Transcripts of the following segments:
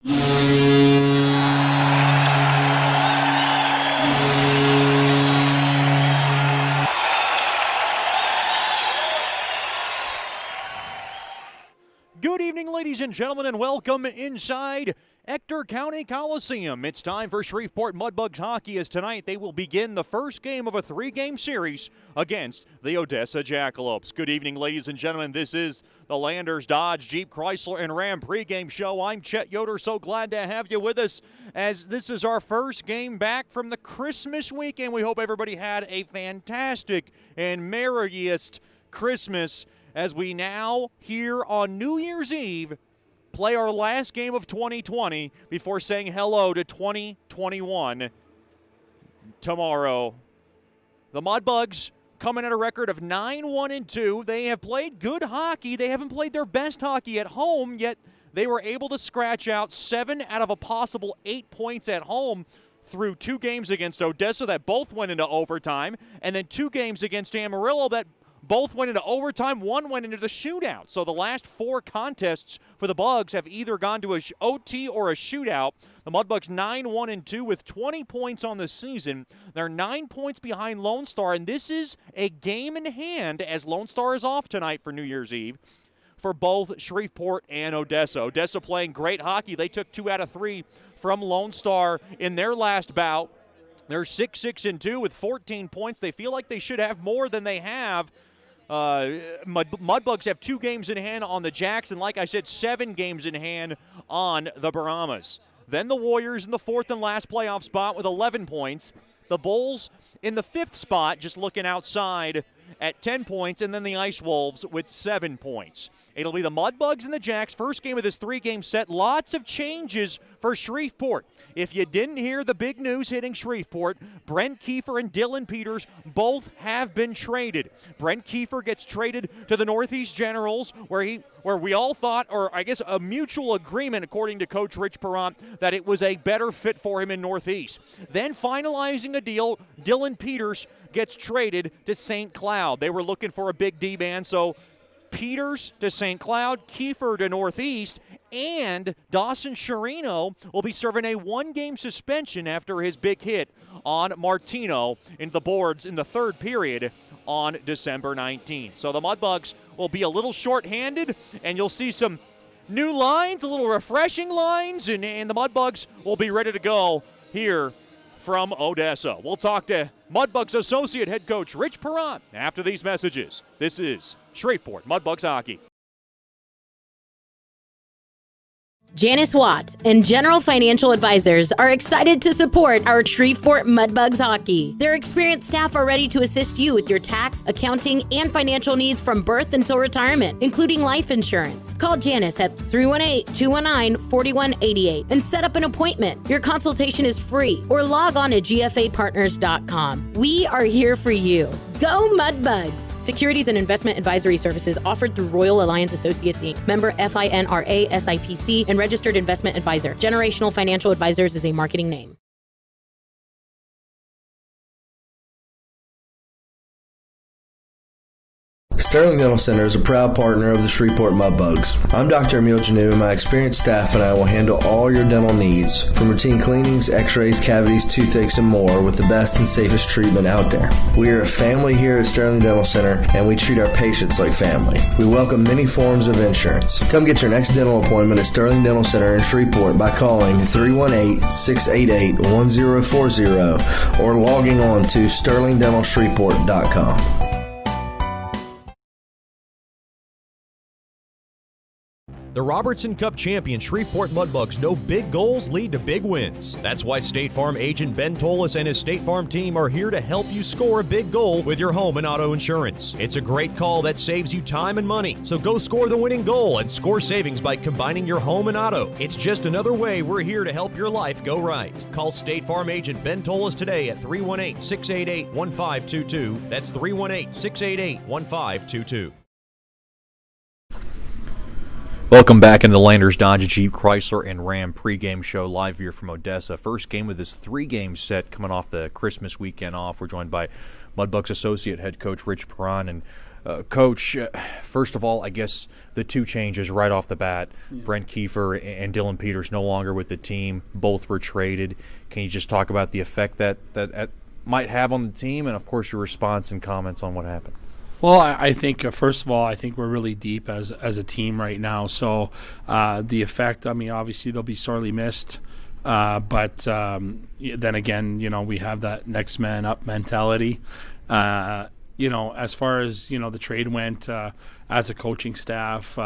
Good evening, ladies and gentlemen, and welcome inside Ector County Coliseum. It's time for Shreveport Mudbugs hockey, as tonight they will begin the first game of a three-game series against the Odessa Jackalopes. Good evening, ladies and gentlemen. This is the Landers Dodge Jeep Chrysler and Ram pregame show. I'm Chet Yoder. So glad to have you with us, as this is our first game back from the Christmas weekend. We hope everybody had a fantastic and merriest Christmas, as we now, here on New Year's Eve, play our last game of 2020 before saying hello to 2021 tomorrow. The Mudbugs coming at a record of 9-1-2. They have played good hockey. They haven't played their best hockey at home, yet they were able to scratch out 7 out of a possible 8 points at home through 2 games against Odessa that both went into overtime, and then 2 games against Amarillo that both went into overtime. 1 went into the shootout. So the last 4 contests for the Bugs have either gone to a OT or a shootout. The Mudbugs 9-1-2 with 20 points on the season. They're 9 points behind Lone Star, and this is a game in hand, as Lone Star is off tonight for New Year's Eve, for both Shreveport and Odessa. Odessa playing great hockey. They took 2 out of 3 from Lone Star in their last bout. They're 6-6-2 with 14 points. They feel like they should have more than they have. Mudbugs have 2 games in hand on the Jacks, and like I said, 7 games in hand on the Brahmas. Then the Warriors in the 4th and last playoff spot with 11 points. The Bulls in the 5th spot, just looking outside, at 10 points, and then the Ice Wolves with 7 points. It'll be the Mudbugs and the Jacks, first game of this 3-game set. Lots of changes for Shreveport. If you didn't hear the big news hitting Shreveport, Brent Kiefer and Dylan Peters both have been traded. Brent Kiefer gets traded to the Northeast Generals, where we all thought, or I guess a mutual agreement, according to Coach Rich Perrant, that it was a better fit for him in Northeast. Then finalizing a deal, Dylan Peters gets traded to St. Cloud. They were looking for a big D-man, so Peters to St. Cloud, Kiefer to Northeast, and Dawson Chirino will be serving a 1-game suspension after his big hit on Martino in the boards in the 3rd period on December 19th. So the Mudbugs will be a little short-handed, and you'll see some new lines, a little refreshing lines, and the Mudbugs will be ready to go here from Odessa. We'll talk to Mudbugs Associate Head Coach Rich Perrant after these messages. This is Shreveport Mudbugs Hockey. Janice Watt and General Financial Advisors are excited to support our Shreveport Mudbugs hockey. Their experienced staff are ready to assist you with your tax, accounting, and financial needs from birth until retirement, including life insurance. Call Janice at 318-219-4188 and set up an appointment. Your consultation is free, or log on to gfapartners.com. We are here for you. Go Mudbugs! Securities and investment advisory services offered through Royal Alliance Associates, Inc., member FINRA SIPC, and registered investment advisor. Generational Financial Advisors is a marketing name. Sterling Dental Center is a proud partner of the Shreveport Mudbugs. I'm Dr. Emil Janu, and my experienced staff and I will handle all your dental needs, from routine cleanings, x-rays, cavities, toothaches, and more, with the best and safest treatment out there. We are a family here at Sterling Dental Center, and we treat our patients like family. We welcome many forms of insurance. Come get your next dental appointment at Sterling Dental Center in Shreveport by calling 318-688-1040 or logging on to sterlingdentalshreveport.com. The Robertson Cup champion Shreveport Mudbugs know big goals lead to big wins. That's why State Farm agent Ben Tolis and his State Farm team are here to help you score a big goal with your home and auto insurance. It's a great call that saves you time and money. So go score the winning goal and score savings by combining your home and auto. It's just another way we're here to help your life go right. Call State Farm agent Ben Tolis today at 318-688-1522. That's 318-688-1522. Welcome back into the Landers Dodge Jeep Chrysler and Ram pregame show, live here from Odessa. First game of this 3-game set coming off the Christmas weekend off. We're joined by Mudbugs Associate Head Coach Rich Perrant. And Coach, first of all, I guess the two changes right off the bat. Brent Kiefer and Dylan Peters no longer with the team. Both were traded. Can you just talk about the effect that might have on the team, and, of course, your response and comments on what happened? Well, I think, first of all, I think we're really deep as a team right now. So the effect, I mean, obviously they'll be sorely missed. But then again, we have that next man up mentality. As far as, the trade went, as a coaching staff,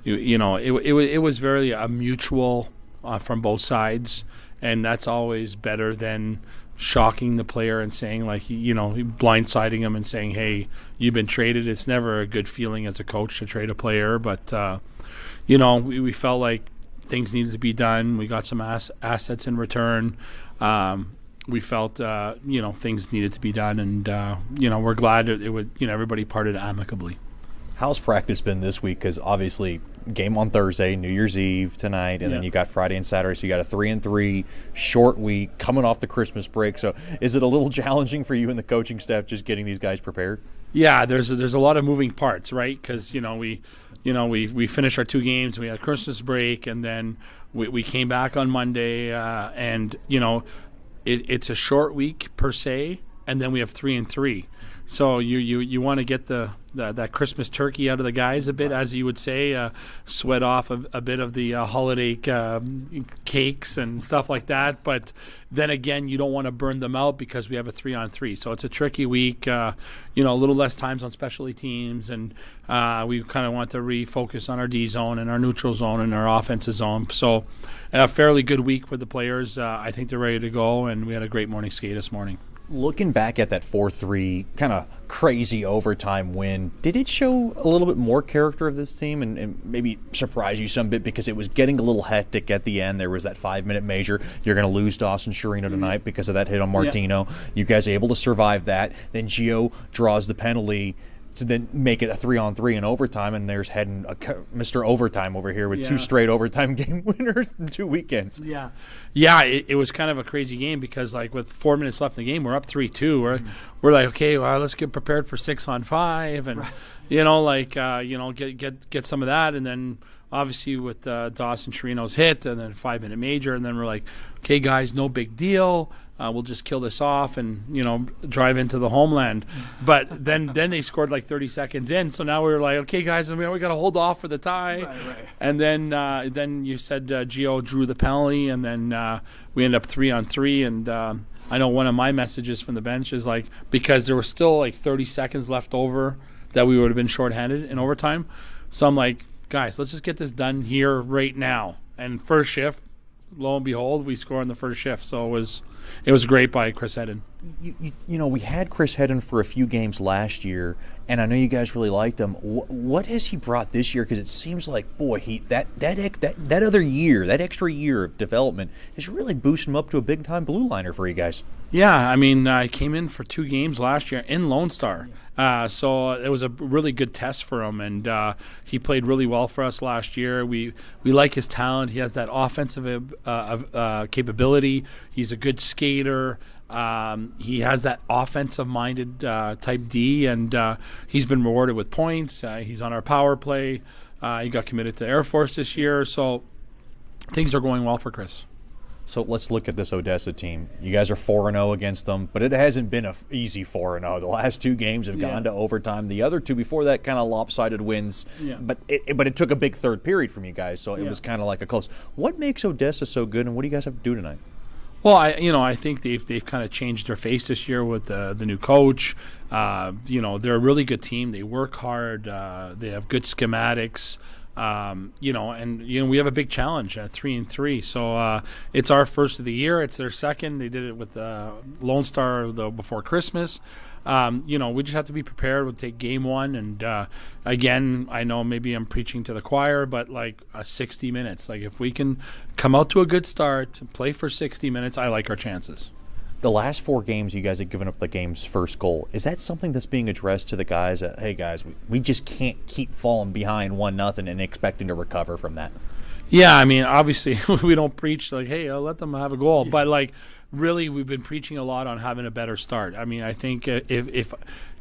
it was very mutual from both sides. And that's always better than shocking the player and saying, blindsiding him and saying, hey, you've been traded. It's never a good feeling as a coach to trade a player. But, we felt like things needed to be done. We got some assets in return. We felt, things needed to be done. And, we're glad that it would, everybody parted amicably. How's practice been this week? Because obviously game on Thursday, New Year's Eve tonight, and then you got Friday and Saturday, so you got a 3-3 short week coming off the Christmas break. So is it a little challenging for you and the coaching staff just getting these guys prepared? Yeah, there's a lot of moving parts, right? Because we finished our 2 games, we had Christmas break, and then we came back on Monday, and it's a short week per se, and then we have 3-3. So you want to get that Christmas turkey out of the guys a bit, as you would say, sweat off a bit of the holiday cakes and stuff like that. But then again, you don't want to burn them out because we have a 3-on-3. So it's a tricky week, a little less times on specialty teams. And we kind of want to refocus on our D zone and our neutral zone and our offensive zone. So a fairly good week for the players. I think they're ready to go, and we had a great morning skate this morning. Looking back at that 4-3 kind of crazy overtime win, did it show a little bit more character of this team and maybe surprise you some bit because it was getting a little hectic at the end? There was that 5-minute major. You're going to lose Dawson Chirino tonight because of that hit on Martino. Yeah. You guys are able to survive that. Then Gio draws the penalty to then make it a 3-on-3 in overtime, and there's heading Mr. Overtime over here with 2 straight overtime game winners in 2 weekends. It was kind of a crazy game because, with 4 minutes left in the game, we're up 3-2. We're like, okay, well, let's get prepared for 6-on-5, and get some of that, and then obviously with Dawson Chirino's hit, and then a 5-minute major, and then we're like, okay, guys, no big deal. We'll just kill this off and, drive into the homeland. But then they scored 30 seconds in. So now we were like, okay, guys, we got to hold off for the tie. Right. And then you said Gio drew the penalty, and then we ended up 3-on-3. And I know one of my messages from the bench is because there was still 30 seconds left over that we would have been shorthanded in overtime. So I'm like, guys, let's just get this done here right now. And first shift, lo and behold, we score on the first shift. So it was great by Chris Hedden. We had Chris Hedden for a few games last year, and I know you guys really liked him. What has he brought this year? Because it seems like, boy, that other year, that extra year of development has really boosted him up to a big-time blue liner for you guys. Yeah, I mean, I came in for 2 games last year in Lone Star. So it was a really good test for him, and he played really well for us last year. We like his talent. He has that offensive capability. He's a good skater. He has that offensive-minded type D, and he's been rewarded with points. He's on our power play. He got committed to Air Force this year, so things are going well for Chris. So let's look at this Odessa team. You guys are 4-0 against them, but it hasn't been an easy 4-0. The last 2 games have gone to overtime. The other 2 before that kind of lopsided wins, but it took a big third period from you guys, so it was kind of like a close. What makes Odessa so good, and what do you guys have to do tonight? Well, I think they've kind of changed their face this year with the new coach. They're a really good team. They work hard. They have good schematics. We have a big challenge at 3-3. So it's our first of the year. It's their second. They did it with Lone Star before Christmas. We just have to be prepared. We'll take game 1, and again, I know maybe I'm preaching to the choir, but 60 minutes. If we can come out to a good start, play for 60 minutes, I like our chances. The last 4 games, you guys have given up the game's first goal. Is that something that's being addressed to the guys that, hey, guys, we just can't keep falling behind 1-0 and expecting to recover from that? Yeah, I mean, obviously, we don't preach hey, I'll let them have a goal. But, really, we've been preaching a lot on having a better start. I mean, I think if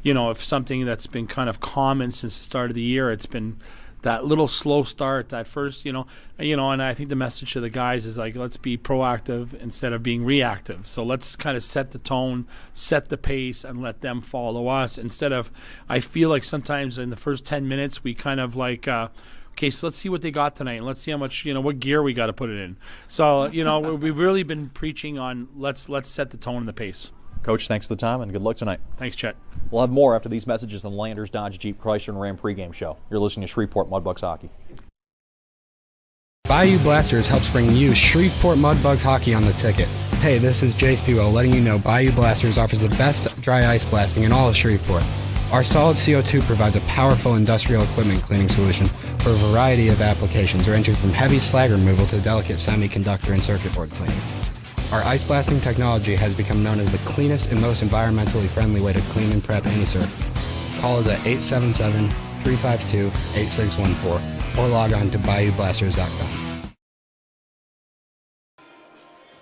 if something that's been kind of common since the start of the year, it's been that little slow start, that first, and I think the message to the guys is like, let's be proactive instead of being reactive. So let's kind of set the tone, set the pace, and let them follow us instead of, I feel like sometimes in the first 10 minutes we kind of like, okay, so let's see what they got tonight, and let's see how much, what gear we got to put it in. So, we've really been preaching on let's set the tone and the pace. Coach, thanks for the time and good luck tonight. Thanks, Chet. We'll have more after these messages on the Landers Dodge Jeep Chrysler and Ram pregame show. You're listening to Shreveport Mudbugs Hockey. Bayou Blasters helps bring you Shreveport Mudbugs hockey on the ticket. Hey, this is Jay Fuo letting you know Bayou Blasters offers the best dry ice blasting in all of Shreveport. Our solid CO2 provides a powerful industrial equipment cleaning solution for a variety of applications ranging from heavy slag removal to delicate semiconductor and circuit board cleaning. Our ice blasting technology has become known as the cleanest and most environmentally friendly way to clean and prep any surface. Call us at 877-352-8614 or log on to bayoublasters.com.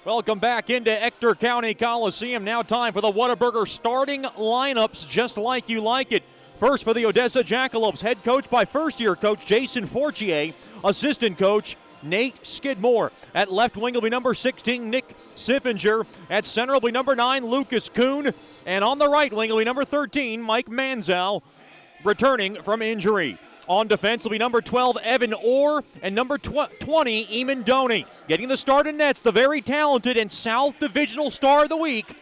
Welcome back into Ector County Coliseum. Now time for the Whataburger starting lineups, just like you like it. First for the Odessa Jackalopes, head coach by first-year coach Jason Fortier, assistant coach Nate Skidmore. At left wing will be number 16, Nick Siffinger. At center will be number 9, Lucas Kuhn. And on the right wing will be number 13, Mike Manzow, returning from injury. On defense will be number 12, Evan Orr, and number 20, Eamon Doney. Getting the start in nets, the very talented and South Divisional Star of the Week,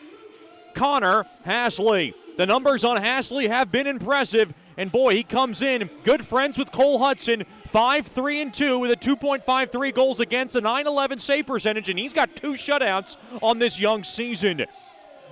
Connor Hasley. The numbers on Hasley have been impressive, and boy, he comes in good friends with Cole Hudson, 5-3-2 with a 2.53 goals against, a .911 save percentage, and he's got 2 shutouts on this young season.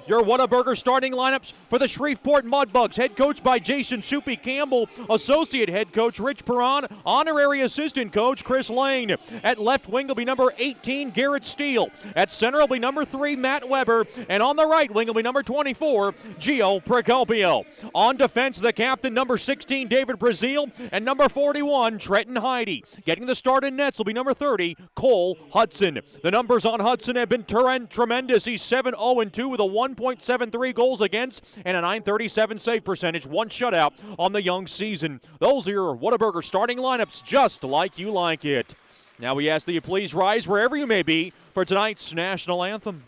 Your Whataburger starting lineups for the Shreveport Mudbugs. Head coach by Jason Soupy Campbell. Associate head coach Rich Perron. Honorary assistant coach Chris Lane. At left wing will be number 18, Garrett Steele. At center will be number 3, Matt Weber. And on the right wing will be number 24, Gio Procopio. On defense, the captain, number 16, David Brazil. And number 41, Trenton Heide. Getting the start in nets will be number 30, Cole Hudson. The numbers on Hudson have been tremendous. He's 7-0-2 with a 1.73 goals against and a .937 save percentage, 1 shutout on the young season. Those are your Whataburger starting lineups, just like you like it. Now we ask that you please rise wherever you may be for tonight's national anthem.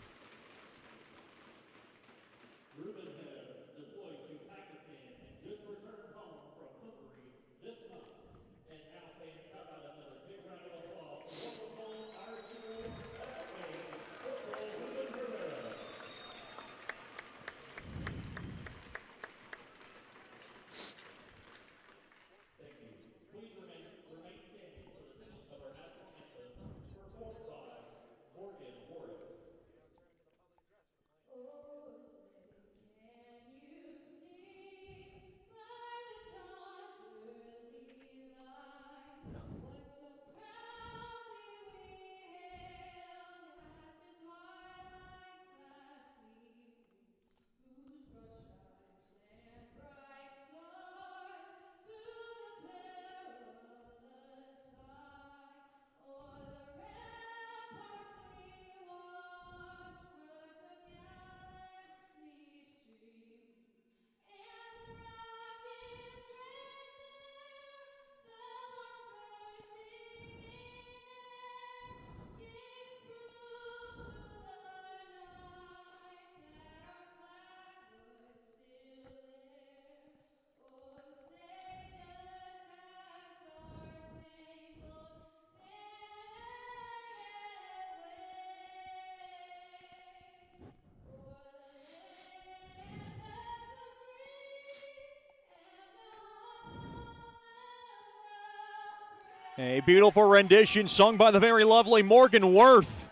A beautiful rendition sung by the very lovely Morgan Worth.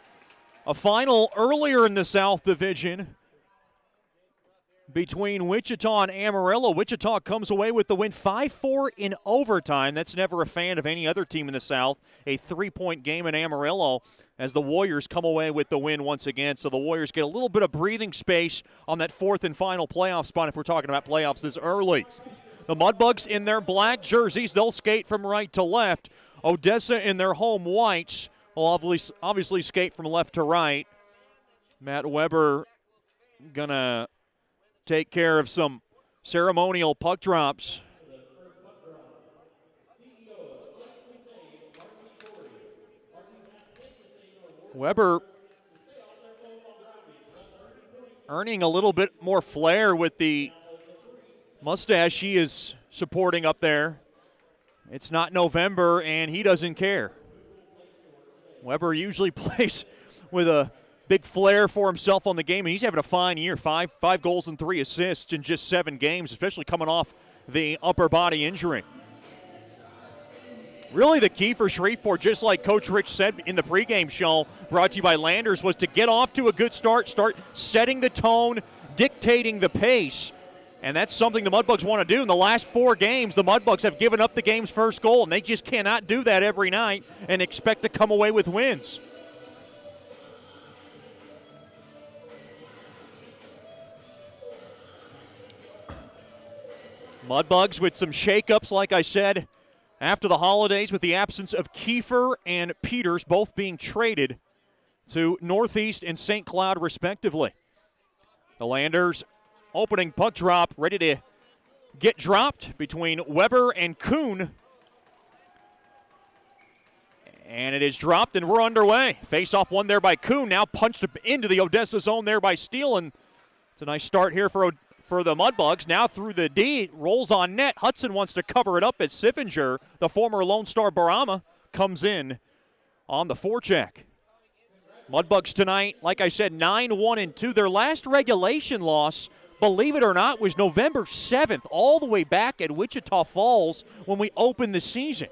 A final earlier in the South Division between Wichita and Amarillo. Wichita comes away with the win 5-4 in overtime. That's never a fan of any other team in the South. A 3-point game in Amarillo as the Warriors come away with the win once again. So the Warriors get a little bit of breathing space on that 4th and final playoff spot if we're talking about playoffs this early. The Mudbugs in their black jerseys, they'll skate from right to left. Odessa in their home whites will obviously skate from left to right. Matt Weber gonna take care of some ceremonial puck drops. Weber earning a little bit more flair with the mustache he is supporting up there. It's not November, and he doesn't care. Weber usually plays with a big flair for himself on the game, and he's having a fine year. Five goals and 3 assists in just 7 games, especially coming off the upper body injury. Really the key for Shreveport, just like Coach Rich said in the pregame show, brought to you by Landers, was to get off to a good start setting the tone, dictating the pace. And that's something the Mudbugs want to do. In the last 4 games, the Mudbugs have given up the game's first goal, and they just cannot do that every night and expect to come away with wins. Mudbugs with some shakeups, like I said, after the holidays, with the absence of Kiefer and Peters both being traded to Northeast and St. Cloud, respectively. The Landers opening puck drop, ready to get dropped between Weber and Kuhn. And it is dropped, and we're underway. Face-off one there by Kuhn, now punched into the Odessa zone there by Steele, and it's a nice start here for the Mudbugs. Now through the D, rolls on net. Hudson wants to cover it up as Siffinger, the former Lone Star Barama, comes in on the forecheck. Mudbugs tonight, like I said, 9-1-2. Their last regulation loss, believe it or not, was November 7th, all the way back at Wichita Falls when we opened the season.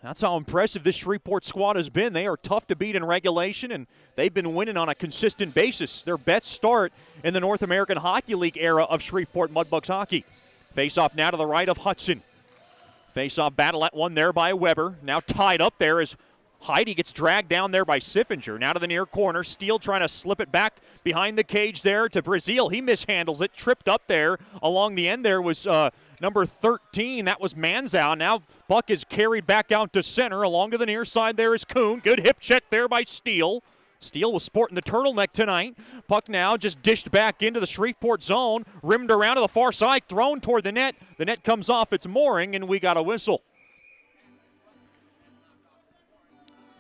That's how impressive this Shreveport squad has been. They are tough to beat in regulation, and they've been winning on a consistent basis. Their best start in the North American Hockey League era of Shreveport Mudbugs hockey. Face-off now to the right of Hudson. Face-off battle at one there by Weber. Now tied up there as Heidi gets dragged down there by Siffinger. Now to the near corner. Steele trying to slip it back behind the cage there to Brazil. He mishandles it. Tripped up there. Along the end there was number 13. That was Manzow. Now puck is carried back out to center. Along to the near side there is Kuhn. Good hip check there by Steele. Steele was sporting the turtleneck tonight. Puck now just dished back into the Shreveport zone. Rimmed around to the far side. Thrown toward the net. The net comes off its mooring, and we got a whistle.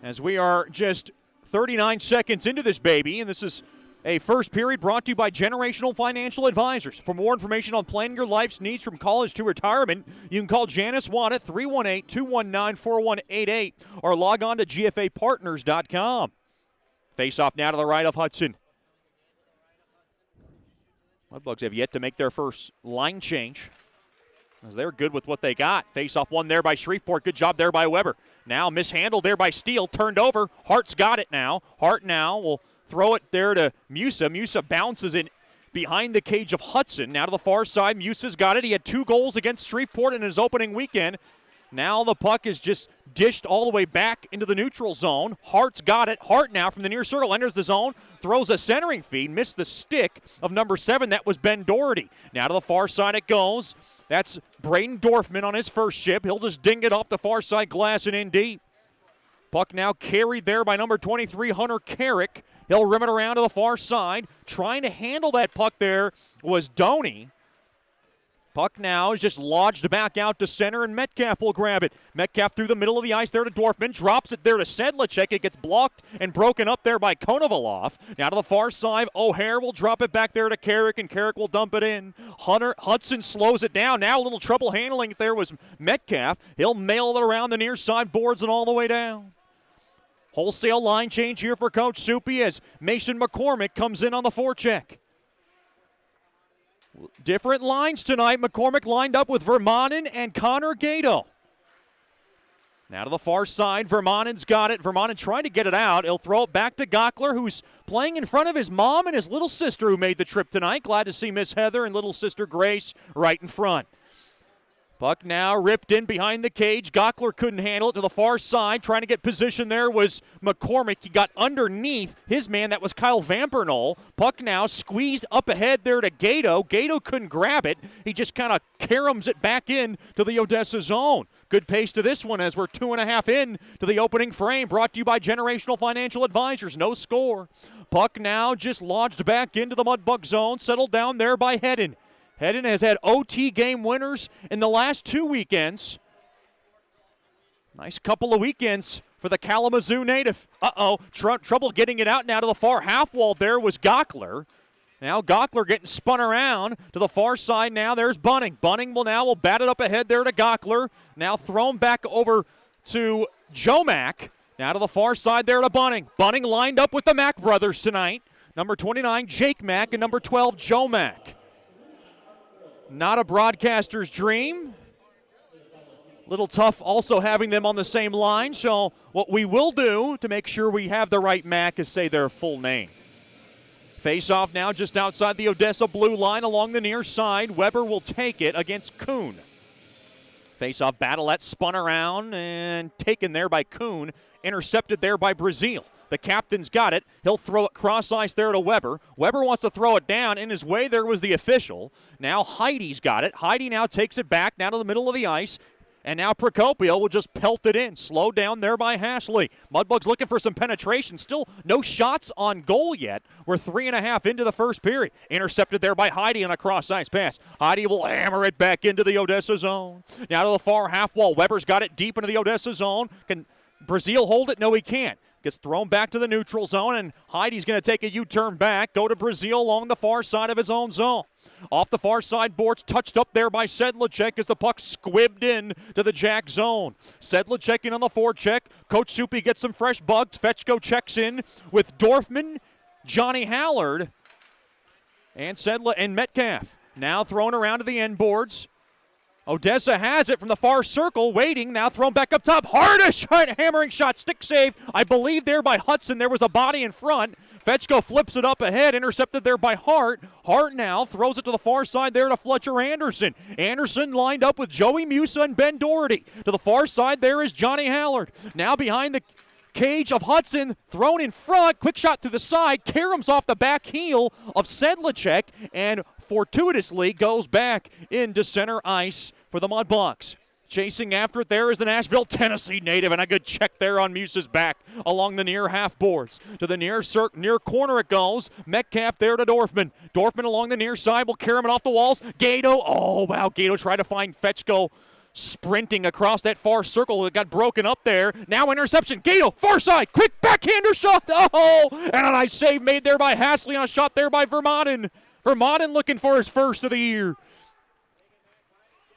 As we are just 39 seconds into this baby, and this is a first period brought to you by Generational Financial Advisors. For more information on planning your life's needs from college to retirement, you can call Janice Watt at 318-219-4188 or log on to gfapartners.com. Face off now to the right of Hudson. Mudbugs have yet to make their first line change, as they're good with what they got. Face off one there by Shreveport. Good job there by Weber. Now mishandled there by Steele. Turned over. Hart's got it now. Hart now will throw it there to Musa. Musa bounces in behind the cage of Hudson. Now to the far side. Musa's got it. He had 2 goals against Shreveport in his opening weekend. Now the puck is just dished all the way back into the neutral zone. Hart's got it. Hart now from the near circle enters the zone. Throws a centering feed. Missed the stick of number 7. That was Ben Doherty. Now to the far side it goes. That's Braden Dorfman on his first ship. He'll just ding it off the far side glass and in deep. Puck now carried there by number 23, Hunter Carrick. He'll rim it around to the far side. Trying to handle that puck there was Doney. Puck now is just lodged back out to center, and Metcalf will grab it. Metcalf through the middle of the ice there to Dorfman. Drops it there to Sedlacek. It gets blocked and broken up there by Konovalov. Now to the far side, O'Hare will drop it back there to Carrick, and Carrick will dump it in. Hudson slows it down. Now a little trouble handling it there was Metcalf. He'll mail it around the near side boards and all the way down. Wholesale line change here for Coach Soupy as Mason McCormick comes in on the forecheck. Different lines tonight. McCormick lined up with Vermanen and Connor Gato. Now to the far side. Vermanen's got it. Vermanen trying to get it out. He'll throw it back to Gockler, who's playing in front of his mom and his little sister who made the trip tonight. Glad to see Miss Heather and little sister Grace right in front. Puck now ripped in behind the cage. Gockler couldn't handle it to the far side. Trying to get position there was McCormick. He got underneath his man. That was Kyle Vampernol. Puck now squeezed up ahead there to Gato. Gato couldn't grab it. He just kind of caroms it back in to the Odessa zone. Good pace to this one as we're 2.5 in to the opening frame. Brought to you by Generational Financial Advisors. No score. Puck now just lodged back into the Mudbug zone. Settled down there by Hedden. Hedden has had OT game winners in the last 2 weekends. Nice couple of weekends for the Kalamazoo native. Trouble getting it out now to the far half wall. There was Gockler. Now Gockler getting spun around to the far side. Now there's Bunning. Bunning will bat it up ahead there to Gockler. Now thrown back over to Jomack. Now to the far side there to Bunning. Bunning lined up with the Mack brothers tonight. Number 29, Jake Mack, and number 12, Joe Mack. Not a broadcaster's dream. Little tough also having them on the same line. So what we will do to make sure we have the right Mack is say their full name. Face-off now just outside the Odessa blue line along the near side. Weber will take it against Kuhn. Face-off battle that spun around and taken there by Kuhn. Intercepted there by Brazil. The captain's got it. He'll throw it cross ice there to Weber. Weber wants to throw it down. In his way there was the official. Now Heidi's got it. Heidi now takes it back down to the middle of the ice. And now Procopio will just pelt it in. Slowed down there by Hashley. Mudbugs looking for some penetration. Still no shots on goal yet. We're 3.5 into the first period. Intercepted there by Heidi on a cross-ice pass. Heidi will hammer it back into the Odessa zone. Now to the far half wall. Weber's got it deep into the Odessa zone. Can Brazil hold it? No, he can't. Gets thrown back to the neutral zone, and Heidi's going to take a U-turn back, go to Brazil along the far side of his own zone. Off the far side boards, touched up there by Sedlacek as the puck squibbed in to the Jack zone. Sedlacek in on the forecheck. Coach Soupy gets some fresh bugs. Fetchko checks in with Dorfman, Johnny Hallard, and Metcalf. Now thrown around to the end boards. Odessa has it from the far circle, waiting, now thrown back up top. Hardish, hammering shot, stick save. I believe there by Hudson. There was a body in front. Fetchko flips it up ahead, intercepted there by Hart. Hart now throws it to the far side there to Fletcher Anderson. Anderson lined up with Joey Musa and Ben Doherty. To the far side there is Johnny Hallard. Now behind the cage of Hudson, thrown in front, quick shot to the side. Karams off the back heel of Sedlacek, and fortuitously goes back into center ice for the Mudbugs. Chasing after it there is the Nashville, Tennessee native, and a good check there on Musa's back along the near half boards. To the near corner it goes. Metcalf there to Dorfman. Dorfman along the near side will carry him off the walls. Gato, oh wow, Gato tried to find Fetchko sprinting across that far circle that got broken up there. Now interception. Gato, far side, quick backhander shot. Oh, and a nice save made there by Hastley on a shot there by Vermaden. Vermaden looking for his first of the year.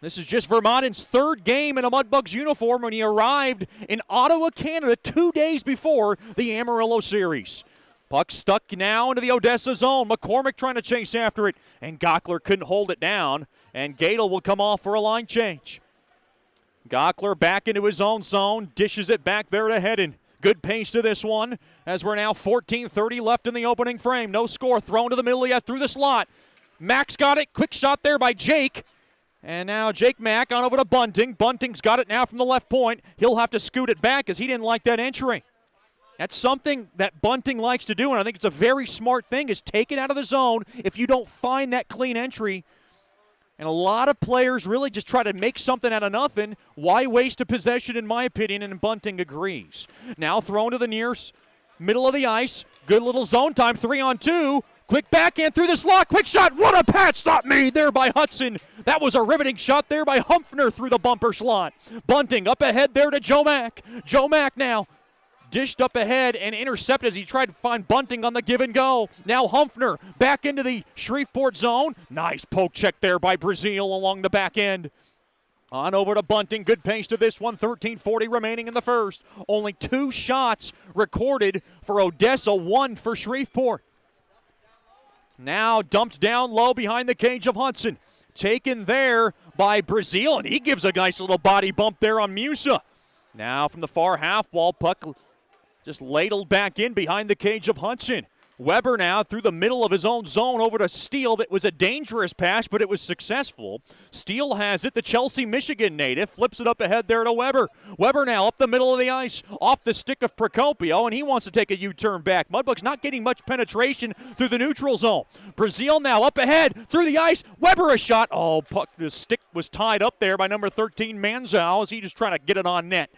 This is just Vermaden's third game in a Mudbugs uniform when he arrived in Ottawa, Canada 2 days before the Amarillo series. Puck stuck now into the Odessa zone. McCormick trying to chase after it, and Gockler couldn't hold it down, and Gadel will come off for a line change. Gockler back into his own zone, dishes it back there to Hedden. Good pace to this one as we're now 14:30 left in the opening frame. No score, thrown to the middle, yes, through the slot. Max got it, quick shot there by Jake. And now Jake Mack on over to Bunting. Bunting's got it now from the left point. He'll have to scoot it back as he didn't like that entry. That's something that Bunting likes to do, and I think it's a very smart thing, is take it out of the zone if you don't find that clean entry. And a lot of players really just try to make something out of nothing. Why waste a possession, in my opinion, and Bunting agrees. Now thrown to the near middle of the ice. Good little zone time, 3-on-2. Quick backhand through the slot, quick shot. What a patch stop made there by Hudson. That was a riveting shot there by Humphrey through the bumper slot. Bunting up ahead there to Joe Mack. Joe Mack now dished up ahead and intercepted as he tried to find Bunting on the give and go. Now Humphrey back into the Shreveport zone. Nice poke check there by Brazil along the back end. On over to Bunting. Good pace to this one. 13:40 remaining in the first. Only 2 shots recorded for Odessa, 1 for Shreveport. Now dumped down low behind the cage of Hudson. Taken there by Brazil, and he gives a nice little body bump there on Musa. Now from the far half wall, puck just ladled back in behind the cage of Hudson. Weber now through the middle of his own zone over to Steele. That was a dangerous pass, but it was successful. Steele has it. The Chelsea, Michigan native flips it up ahead there to Weber. Weber now up the middle of the ice, off the stick of Procopio, and he wants to take a U-turn back. Mudbugs not getting much penetration through the neutral zone. Brazil now up ahead through the ice. Weber a shot. Oh, puck, the stick was tied up there by number 13 Manzow as he just trying to get it on net.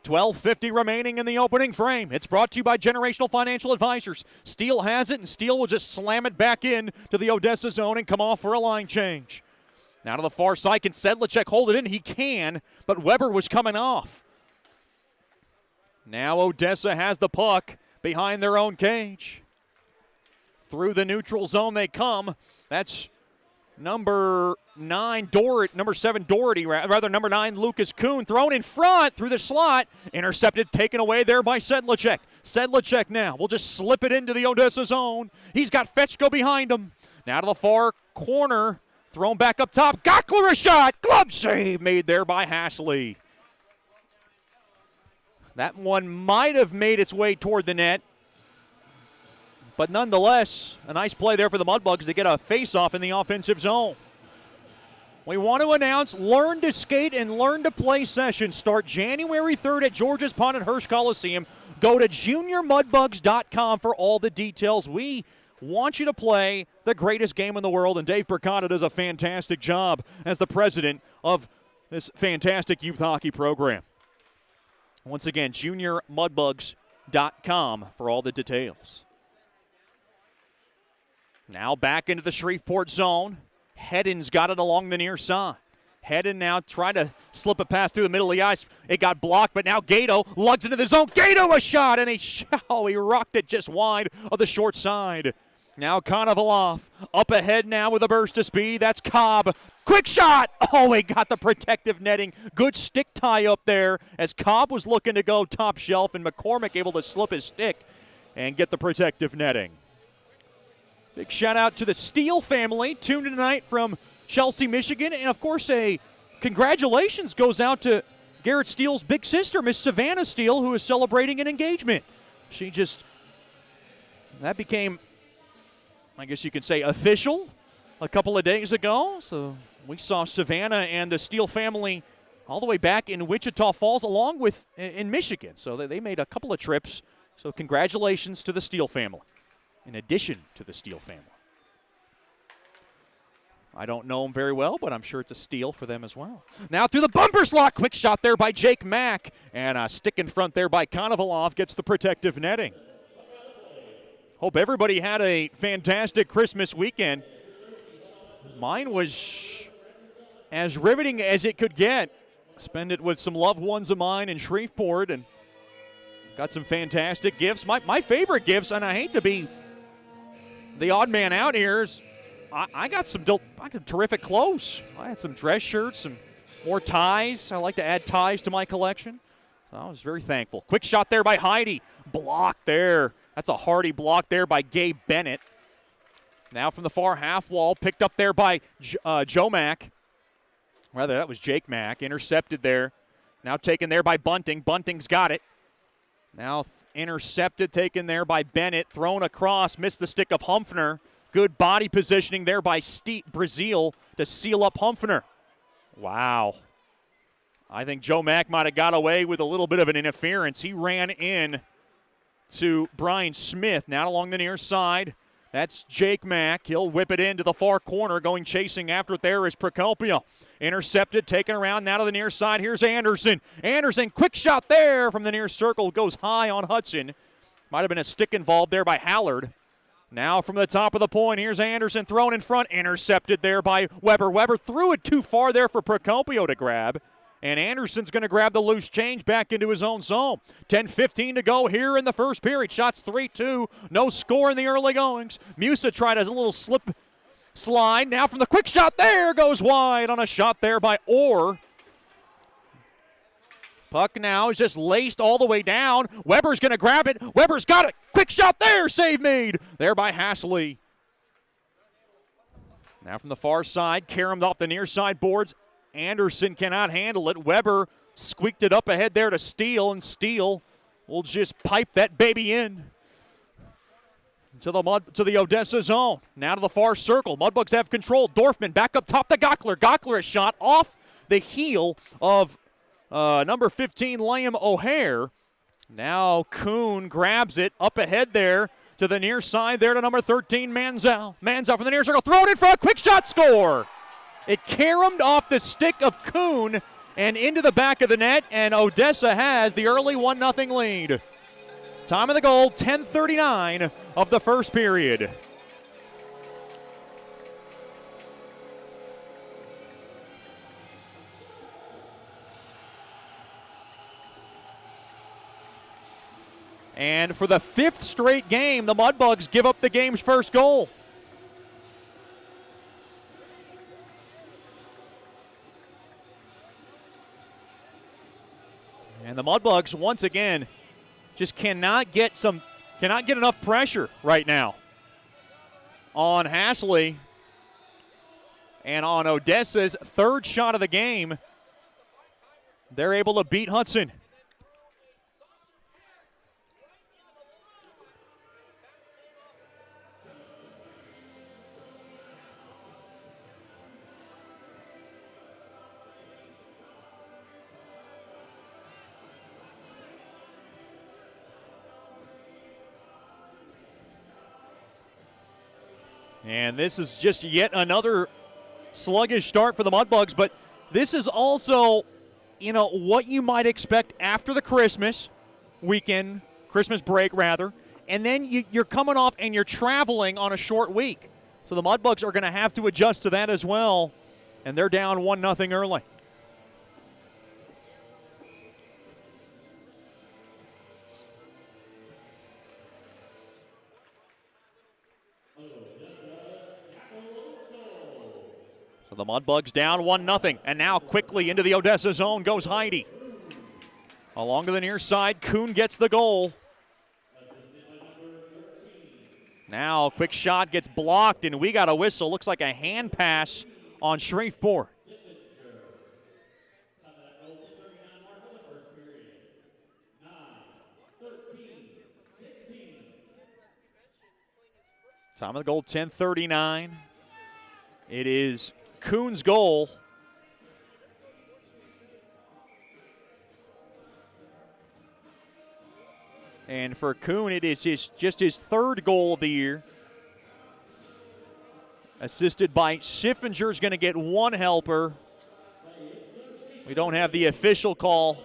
12:50 remaining in the opening frame. It's brought to you by Generational Financial Advisors. Steele has it, and Steele will just slam it back in to the Odessa zone and come off for a line change. Now to the far side. Can Sedlicek hold it in? He can, but Weber was coming off. Now Odessa has the puck behind their own cage. Through the neutral zone they come. That's number 7 Doherty, number 9 Lucas Kuhn, thrown in front through the slot, intercepted, taken away there by Sedlicek. Sedlicek now will just slip it into the Odessa zone. He's got Fetchko behind him. Now to the far corner, thrown back up top. Gockler a shot, glove save made there by Hasley. That one might have made its way toward the net. But nonetheless, a nice play there for the Mudbugs to get a face-off in the offensive zone. We want to announce Learn to Skate and Learn to Play sessions start January 3rd at George's Pond at Hirsch Coliseum. Go to juniormudbugs.com for all the details. We want you to play the greatest game in the world, and Dave Percotta does a fantastic job as the president of this fantastic youth hockey program. Once again, juniormudbugs.com for all the details. Now back into the Shreveport zone. Hedden's got it along the near side. Hedden now trying to slip a pass through the middle of the ice. It got blocked, but now Gato lugs into the zone. Gato a shot, and he rocked it just wide of the short side. Now Konovalov up ahead now with a burst of speed. That's Cobb. Quick shot. Oh, he got the protective netting. Good stick tie up there as Cobb was looking to go top shelf, and McCormick able to slip his stick and get the protective netting. Big shout out to the Steele family tuned in tonight from Chelsea, Michigan. And, of course, a congratulations goes out to Garrett Steele's big sister, Miss Savannah Steele, who is celebrating an engagement. That became, I guess you could say, official a couple of days ago. So we saw Savannah and the Steele family all the way back in Wichita Falls along with in Michigan. So they made a couple of trips. So congratulations to the Steele family. In addition to the Steele family. I don't know them very well, but I'm sure it's a steal for them as well. Now through the bumper slot, quick shot there by Jake Mack, and a stick in front there by Konovalov gets the protective netting. Hope everybody had a fantastic Christmas weekend. Mine was as riveting as it could get. Spend it with some loved ones of mine in Shreveport, and got some fantastic gifts. My favorite gifts, and I hate to be the odd man out here, is I got some terrific clothes. I had some dress shirts, some more ties. I like to add ties to my collection. So I was very thankful. Quick shot there by Heidi. Block there. That's a hardy block there by Gabe Bennett. Now from the far half wall, picked up there by Joe Mack. Rather, that was Jake Mack. Intercepted there. Now taken there by Bunting. Bunting's got it. Now intercepted, taken there by Bennett. Thrown across, missed the stick of Humphrey. Good body positioning there by Brazil to seal up Humphrey. Wow. I think Joe Mack might have got away with a little bit of an interference. He ran in to Brian Smith. Now along the near side. That's Jake Mack. He'll whip it into the far corner. Going chasing after it there is Procopio. Intercepted, taken around now to the near side. Here's Anderson. Anderson, quick shot there from the near circle. Goes high on Hudson. Might have been a stick involved there by Hallard. Now from the top of the point, here's Anderson thrown in front. Intercepted there by Weber. Weber threw it too far there for Procopio to grab. And Anderson's going to grab the loose change back into his own zone. 10:15 to go here in the first period. Shots 3-2. No score in the early goings. Musa tried a little slide. Now from the quick shot there, goes wide on a shot there by Orr. Puck now is just laced all the way down. Weber's going to grab it. Weber's got it. Quick shot there. Save made there by Hasley. Now from the far side, caromed off the near side boards. Anderson cannot handle it. Weber squeaked it up ahead there to Steele, and Steele will just pipe that baby in to the Odessa zone. Now to the far circle. Mudbugs have control. Dorfman back up top to Gockler. Gockler a shot off the heel of number 15, Liam O'Hare. Now Kuhn grabs it up ahead there to the near side there to number 13, Manziel. Manziel from the near circle. Thrown in front. Quick shot, score. It caromed off the stick of Kuhn, and into the back of the net, and Odessa has the early 1-0 lead. Time of the goal, 10:39 of the first period. And for the 5th straight game, the Mudbugs give up the game's first goal. And the Mudbugs, once again, just cannot get enough pressure right now on Hasley. And on Odessa's 3rd shot of the game, they're able to beat Hudson. And this is just yet another sluggish start for the Mudbugs, but this is also, what you might expect after the Christmas break rather, and then you're coming off and you're traveling on a short week. So the Mudbugs are going to have to adjust to that as well, and they're down 1-0 early. So the Mudbugs down 1-0, and now quickly into the Odessa zone goes Heidi. Along to the near side, Kuhn gets the goal. Now quick shot gets blocked, and we got a whistle. Looks like a hand pass on Shreveport. Time of the goal, 10:39. It is Kuhn's goal. And for Kuhn, it is just his 3rd goal of the year. Assisted by Schiffinger's going to get 1 helper. We don't have the official call,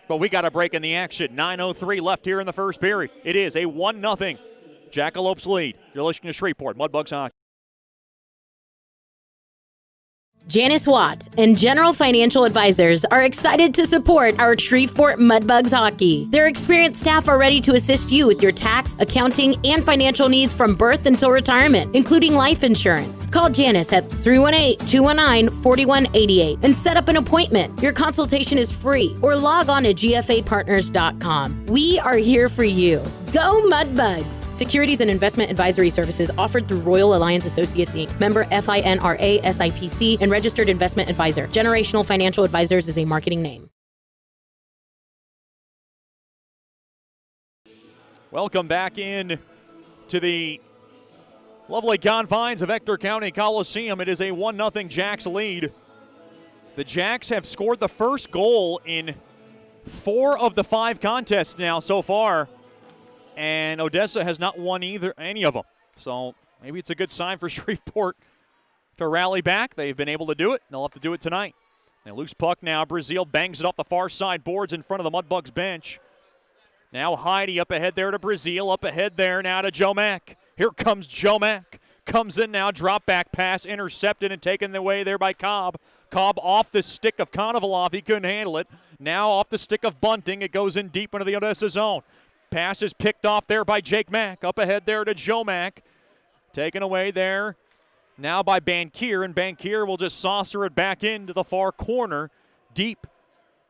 but we got a break in the action. 9:03 left here in the first period. It is a 1-0 Jackalopes lead. You're listening to Shreveport Mudbugs Hockey. Janice Watt and General Financial Advisors are excited to support our Shreveport Mudbugs hockey. Their experienced staff are ready to assist you with your tax, accounting, and financial needs from birth until retirement, including life insurance. Call Janice at 318-219-4188 and set up an appointment. Your consultation is free, or log on to gfapartners.com. We are here for you. Go Mudbugs! Securities and investment advisory services offered through Royal Alliance Associates, Inc., member FINRA SIPC, and registered investment advisor. Generational Financial Advisors is a marketing name. Welcome back in to the lovely confines of Ector County Coliseum. It is a 1-0 Jacks lead. The Jacks have scored the first goal in 4 of the 5 contests now so far. And Odessa has not won any of them. So maybe it's a good sign for Shreveport to rally back. They've been able to do it. They'll have to do it tonight. A loose puck now. Brazil bangs it off the far side boards in front of the Mudbugs bench. Now Heidi up ahead there to Brazil. Up ahead there now to Joe Mack. Here comes Joe Mack. Comes in now. Drop back pass. Intercepted and taken away there by Cobb. Cobb off the stick of Konovalov. He couldn't handle it. Now off the stick of Bunting. It goes in deep into the Odessa zone. Pass is picked off there by Jake Mack. Up ahead there to Joe Mack. Taken away there now by Bankier, and Bankier will just saucer it back into the far corner, deep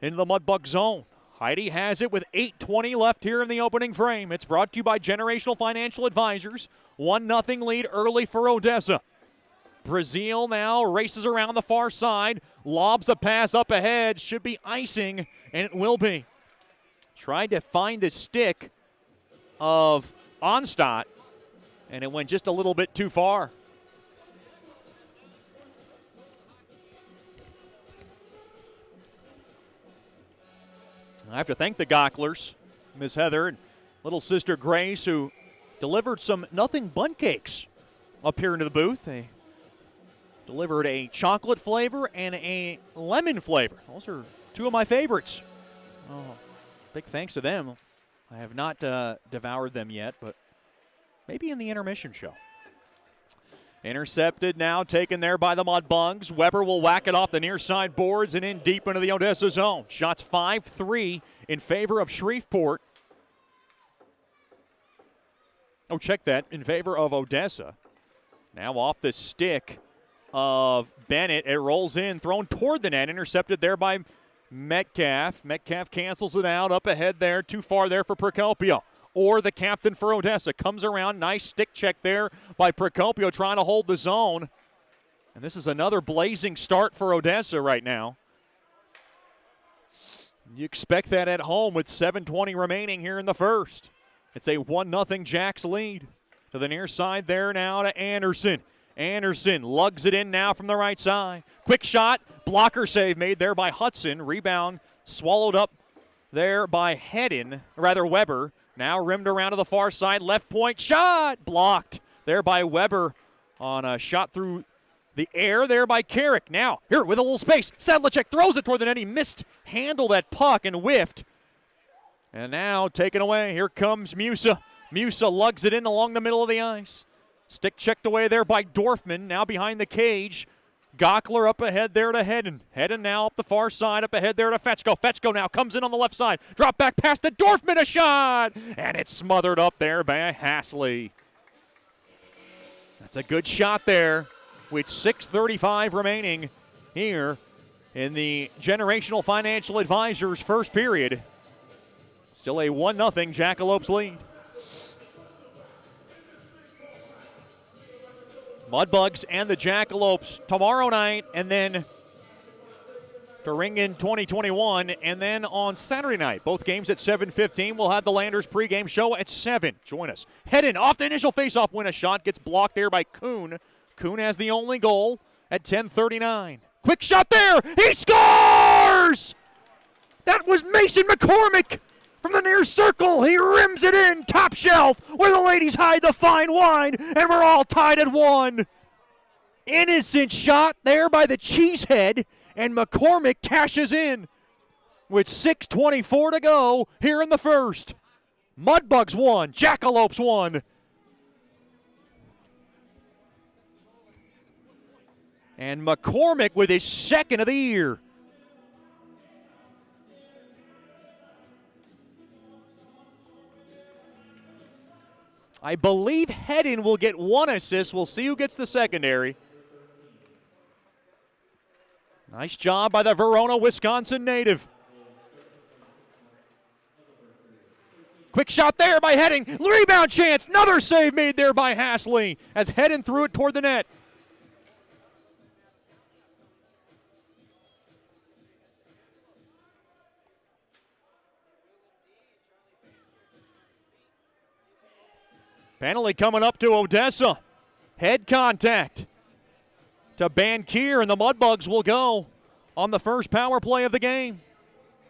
into the Mudbug zone. Heidi has it with 8:20 left here in the opening frame. It's brought to you by Generational Financial Advisors. 1-0 lead early for Odessa. Brazil now races around the far side, lobs a pass up ahead, should be icing, and it will be. Tried to find the stick of Onstadt, and it went just a little bit too far. I have to thank the Gocklers, Miss Heather and little sister Grace, who delivered some nothing bun cakes up here into the booth. They delivered a chocolate flavor and a lemon flavor. Those are two of my favorites. Oh, big thanks to them. I have not devoured them yet, but maybe in the intermission show. Intercepted now, taken there by the Mudbugs. Weber will whack it off the near side boards and in deep into the Odessa zone. Shots 5-3 in favor of Shreveport. Oh, check that, in favor of Odessa. Now off the stick of Bennett. It rolls in, thrown toward the net, intercepted there by Metcalf. Metcalf cancels it out, up ahead there, too far there for Procopio. Or the captain for Odessa comes around. Nice stick check there by Procopio trying to hold the zone. And this is another blazing start for Odessa right now. You expect that at home with 7:20 remaining here in the first. It's a 1-0 Jacks lead. To the near side there now to Anderson. Anderson lugs it in now from the right side. Quick shot, blocker save made there by Hudson. Rebound swallowed up there by Weber. Now rimmed around to the far side, left point shot, blocked there by Weber on a shot through the air there by Carrick. Now, here with a little space, Sadlicek throws it toward the net. He missed handle that puck and whiffed. And now taken away, here comes Musa. Musa lugs it in along the middle of the ice. Stick checked away there by Dorfman, now behind the cage. Gockler up ahead there to Hedden. Hedden now up the far side, up ahead there to Fetchko. Fetchko now comes in on the left side. Drop back pass to Dorfman, a shot! And it's smothered up there by Hasley. That's a good shot there with 6:35 remaining here in the Generational Financial Advisors first period. Still a 1-0 Jackalopes lead. Mudbugs and the Jackalopes tomorrow night, and then to ring in 2021, and then on Saturday night. Both games at 7:15. We'll have the Landers pregame show at 7. Join us. Hedden off the initial faceoff, win a shot, gets blocked there by Kuhn. Kuhn has the only goal at 10:39. Quick shot there, he scores! That was Mason McCormick from the near circle. He rims it in, top shelf, where the ladies hide the fine wine, and we're all tied at 1. Innocent shot there by the Cheesehead, and McCormick cashes in with 6:24 to go here in the first. Mudbugs 1, Jackalopes 1. And McCormick with his second of the year. I believe Hedden will get 1 assist. We'll see who gets the secondary. Nice job by the Verona, Wisconsin native. Quick shot there by Hedden. Rebound chance. Another save made there by Hasley as Hedden threw it toward the net. Penalty coming up to Odessa. Head contact to Bankier, and the Mudbugs will go on the first power play of the game.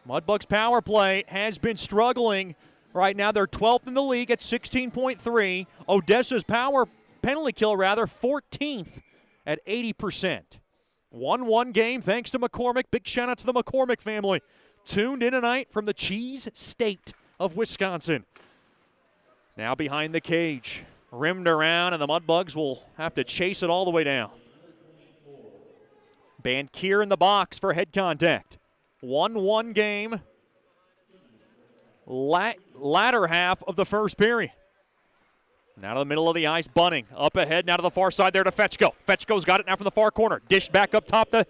Mudbugs power play has been struggling. Right now they're 12th in the league at 16.3. Odessa's penalty kill 14th at 80%. 1-1 game thanks to McCormick. Big shout out to the McCormick family. Tuned in tonight from the Cheese State of Wisconsin. Now behind the cage, rimmed around, and the Mudbugs will have to chase it all the way down. Bankier in the box for head contact. 1-1 game. Latter half of the first period. Now to the middle of the ice, Bunning. Up ahead, now to the far side there to Fetchko. Fetchko's got it now from the far corner. Dished back up top to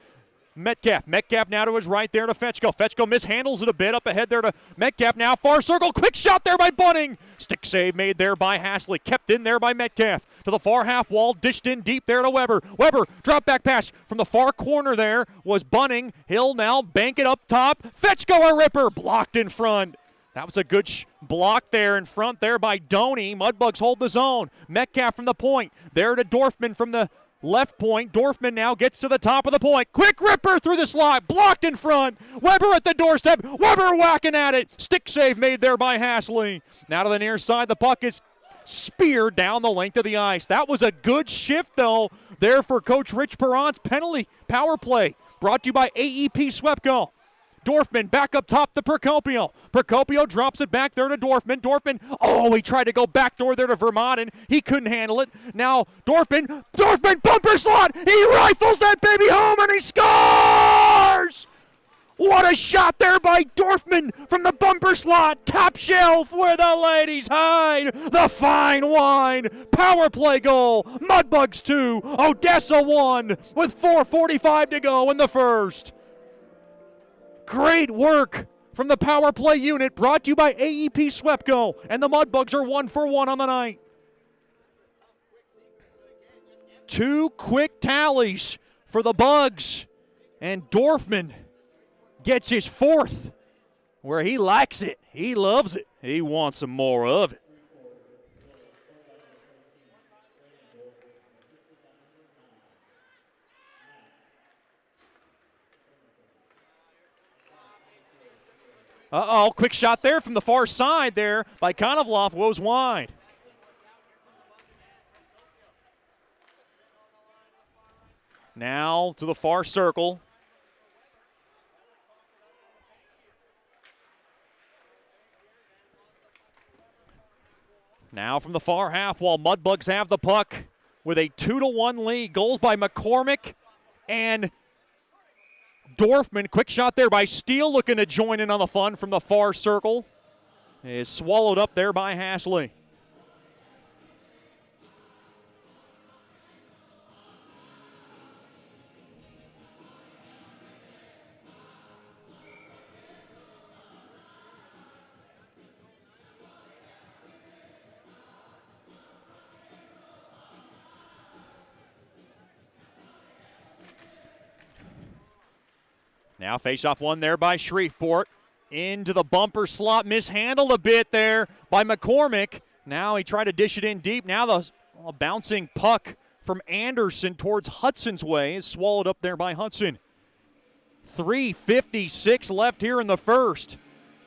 Metcalf. Metcalf now to his right there to Fetchko. Fetchko mishandles it a bit. Up ahead there to Metcalf. Now far circle. Quick shot there by Bunning. Stick save made there by Hasley. Kept in there by Metcalf. To the far half wall. Dished in deep there to Weber. Weber, drop back pass from the far corner there was Bunning. He'll now bank it up top. Fetchko a ripper. Blocked in front. That was a good block there in front there by Doney. Mudbugs hold the zone. Metcalf from the point. There to Dorfman from the left point. Dorfman now gets to the top of the point. Quick ripper through the slot. Blocked in front. Weber at the doorstep. Weber whacking at it. Stick save made there by Hasley. Now to the near side. The puck is spear down the length of the ice. That was a good shift, though, there for Coach Rich Perron's penalty power play. Brought to you by AEP Swepco. Dorfman back up top to Procopio. Procopio drops it back there to Dorfman. Dorfman, he tried to go backdoor there to Vermaelen. He couldn't handle it. Now Dorfman, bumper slot. He rifles that baby home and he scores! What a shot there by Dorfman from the bumper slot. Top shelf where the ladies hide. The fine wine. Power play goal. Mudbugs 2, Odessa 1 with 4:45 to go in the first. Great work from the power play unit, brought to you by AEP Swepco, and the Mudbugs are 1 for 1 on the night. 2 quick tallies for the Bugs, and Dorfman gets his 4th, where he likes it. He loves it. He wants some more of it. Quick shot there from the far side there by Konovlov, was wide. Now to the far circle. Now from the far half, while Mudbugs have the puck with a 2-1 lead. Goals by McCormick and Dorfman. Quick shot there by Steele, looking to join in on the fun from the far circle. Is swallowed up there by Hashley. Now face-off one there by Shreveport. Into the bumper slot, mishandled a bit there by McCormick. Now he tried to dish it in deep. Now the bouncing puck from Anderson towards Hudson's way is swallowed up there by Hudson. 3:56 left here in the first.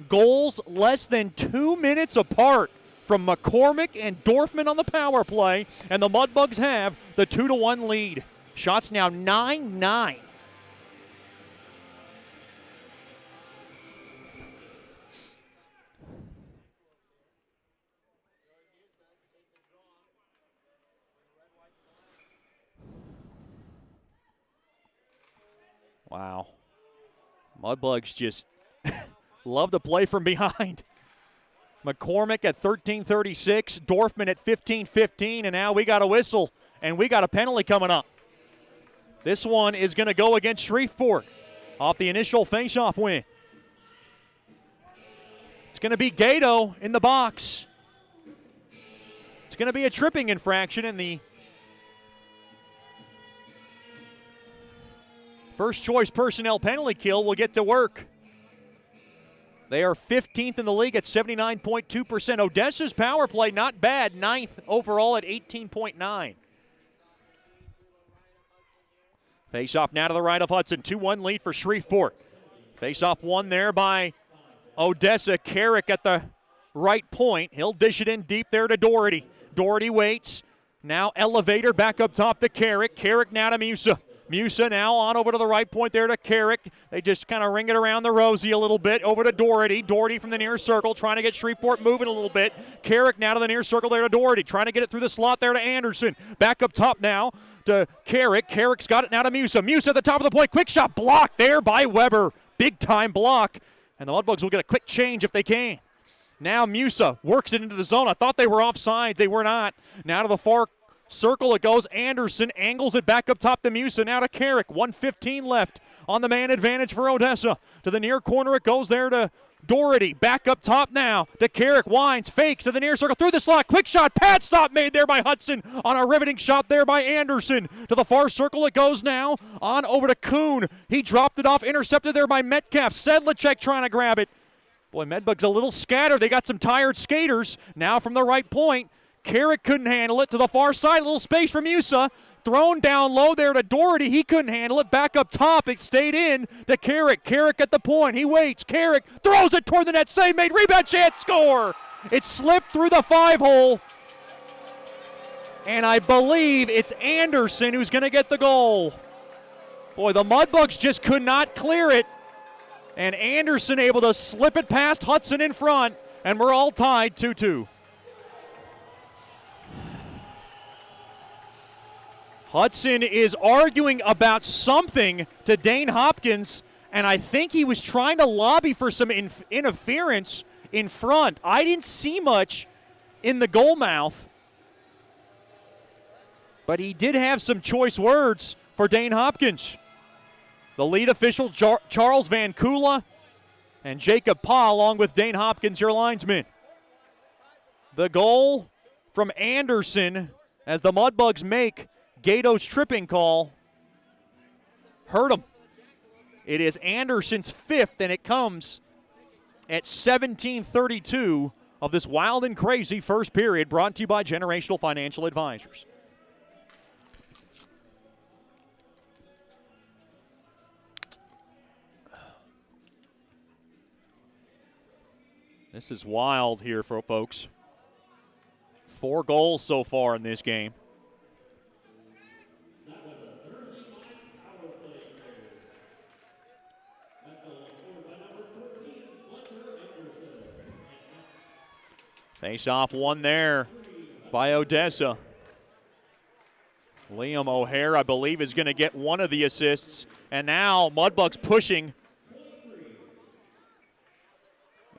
Goals less than 2 minutes apart from McCormick and Dorfman on the power play, and the Mudbugs have the 2-1 lead. Shots now 9-9. Wow. Mudbugs just love to play from behind. McCormick at 13:36, Dorfman at 15:15, and now we got a whistle, and we got a penalty coming up. This one is going to go against Shreveport off the initial faceoff win. It's going to be Gato in the box. It's going to be a tripping infraction, and the first choice personnel penalty kill will get to work. They are 15th in the league at 79.2%. Odessa's power play, not bad, 9th overall at 18.9. Face-off now to the right of Hudson. 2-1 lead for Shreveport. Face-off one there by Odessa. Carrick at the right point. He'll dish it in deep there to Doherty. Doherty waits. Now elevator back up top to Carrick. Carrick now to Musa. Musa now on over to the right point there to Carrick. They just kind of ring it around the rosy a little bit. Over to Doherty. Doherty from the near circle trying to get Shreveport moving a little bit. Carrick now to the near circle there to Doherty. Trying to get it through the slot there to Anderson. Back up top now to Carrick. Carrick's got it now to Musa. Musa at the top of the point. Quick shot blocked there by Weber. Big time block. And the Mudbugs will get a quick change if they can. Now Musa works it into the zone. I thought they were offsides. They were not. Now to the far circle it goes. Anderson angles it back up top to Musa. Now to Carrick. 1:15 left on the man advantage for Odessa. To the near corner it goes there to Doherty. Back up top now to Carrick. Winds, fakes to the near circle through the slot. Quick shot. Pad stop made there by Hudson on a riveting shot there by Anderson. To the far circle it goes now. On over to Kuhn. He dropped it off. Intercepted there by Metcalf. Sedlacek trying to grab it. Boy, Mudbugs a little scattered. They got some tired skaters. Now from the right point. Carrick couldn't handle it. To the far side, a little space for Musa. Thrown down low there to Doherty. He couldn't handle it. Back up top. It stayed in to Carrick. Carrick at the point. He waits. Carrick throws it toward the net. Save made. Rebound chance. Score. It slipped through the 5-hole. And I believe it's Anderson who's going to get the goal. Boy, the Mudbugs just could not clear it. And Anderson able to slip it past Hudson in front. And we're all tied 2-2. Hudson is arguing about something to Dane Hopkins, and I think he was trying to lobby for some interference in front. I didn't see much in the goal mouth, but he did have some choice words for Dane Hopkins. The lead official, Charles Van Kula, and Jacob Pa, along with Dane Hopkins, your linesman. The goal from Anderson as the Mudbugs make Gato's tripping call. Hurt him. It is Anderson's 5th, and it comes at 17:32 of this wild and crazy first period, brought to you by Generational Financial Advisors. This is wild here for folks. 4 goals so far in this game. Face-off won there by Odessa. Liam O'Hare, I believe, is going to get one of the assists. And now Mudbugs pushing.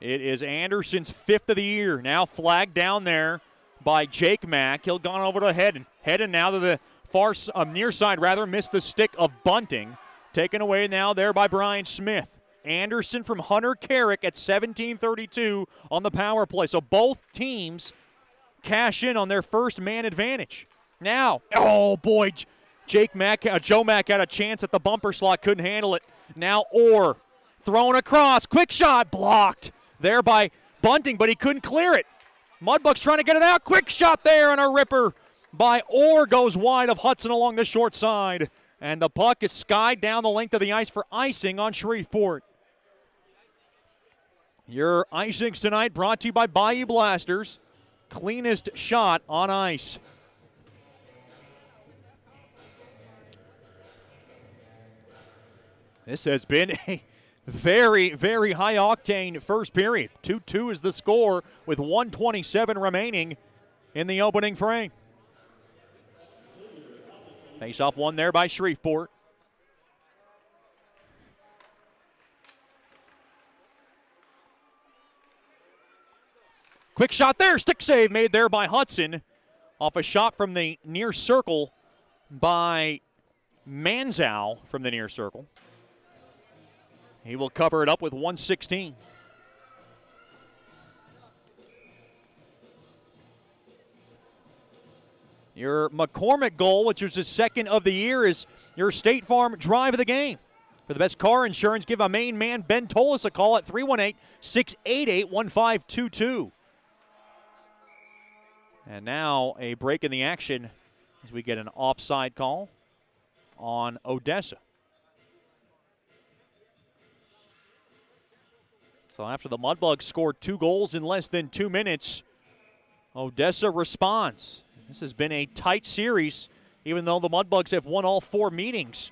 It is Anderson's 5th of the year. Now flagged down there by Jake Mack. He'll gone over to Hedden. Hedden now to the far near side, missed the stick of Bunting. Taken away now there by Brian Smith. Anderson from Hunter Carrick at 17:32 on the power play. So both teams cash in on their first man advantage. Now, oh boy, Joe Mack had a chance at the bumper slot, couldn't handle it. Now Orr thrown across, quick shot, blocked there by Bunting, but he couldn't clear it. Mudbugs trying to get it out, quick shot there, and a ripper by Orr goes wide of Hudson along the short side. And the puck is skied down the length of the ice for icing on Shreveport. Your icings tonight brought to you by Bayou Blasters. Cleanest shot on ice. This has been a very, very high-octane first period. 2-2 is the score with 1:27 remaining in the opening frame. Face-off won there by Shreveport. Quick shot there, stick save made there by Hudson off a shot from the near circle by Manzow from the near circle. He will cover it up with 1:16. Your McCormick goal, which was his 2nd of the year, is your State Farm drive of the game. For the best car insurance, give a main man, Ben Tolis, a call at 318-688-1522. And now a break in the action as we get an offside call on Odessa. So after the Mudbugs scored 2 goals in less than 2 minutes, Odessa responds. This has been a tight series, even though the Mudbugs have won all 4 meetings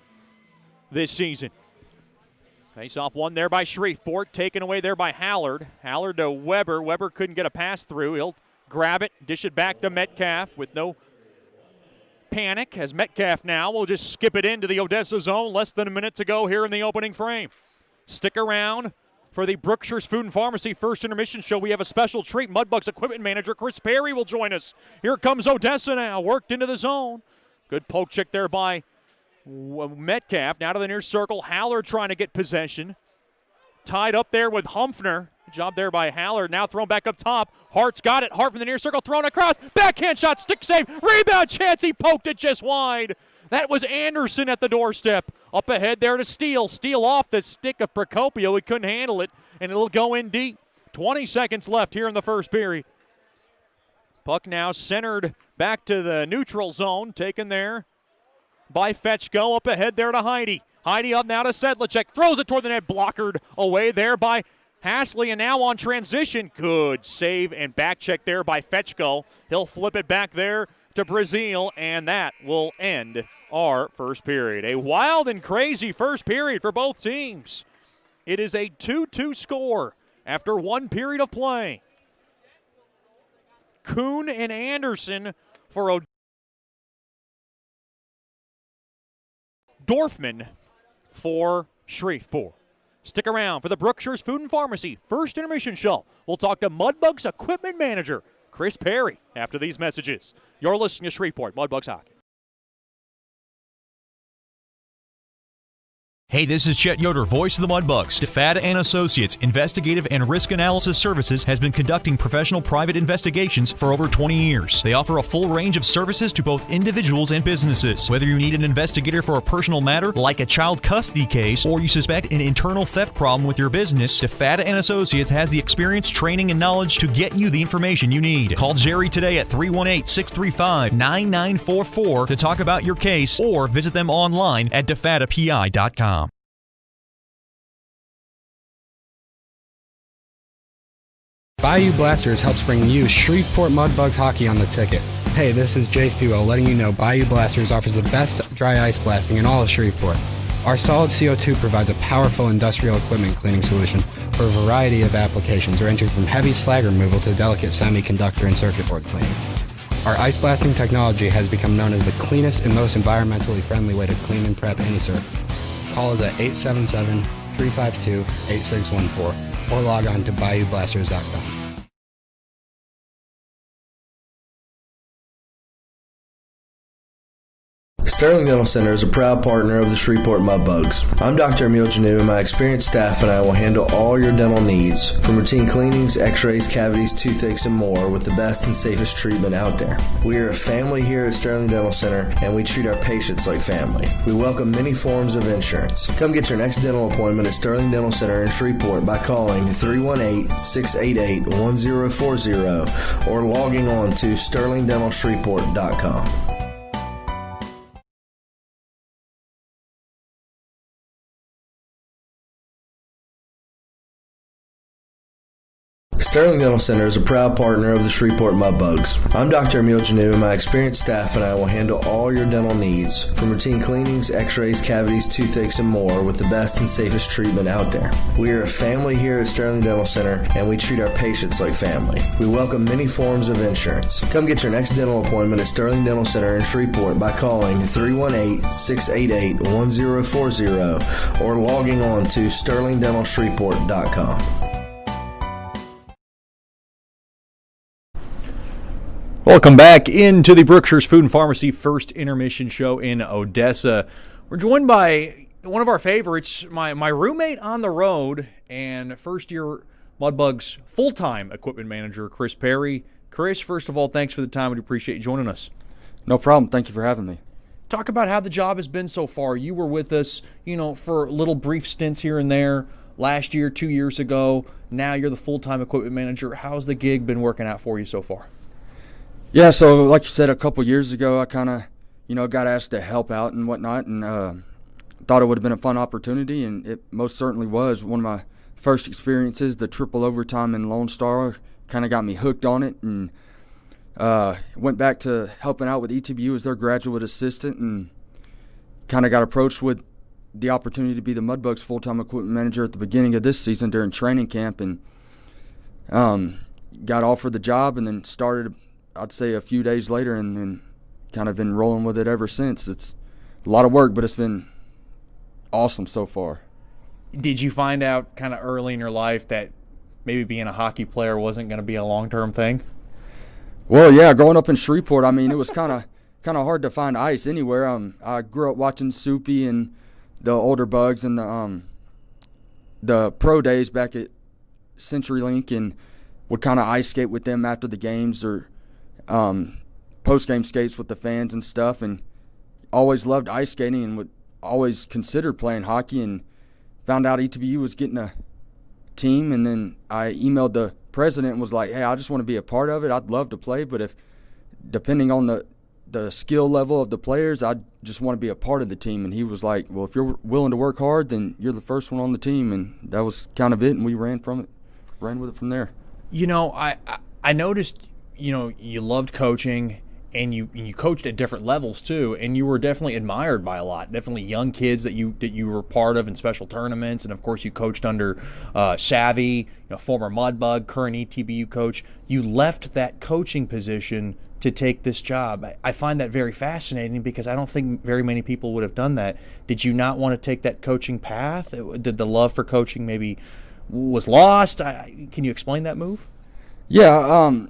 this season. Face-off won there by Shreveport, taken away there by Hallard. Hallard to Weber. Weber couldn't get a pass through. He'll grab it, dish it back to Metcalf with no panic, as Metcalf now will just skip it into the Odessa zone. Less than a minute to go here in the opening frame. Stick around for the Brookshire's Food and Pharmacy First Intermission Show. We have a special treat. Mudbugs equipment manager Chris Perry will join us. Here comes Odessa now, worked into the zone. Good poke check there by Metcalf. Now to the near circle. Hallard trying to get possession. Tied up there with Humphrey. Good job there by Hallard. Now thrown back up top. Hart's got it. Hart from the near circle, thrown across. Backhand shot, stick save. Rebound chance. He poked it just wide. That was Anderson at the doorstep. Up ahead there to Steele. Steele off the stick of Procopio. He couldn't handle it, and it'll go in deep. 20 seconds left here in the first period. Puck now centered back to the neutral zone. Taken there by Fetchko. Up ahead there to Heidi. Heidi up now to Sedlacek. Throws it toward the net. Blockered away there by Hasley, and now on transition. Good save and back check there by Fetchko. He'll flip it back there to Brazil, and that will end our first period. A wild and crazy first period for both teams. It is a 2-2 score after one period of play. Kuhn and Anderson for Dorfman for Shreveport. Stick around for the Brookshire's Food and Pharmacy First Intermission Show. We'll talk to Mudbugs equipment manager Chris Perry after these messages. You're listening to Shreveport Mudbugs Hockey. Hey, this is Chet Yoder, voice of the Mudbugs. DeFada and Associates Investigative and Risk Analysis Services has been conducting professional private investigations for over 20 years. They offer a full range of services to both individuals and businesses. Whether you need an investigator for a personal matter, like a child custody case, or you suspect an internal theft problem with your business, DeFada and Associates has the experience, training, and knowledge to get you the information you need. Call Jerry today at 318-635-9944 to talk about your case, or visit them online at defadapi.com. Bayou Blasters helps bring you Shreveport Mudbugs hockey on the ticket. Hey, this is Jay Fuel letting you know Bayou Blasters offers the best dry ice blasting in all of Shreveport. Our solid CO2 provides a powerful industrial equipment cleaning solution for a variety of applications ranging from heavy slag removal to delicate semiconductor and circuit board cleaning. Our ice blasting technology has become known as the cleanest and most environmentally friendly way to clean and prep any surface. Call us at 877-352-8614 or log on to bayoublasters.com. Sterling Dental Center is a proud partner of the Shreveport Mudbugs. I'm Dr. Emil Janu, and my experienced staff and I will handle all your dental needs, from routine cleanings, x-rays, cavities, toothaches, and more, with the best and safest treatment out there. We are a family here at Sterling Dental Center, and we treat our patients like family. We welcome many forms of insurance. Come get your next dental appointment at Sterling Dental Center in Shreveport by calling 318-688-1040 or logging on to sterlingdentalshreveport.com. Sterling Dental Center is a proud partner of the Shreveport Mudbugs. I'm Dr. Emil Janu, and my experienced staff and I will handle all your dental needs, from routine cleanings, x-rays, cavities, toothaches, and more, with the best and safest treatment out there. We are a family here at Sterling Dental Center, and we treat our patients like family. We welcome many forms of insurance. Come get your next dental appointment at Sterling Dental Center in Shreveport by calling 318-688-1040 or logging on to sterlingdentalshreveport.com. Welcome back into the Brookshire's Food and Pharmacy First Intermission Show in Odessa. We're joined by one of our favorites, my roommate on the road and first-year Mudbugs full-time equipment manager, Chris Perry. Chris, first of all, thanks for the time. We appreciate you joining us. No problem. Thank you for having me. Talk about how the job has been so far. You were with us, for little brief stints here and there last year, 2 years ago. Now you're the full-time equipment manager. How's the gig been working out for you so far? Yeah, so like you said, a couple years ago, I kind of, got asked to help out and whatnot, and thought it would have been a fun opportunity, and it most certainly was. One of my first experiences, the triple overtime in Lone Star, kind of got me hooked on it, and went back to helping out with ETBU as their graduate assistant, and kind of got approached with the opportunity to be the Mudbugs full-time equipment manager at the beginning of this season during training camp, and got offered the job, and then started, I'd say, a few days later, and kind of been rolling with it ever since. It's a lot of work, but it's been awesome so far. Did you find out kind of early in your life that maybe being a hockey player wasn't going to be a long-term thing? Well, yeah, growing up in Shreveport, it was kind of hard to find ice anywhere. I grew up watching Soupy and the older Bugs and the pro days back at CenturyLink, and would kind of ice skate with them after the games, or post-game skates with the fans and stuff, and always loved ice skating and would always consider playing hockey, and found out ETBU was getting a team, and then I emailed the president and was like, hey, I just want to be a part of it. I'd love to play, but if depending on the skill level of the players, I just want to be a part of the team. And he was like, well, if you're willing to work hard, then you're the first one on the team. And that was kind of it, and we ran with it from there. I noticed you loved coaching, and you coached at different levels too, and you were definitely admired by a lot. Definitely young kids that you were part of in special tournaments, and of course you coached under Savvy, former Mudbug, current ETBU coach. You left that coaching position to take this job. I find that very fascinating because I don't think very many people would have done that. Did you not want to take that coaching path? Did the love for coaching maybe was lost? Can you explain that move? Yeah,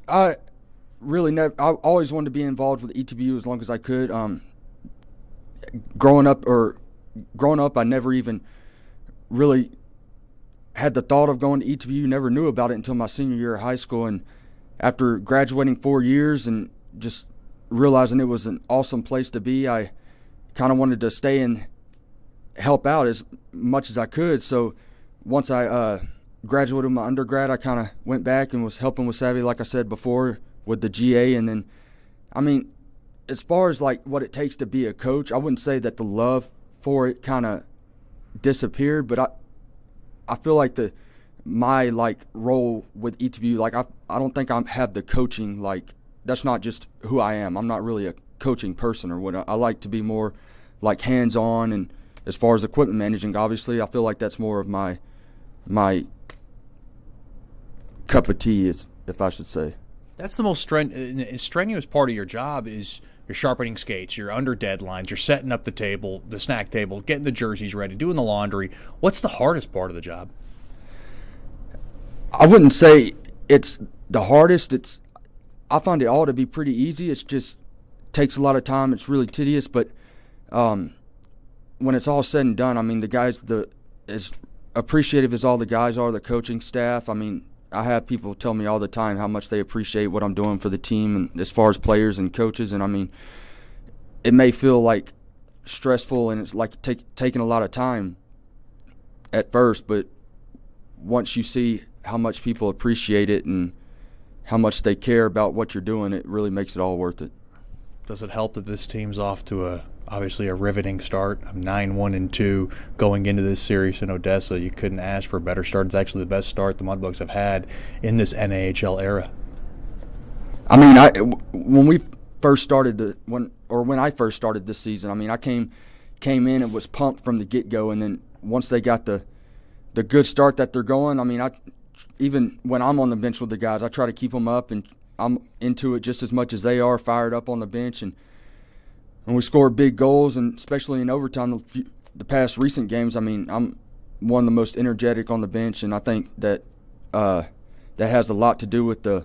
I really never. I always wanted to be involved with ETBU as long as I could. Growing up, I never even really had the thought of going to ETBU. Never knew about it until my senior year of high school, and after graduating 4 years and just realizing it was an awesome place to be, I kind of wanted to stay and help out as much as I could. So once I graduated my undergrad, I kind of went back and was helping with Savvy, like I said before, with the GA. And then, I mean, as far as like what it takes to be a coach, I wouldn't say that the love for it kind of disappeared, but I feel like my like role with ETBU, like I don't think I have the coaching, like that's not just who I am. I'm not really a coaching person or what. I like to be more like hands-on, and as far as equipment managing, obviously I feel like that's more of my cup of tea, if I should say. That's the most strenuous part of your job is you're sharpening skates, you're under deadlines, you're setting up the table, the snack table, getting the jerseys ready, doing the laundry. What's the hardest part of the job? I wouldn't say it's the hardest. I find it all to be pretty easy. It's just takes a lot of time. It's really tedious, but when it's all said and done, I mean, the guys, as appreciative as all the guys are, the coaching staff, I mean, I have people tell me all the time how much they appreciate what I'm doing for the team, and as far as players and coaches. And I mean, it may feel like stressful and it's like taking a lot of time at first, but once you see how much people appreciate it and how much they care about what you're doing, it really makes it all worth it. Does it help that this team's off to obviously a riveting start? 9-1-2 going into this series in Odessa. You couldn't ask for a better start. It's actually the best start the Mudbugs have had in this NAHL era. I mean, when I first started this season, I mean, I came in and was pumped from the get-go, and then once they got the good start that they're going, I mean, even when I'm on the bench with the guys, I try to keep them up, and I'm into it just as much as they are, fired up on the bench, and we score big goals, and especially in overtime, the past recent games, I mean, I'm one of the most energetic on the bench, and I think that that has a lot to do with the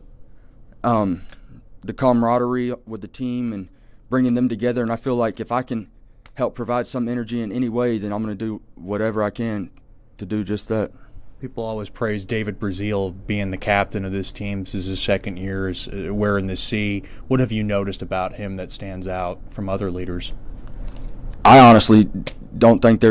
camaraderie with the team and bringing them together. And I feel like if I can help provide some energy in any way, then I'm going to do whatever I can to do just that. People always praise David Brazil being the captain of this team. This is his second year as wearing the C. What have you noticed about him that stands out from other leaders? I honestly don't think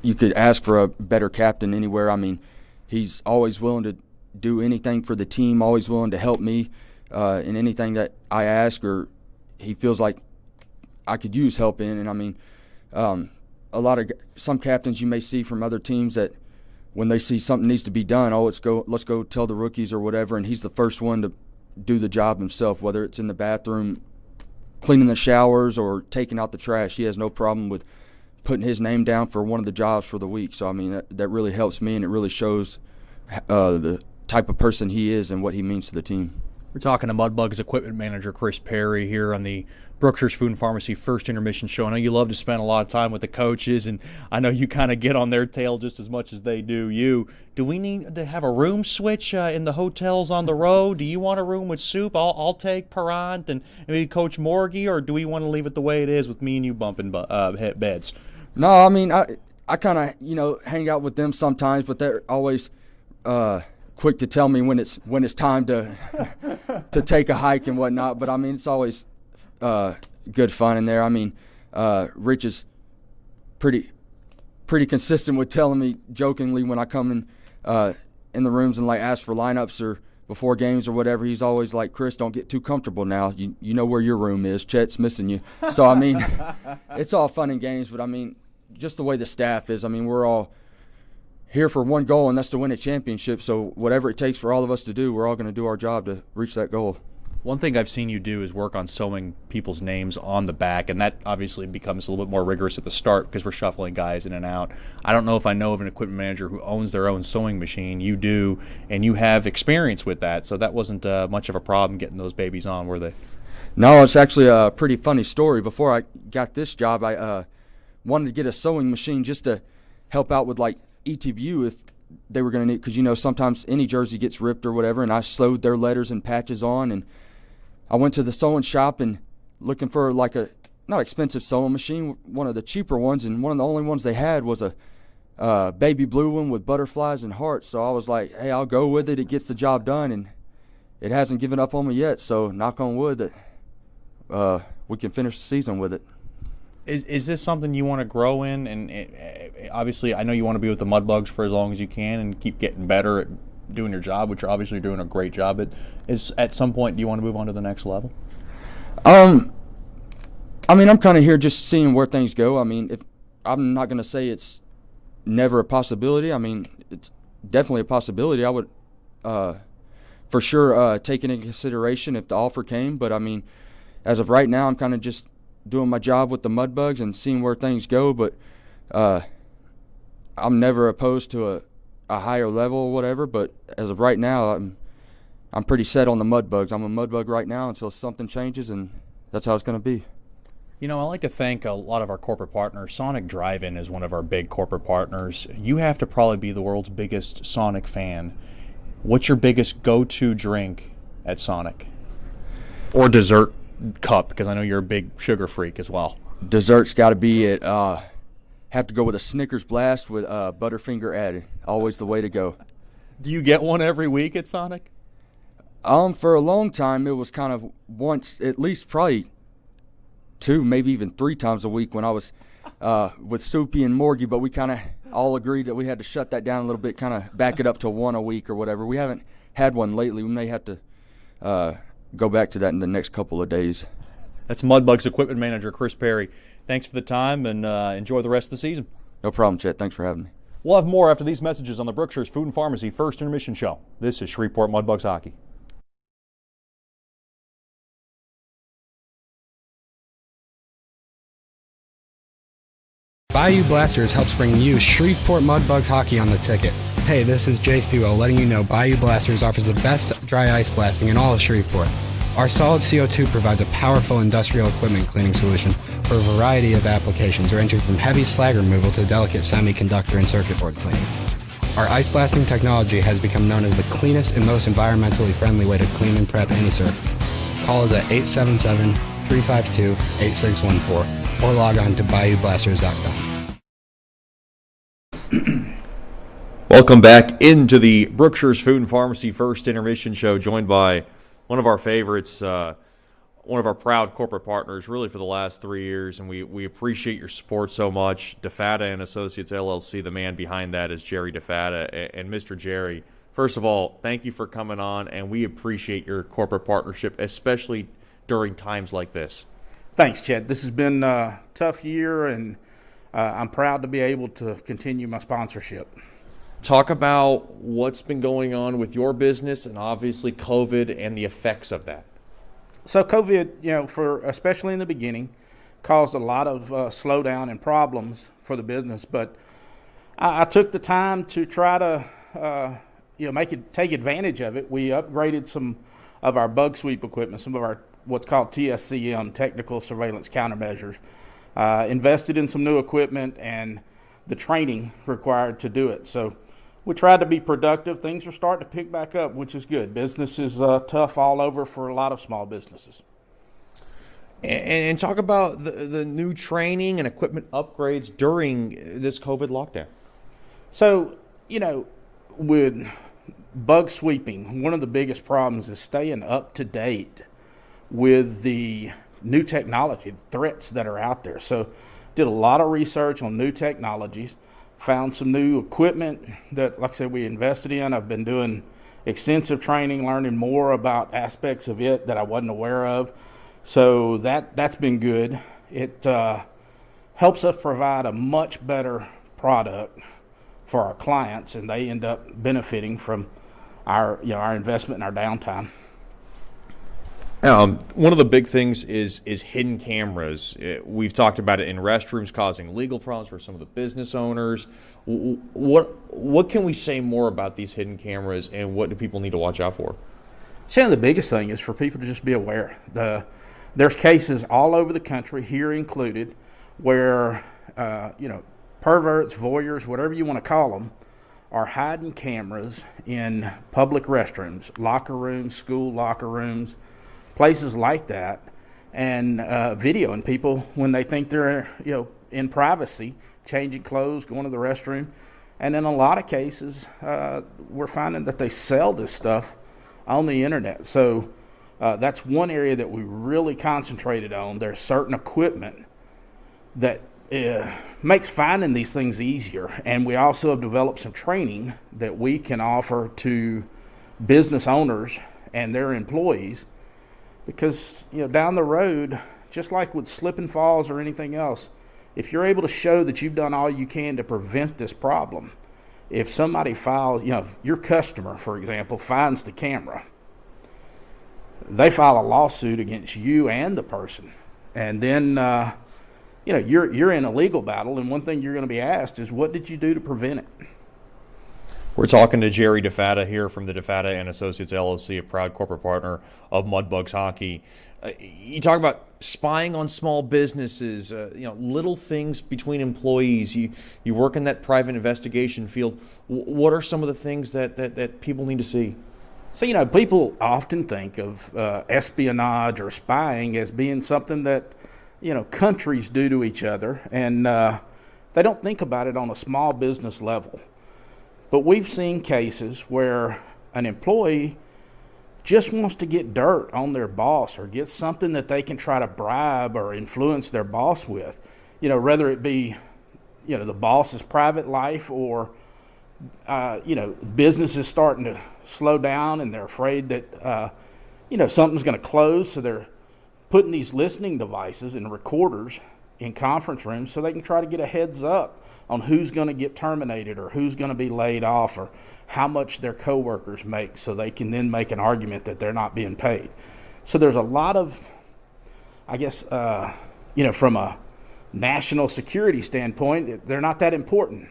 you could ask for a better captain anywhere. I mean, he's always willing to do anything for the team, always willing to help me in anything that I ask or he feels like I could use help in. And I mean, some captains you may see from other teams that when they see something needs to be done, let's go tell the rookies or whatever, and he's the first one to do the job himself, whether it's in the bathroom, cleaning the showers, or taking out the trash. He has no problem with putting his name down for one of the jobs for the week. So, I mean, that really helps me, and it really shows the type of person he is and what he means to the team. We're talking to Mudbugs equipment manager Chris Perry here on the Brookshire's Food and Pharmacy First Intermission Show. I know you love to spend a lot of time with the coaches, and I know you kind of get on their tail just as much as they do you. Do we need to have a room switch in the hotels on the road? Do you want a room with soup? I'll take Parent and maybe Coach Morgie, or do we want to leave it the way it is with me and you bumping beds? No, I mean, I kind of, hang out with them sometimes, but they're always quick to tell me when it's time to take a hike and whatnot. But I mean, it's always good fun in there. I mean, Rich is pretty consistent with telling me jokingly when I come in the rooms and like ask for lineups or before games or whatever. He's always like, Chris, don't get too comfortable now. You know where your room is. Chet's missing you. So I mean, it's all fun and games. But I mean, just the way the staff is. I mean, we're all here for one goal, and that's to win a championship. So whatever it takes for all of us to do, we're all going to do our job to reach that goal. One thing I've seen you do is work on sewing people's names on the back, and that obviously becomes a little bit more rigorous at the start because we're shuffling guys in and out. I don't know if I know of an equipment manager who owns their own sewing machine. You do, and you have experience with that, so that wasn't much of a problem getting those babies on, were they? No, it's actually a pretty funny story. Before I got this job, I wanted to get a sewing machine just to help out with, like, ETBU if they were going to need, because, you know, sometimes any jersey gets ripped or whatever, and I sewed their letters and patches on, and I went to the sewing shop and looking for like a not expensive sewing machine, one of the cheaper ones, and one of the only ones they had was a baby blue one with butterflies and hearts. So I was like, hey, I'll go with it. It gets the job done, and it hasn't given up on me yet. So knock on wood that we can finish the season with it. Is this something you want to grow in? And obviously, I know you want to be with the Mudbugs for as long as you can and keep getting better at doing your job, which you're obviously doing a great job at. At some point, do you want to move on to the next level? I mean, I'm kind of here just seeing where things go. I mean, if I'm not going to say it's never a possibility. I mean, it's definitely a possibility. I would for sure take it into consideration if the offer came. But, I mean, as of right now, I'm kind of just doing my job with the Mudbugs and seeing where things go. But I'm never opposed to a higher level or whatever, but as of right now, I'm pretty set on the Mudbugs. I'm a Mudbug right now until something changes, and that's how it's going to be. You know, I like to thank a lot of our corporate partners. Sonic Drive-In is one of our big corporate partners. You have to probably be the world's biggest Sonic fan. What's your biggest go-to drink at Sonic? Or dessert cup, because I know you're a big sugar freak as well. Dessert's got to be it. Have to go with a Snickers Blast with Butterfinger added. Always the way to go. Do you get one every week at Sonic? For a long time, it was kind of once, at least probably 2, maybe even 3 times a week when I was with Soupy and Morgie, but we kind of all agreed that we had to shut that down a little bit, kind of back it up to 1 a week or whatever. We haven't had one lately. We may have to go back to that in the next couple of days. That's Mudbugs equipment manager Chris Perry. Thanks for the time, and enjoy the rest of the season. No problem, Chet. Thanks for having me. We'll have more after these messages on the Brookshire's Food and Pharmacy First Intermission Show. This is Shreveport Mudbugs Hockey. Bayou Blasters helps bring you Shreveport Mudbugs hockey on the ticket. Hey, this is Jay Fuel letting you know Bayou Blasters offers the best dry ice blasting in all of Shreveport. Our solid CO2 provides a powerful industrial equipment cleaning solution for a variety of applications ranging from heavy slag removal to delicate semiconductor and circuit board cleaning. Our ice blasting technology has become known as the cleanest and most environmentally friendly way to clean and prep any surface. Call us at 877-352-8614 or log on to BayouBlasters.com. Welcome back into the Brookshire's Food and Pharmacy First Intermission Show, joined by one of our favorites, one of our proud corporate partners, really for the last 3 years, and we appreciate your support so much. DeFata and Associates LLC, the man behind that is Jerry DeFata. And Mr. Jerry, first of all, thank you for coming on, and we appreciate your corporate partnership, especially during times like this. Thanks, Chet. This has been a tough year, and I'm proud to be able to continue my sponsorship. Talk about what's been going on with your business and obviously COVID and the effects of that. So COVID, for especially in the beginning, caused a lot of slowdown and problems for the business. But I took the time to try to, take advantage of it. We upgraded some of our bug sweep equipment, some of our what's called TSCM, technical surveillance countermeasures. Invested in some new equipment and the training required to do it. So we tried to be productive. Things are starting to pick back up, which is good. Business is tough all over for a lot of small businesses. And talk about the new training and equipment upgrades during this COVID lockdown. So, with bug sweeping, one of the biggest problems is staying up to date with the new technology, the threats that are out there. So did a lot of research on new technologies. Found some new equipment that, like I said, we invested in. I've been doing extensive training, learning more about aspects of it that I wasn't aware of. So that's been good. It helps us provide a much better product for our clients, and they end up benefiting from our investment and our downtime. One of the big things is hidden cameras. We've talked about it in restrooms causing legal problems for some of the business owners. What can we say more about these hidden cameras, and what do people need to watch out for? So the biggest thing is for people to just be aware. There's cases all over the country, here included, where perverts, voyeurs, whatever you want to call them, are hiding cameras in public restrooms, locker rooms, school locker rooms, places like that, and videoing people when they think they're in privacy, changing clothes, going to the restroom. And in a lot of cases, we're finding that they sell this stuff on the internet. So that's one area that we really concentrated on. There's certain equipment that makes finding these things easier. And we also have developed some training that we can offer to business owners and their employees, because down the road, just like with slip and falls or anything else, if you're able to show that you've done all you can to prevent this problem, if somebody files, if your customer, for example, finds the camera, they file a lawsuit against you and the person, and then you're in a legal battle, and one thing you're going to be asked is, what did you do to prevent it? We're talking to Jerry DeFatta here from the DeFatta and Associates LLC, a proud corporate partner of Mudbugs Hockey. You talk about spying on small businesses, little things between employees. You work in that private investigation field. What are some of the things that people need to see? So, people often think of espionage or spying as being something that, countries do to each other, and they don't think about it on a small business level. But we've seen cases where an employee just wants to get dirt on their boss or get something that they can try to bribe or influence their boss with, whether it be, the boss's private life, or, business is starting to slow down and they're afraid that, something's going to close. So they're putting these listening devices and recorders in conference rooms so they can try to get a heads up on who's going to get terminated or who's going to be laid off or how much their coworkers make, so they can then make an argument that they're not being paid. So there's a lot of, from a national security standpoint, they're not that important.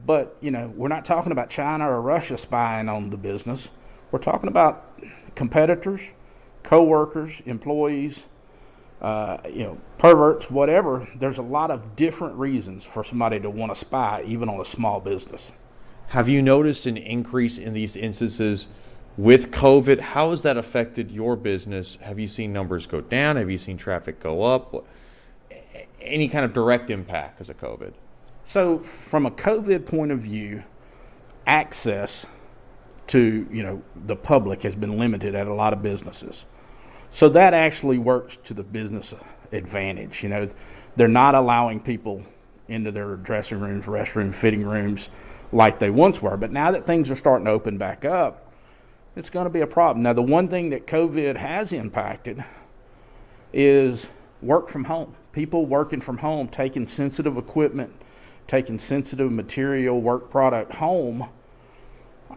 But, we're not talking about China or Russia spying on the business. We're talking about competitors, coworkers, employees, perverts, whatever. There's a lot of different reasons for somebody to want to spy, even on a small business. Have you noticed an increase in these instances with COVID? How has that affected your business? Have you seen numbers go down? Have you seen traffic go up? Any kind of direct impact because of COVID? So from a COVID point of view, access to, the public has been limited at a lot of businesses. So that actually works to the business advantage. They're not allowing people into their dressing rooms, restrooms, fitting rooms like they once were. But now that things are starting to open back up, it's going to be a problem. Now, the one thing that COVID has impacted is work from home. People working from home, taking sensitive equipment, taking sensitive material, work product home.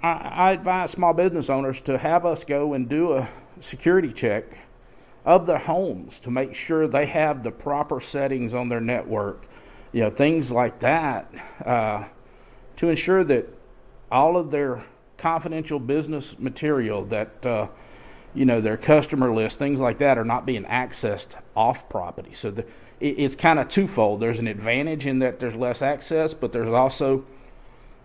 I advise small business owners to have us go and do a security check of their homes to make sure they have the proper settings on their network, things like that, to ensure that all of their confidential business material, that their customer list, things like that, are not being accessed off property. So it's kind of twofold. There's an advantage in that there's less access, but there's also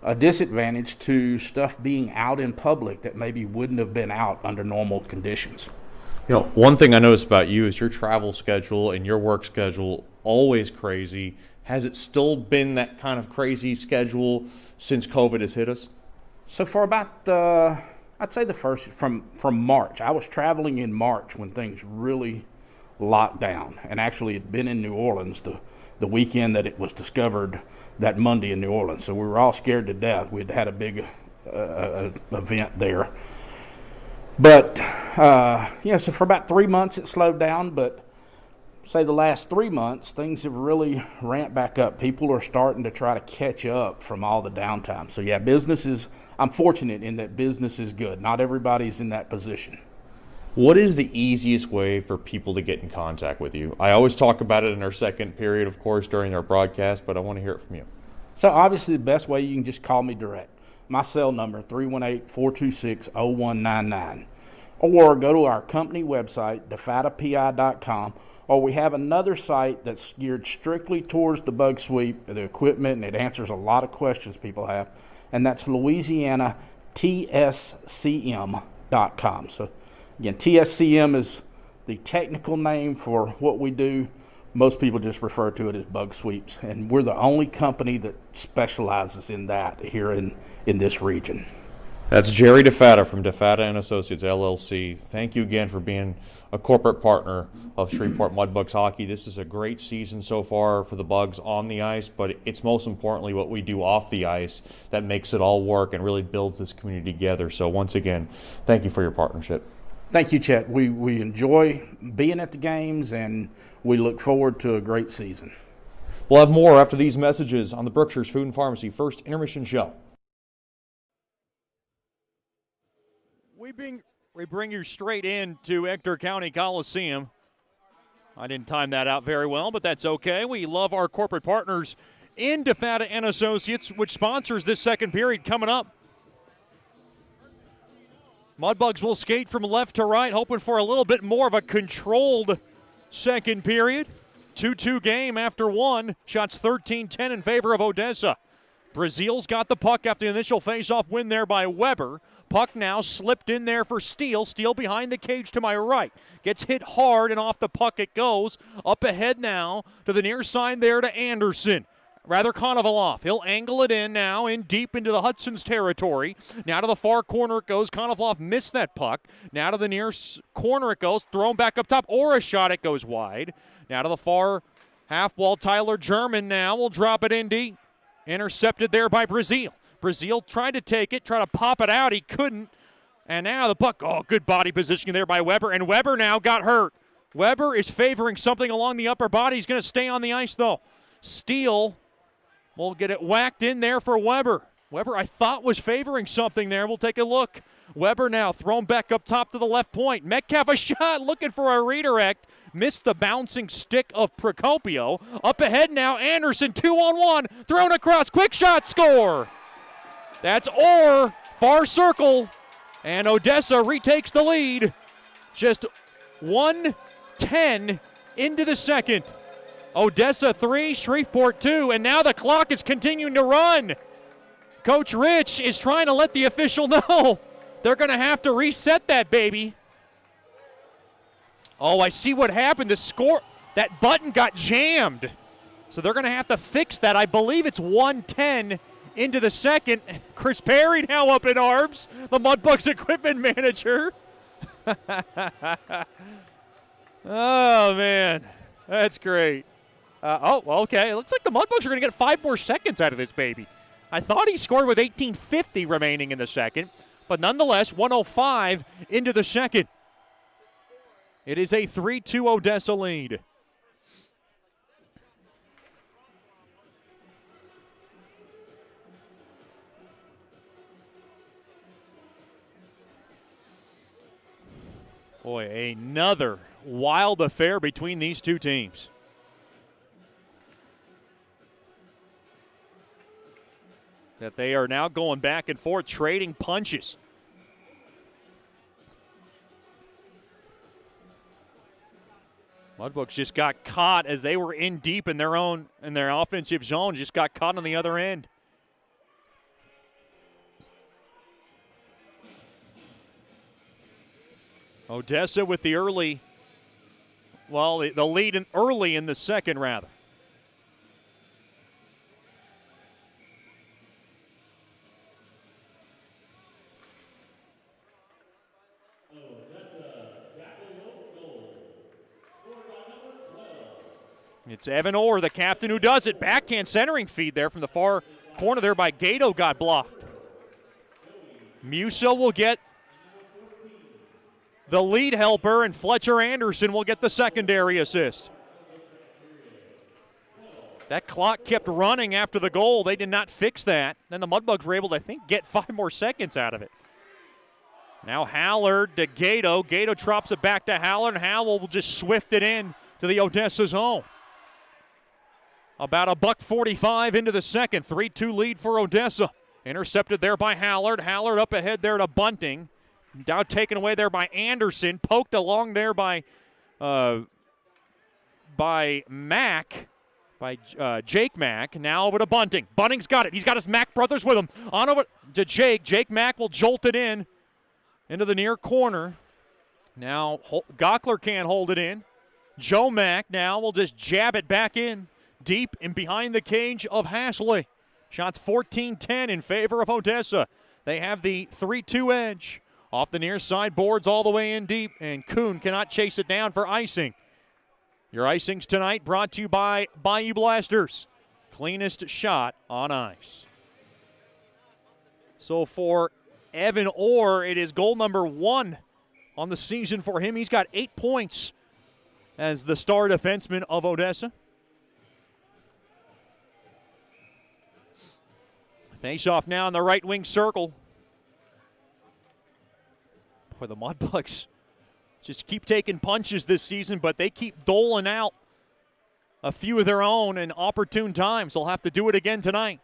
a disadvantage to stuff being out in public that maybe wouldn't have been out under normal conditions. One thing I noticed about you is your travel schedule and your work schedule always crazy. Has it still been that kind of crazy schedule since COVID has hit us? So for about, I'd say the first, from March. I was traveling in March when things really locked down, and actually had been in New Orleans the weekend that it was discovered, that Monday in New Orleans. So we were all scared to death. We'd had a big event there. But, so for about 3 months it slowed down, but say the last 3 months, things have really ramped back up. People are starting to try to catch up from all the downtime. So, business is, I'm fortunate in that business is good. Not everybody's in that position. What is the easiest way for people to get in contact with you? I always talk about it in our second period, of course, during our broadcast, but I want to hear it from you. So obviously the best way, you can just call me direct. My cell number, 318-426-0199. Or go to our company website, defatapi.com, or we have another site that's geared strictly towards the bug sweep, the equipment, and it answers a lot of questions people have, and that's LouisianaTSCM.com. So again, TSCM is the technical name for what we do. Most people just refer to it as bug sweeps, and we're the only company that specializes in that here in this region. That's Jerry DeFata from DeFata and Associates, LLC. Thank you again for being a corporate partner of Shreveport Mudbugs hockey. This is a great season so far for the Bugs on the ice, but it's most importantly what we do off the ice that makes it all work and really builds this community together. So once again, thank you for your partnership. Thank you, Chet. We enjoy being at the games, and we look forward to a great season. We'll have more after these messages on the Berkshire's Food and Pharmacy First Intermission Show. We bring you straight into Ector County Coliseum. I didn't time that out very well, but that's okay. We love our corporate partners in DeFata and Associates, which sponsors this second period coming up. Mudbugs will skate from left to right, hoping for a little bit more of a controlled second period. 2-2 game after one. Shots 13-10 in favor of Odessa. Brazil's got the puck after the initial face-off win there by Weber. Puck now slipped in there for Steele. Steele behind the cage to my right. Gets hit hard, and off the puck it goes. Up ahead now to the near side there to Anderson. Rather Konovalov. He'll angle it in now, in deep into the Hudson's territory. Now to the far corner it goes. Konovalov missed that puck. Now to the near corner it goes. Thrown back up top. Or a shot, it goes wide. Now to the far half wall. Tyler German now will drop it in deep. Intercepted there by Brazil. Brazil tried to take it, try to pop it out. He couldn't. And now the puck. Oh, good body positioning there by Weber. And Weber now got hurt. Weber is favoring something along the upper body. He's going to stay on the ice, though. Steele will get it whacked in there for Weber. Weber, I thought, was favoring something there. We'll take a look. Weber now thrown back up top to the left point. Metcalf a shot, looking for a redirect. Missed the bouncing stick of Procopio. Up ahead now, Anderson, 2-on-1. Thrown across, quick shot, score. That's Orr, far circle. And Odessa retakes the lead. Just 1:10 into the second. Odessa 3, Shreveport 2, and now the clock is continuing to run. Coach Rich is trying to let the official know they're going to have to reset that baby. Oh, I see what happened. The score, that button got jammed. So they're going to have to fix that. I believe it's 1:10 into the second. Chris Perry now up in arms, the Mudbugs equipment manager. Oh, man. That's great. Okay. It looks like the Mudbugs are going to get 5 more seconds out of this baby. I thought he scored with 18:50 remaining in the second, but nonetheless, 1:05 into the second. It is a 3-2 Odessa lead. Boy, another wild affair between these two teams. That they are now going back and forth, trading punches. Mudbugs just got caught as they were in deep in their offensive zone, just got caught on the other end. Odessa with the early, the lead early in the second, rather. It's Evan Orr, the captain, who does it. Backhand centering feed there from the far corner there by Gato got blocked. Musso will get the lead helper, and Fletcher Anderson will get the secondary assist. That clock kept running after the goal. They did not fix that. Then the Mudbugs were able to, I think, get 5 more seconds out of it. Now Hallard to Gato. Gato drops it back to Hallard, and Hallard will just swift it in to the Odessa zone. About $1:45 into the second. 3-2 lead for Odessa. Intercepted there by Hallard. Hallard up ahead there to Bunting. Now taken away there by Anderson. Poked along there by Mack. By Jake Mack. Now over to Bunting. Bunting's got it. He's got his Mack brothers with him. On over to Jake. Jake Mack will jolt it in into the near corner. Now Gockler can't hold it in. Joe Mack now will just jab it back in deep and behind the cage of Hasley. Shots 14-10 in favor of Odessa. They have the 3-2 edge. Off the near side, boards all the way in deep, and Kuhn cannot chase it down for icing. Your icings tonight brought to you by Bayou Blasters. Cleanest shot on ice. So for Evan Orr, it is goal number 1 on the season for him. He's got 8 points as the star defenseman of Odessa. Face off now in the right wing circle. Boy, the Mudbugs just keep taking punches this season, but they keep doling out a few of their own in opportune times. They'll have to do it again tonight.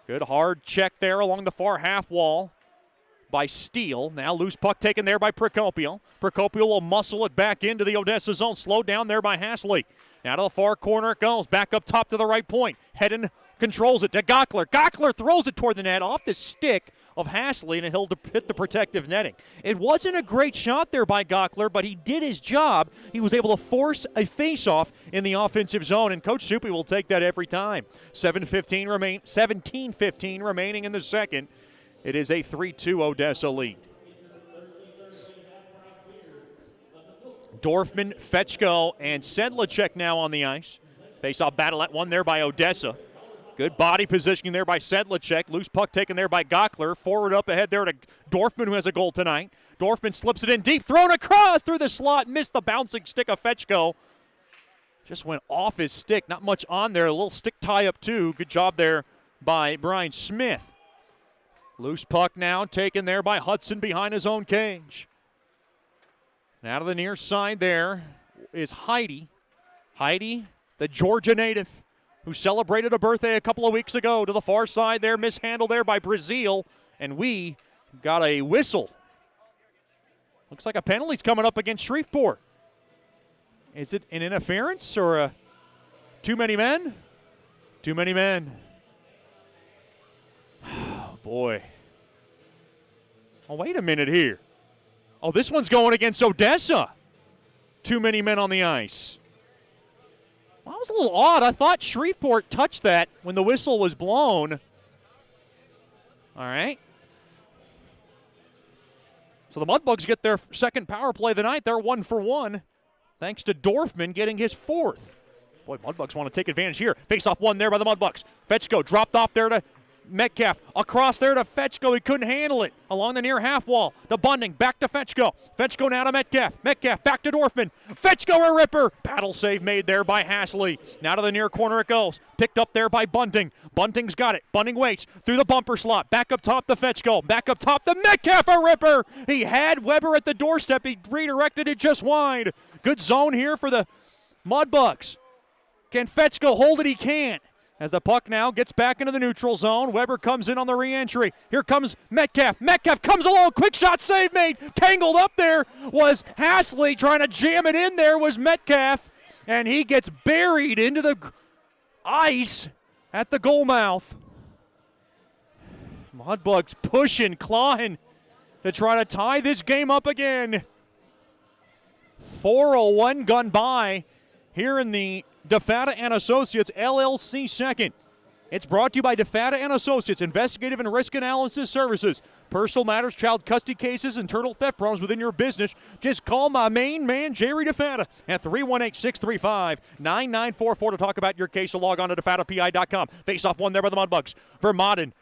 Good hard check there along the far half wall by Steele. Now loose puck taken there by Procopio. Procopio will muscle it back into the Odessa zone. Slowed down there by Hasley. Now to the far corner it goes. Back up top to the right point. Hedden controls it to Gockler. Gockler throws it toward the net off the stick of Hasley, and he'll hit the protective netting. It wasn't a great shot there by Gockler, but he did his job. He was able to force a faceoff in the offensive zone, and Coach Soupy will take that every time. 17-15 remaining in the second. It is a 3-2 Odessa lead. Dorfman, Fetchko, and Sedlacek now on the ice. Face-off battle at one there by Odessa. Good body positioning there by Sedlacek. Loose puck taken there by Gockler. Forward up ahead there to Dorfman, who has a goal tonight. Dorfman slips it in deep. Thrown across through the slot. Missed the bouncing stick of Fetchko. Just went off his stick. Not much on there. A little stick tie up too. Good job there by Brian Smith. Loose puck now taken there by Hudson behind his own cage. Now to the near side there is Heidi. Heidi, the Georgia native, who celebrated a birthday a couple of weeks ago. To the far side there, mishandled there by Brazil, and we got a whistle. Looks like a penalty's coming up against Shreveport. Is it an interference or too many men? Too many men. Oh, boy. Oh, wait a minute here. Oh, this one's going against Odessa. Too many men on the ice. Well, that was a little odd. I thought Shreveport touched that when the whistle was blown. All right. So the Mudbugs get their second power play of the night. They're 1 for 1, thanks to Dorfman getting his 4th. Boy, Mudbugs want to take advantage here. Face-off one there by the Mudbugs. Fetchko dropped off there to Metcalf. Across there to Fetchko. He couldn't handle it. Along the near half wall to Bunting. Back to Fetchko. Fetchko now to Metcalf. Metcalf back to Dorfman. Fetchko a ripper. Paddle save made there by Hasley. Now to the near corner it goes. Picked up there by Bunting. Bunting's got it. Bunting waits through the bumper slot. Back up top to Fetchko. Back up top to Metcalf a ripper. He had Weber at the doorstep. He redirected it just wide. Good zone here for the Mudbugs. Can Fetchko hold it? He can't. As the puck now gets back into the neutral zone, Weber comes in on the re-entry. Here comes Metcalf. Metcalf comes along. Quick shot save made. Tangled up there was Hasley. Trying to jam it in there was Metcalf. And he gets buried into the ice at the goal mouth. Mudbugs pushing, clawing to try to tie this game up again. 4:01 gone by here in the DeFata and Associates LLC second. It's brought to you by DeFata and Associates, investigative and risk analysis services. Personal matters, child custody cases, and turtle theft problems within your business. Just call my main man, Jerry DeFata, at 318-635-9944 to talk about your case. So log on to DeFataPI.com. Face off one there by the Mudbugs. Vermaden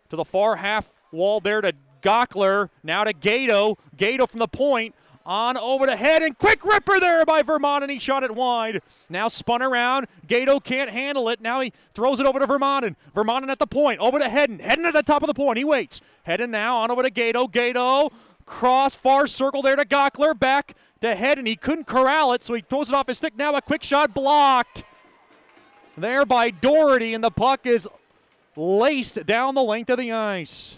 to the far half wall there to Gockler. Now to Gato. Gato from the point. On over the head, and quick ripper there by Vermont, and he shot it wide. Now spun around. Gato can't handle it. Now he throws it over to Vermont. Vermont at the point. Over to Hedden. Hedden at the top of the point. He waits. Hedden now on over to Gato. Gato Cross, far circle there to Gockler. Back to head, and he couldn't corral it, so he throws it off his stick. Now a quick shot blocked there by Doherty, and the puck is laced down the length of the ice.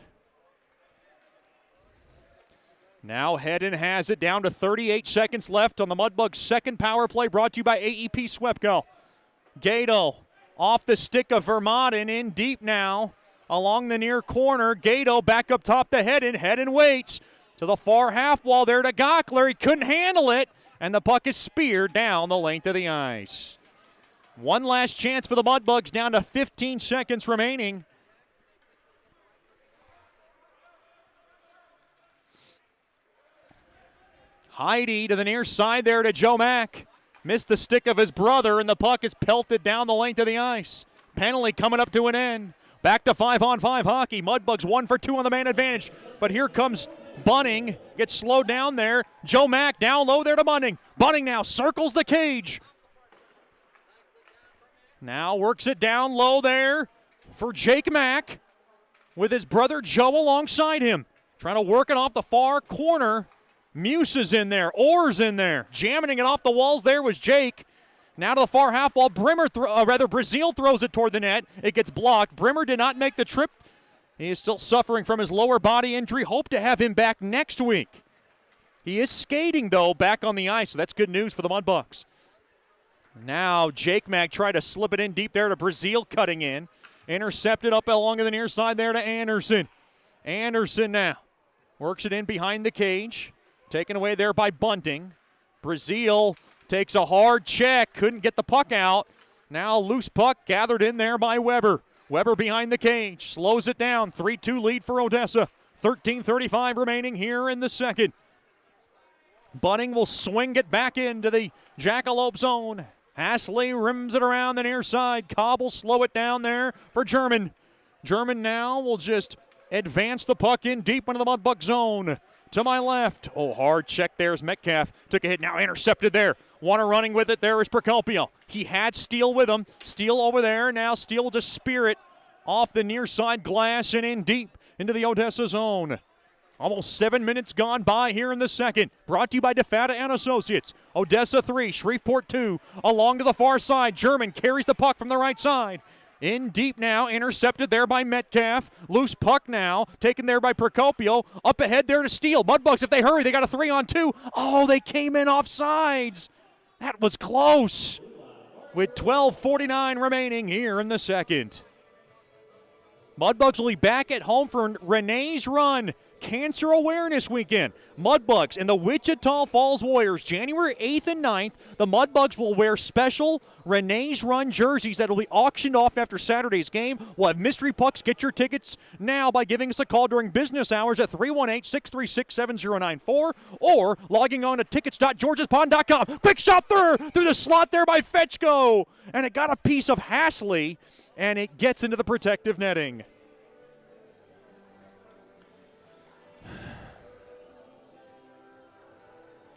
Now Hedden has it down to 38 seconds left on the Mudbugs' second power play, brought to you by AEP Swepco. Gato off the stick of Vermaden, in deep now along the near corner. Gato back up top to Hedden. Hedden waits to the far half wall there to Gockler. He couldn't handle it, and the puck is speared down the length of the ice. One last chance for the Mudbugs, down to 15 seconds remaining. Heidi to the near side there to Joe Mack. Missed the stick of his brother, and the puck is pelted down the length of the ice. Penalty coming up to an end. Back to 5-on-5 hockey. Mudbugs 1 for 2 on the man advantage. But here comes Bunning. Gets slowed down there. Joe Mack down low there to Bunning. Bunning now circles the cage. Now works it down low there for Jake Mack with his brother Joe alongside him. Trying to work it off the far corner. Muse is in there. Orr's in there. Jamming it off the walls there was Jake. Now to the far half wall. Brazil throws it toward the net. It gets blocked. Brimmer did not make the trip. He is still suffering from his lower body injury. Hope to have him back next week. He is skating, though, back on the ice, so that's good news for the Mudbugs. Now Jake Mack tried to slip it in deep there to Brazil, cutting in. Intercepted up along the near side there to Anderson. Anderson now works it in behind the cage. Taken away there by Bunting. Brazil takes a hard check. Couldn't get the puck out. Now loose puck gathered in there by Weber. Weber behind the cage. Slows it down. 3-2 lead for Odessa. 13:35 remaining here in the second. Bunting will swing it back into the Jackalope zone. Hasley rims it around the near side. Cobb will slow it down there for German. German now will just advance the puck in deep into the Mudbug zone. To my left. Oh, hard check there as Metcalf took a hit. Now intercepted there. Wanna running with it there is Procopio. He had Steele with him. Steele over there. Now Steele will just spear it off the near side glass and in deep into the Odessa zone. Almost 7 minutes gone by here in the second. Brought to you by DeFata and Associates. Odessa 3, Shreveport 2. Along to the far side. German carries the puck from the right side. In deep now, intercepted there by Metcalf. Loose puck now, taken there by Procopio. Up ahead there to Steele. Mudbugs, if they hurry, they got a 3-on-2. Oh, they came in off sides. That was close. With 12:49 remaining here in the second. Mudbugs will be back at home for Renee's Run Cancer Awareness Weekend. Mudbugs and the Wichita Falls Warriors, January 8th and 9th. The Mudbugs will wear special Renee's Run jerseys that will be auctioned off after Saturday's game. We'll have mystery pucks. Get your tickets now by giving us a call during business hours at 318-636-7094 or logging on to tickets.georgespond.com. Quick shot through the slot there by Fetchko. And it got a piece of Hasley, and it gets into the protective netting.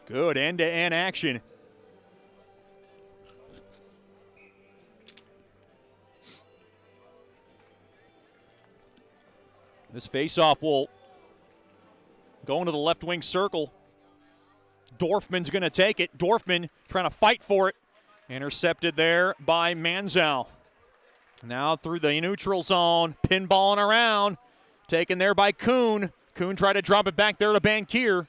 Good end-to-end action. This faceoff will go into the left wing circle. Dorfman's going to take it. Dorfman trying to fight for it. Intercepted there by Manziel. Now through the neutral zone. Pinballing around. Taken there by Kuhn. Kuhn tried to drop it back there to Bankier.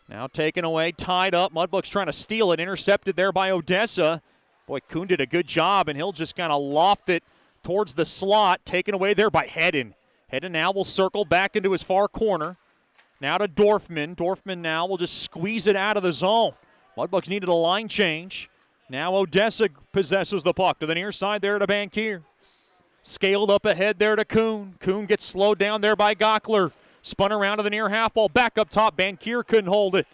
Now taken away, tied up. Mudbugs trying to steal it. Intercepted there by Odessa. Boy, Kuhn did a good job, and he'll just kind of loft it towards the slot. Taken away there by Hedden. Hedden now will circle back into his far corner. Now to Dorfman. Dorfman now will just squeeze it out of the zone. Mudbugs needed a line change. Now Odessa possesses the puck to the near side there to Bankier. Scaled up ahead there to Kuhn. Kuhn gets slowed down there by Gockler. Spun around to the near half wall. Back up top. Bankier couldn't hold it.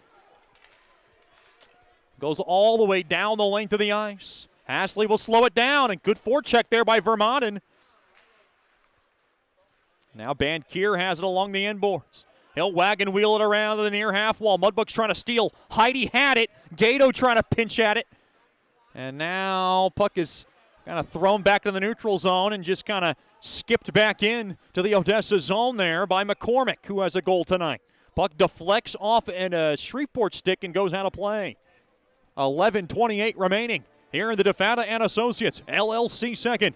Goes all the way down the length of the ice. Hasley will slow it down, and good forecheck there by Vermaden. Now Bankier has it along the end boards. He'll wagon wheel it around to the near half wall. Mudbugs trying to steal. Heidi had it. Gato trying to pinch at it. And now puck is kind of thrown back to the neutral zone and just kind of skipped back in to the Odessa zone there by McCormick, who has a goal tonight. Puck deflects off a Shreveport stick and goes out of play. 11:28 remaining here in the DeFata and Associates LLC second.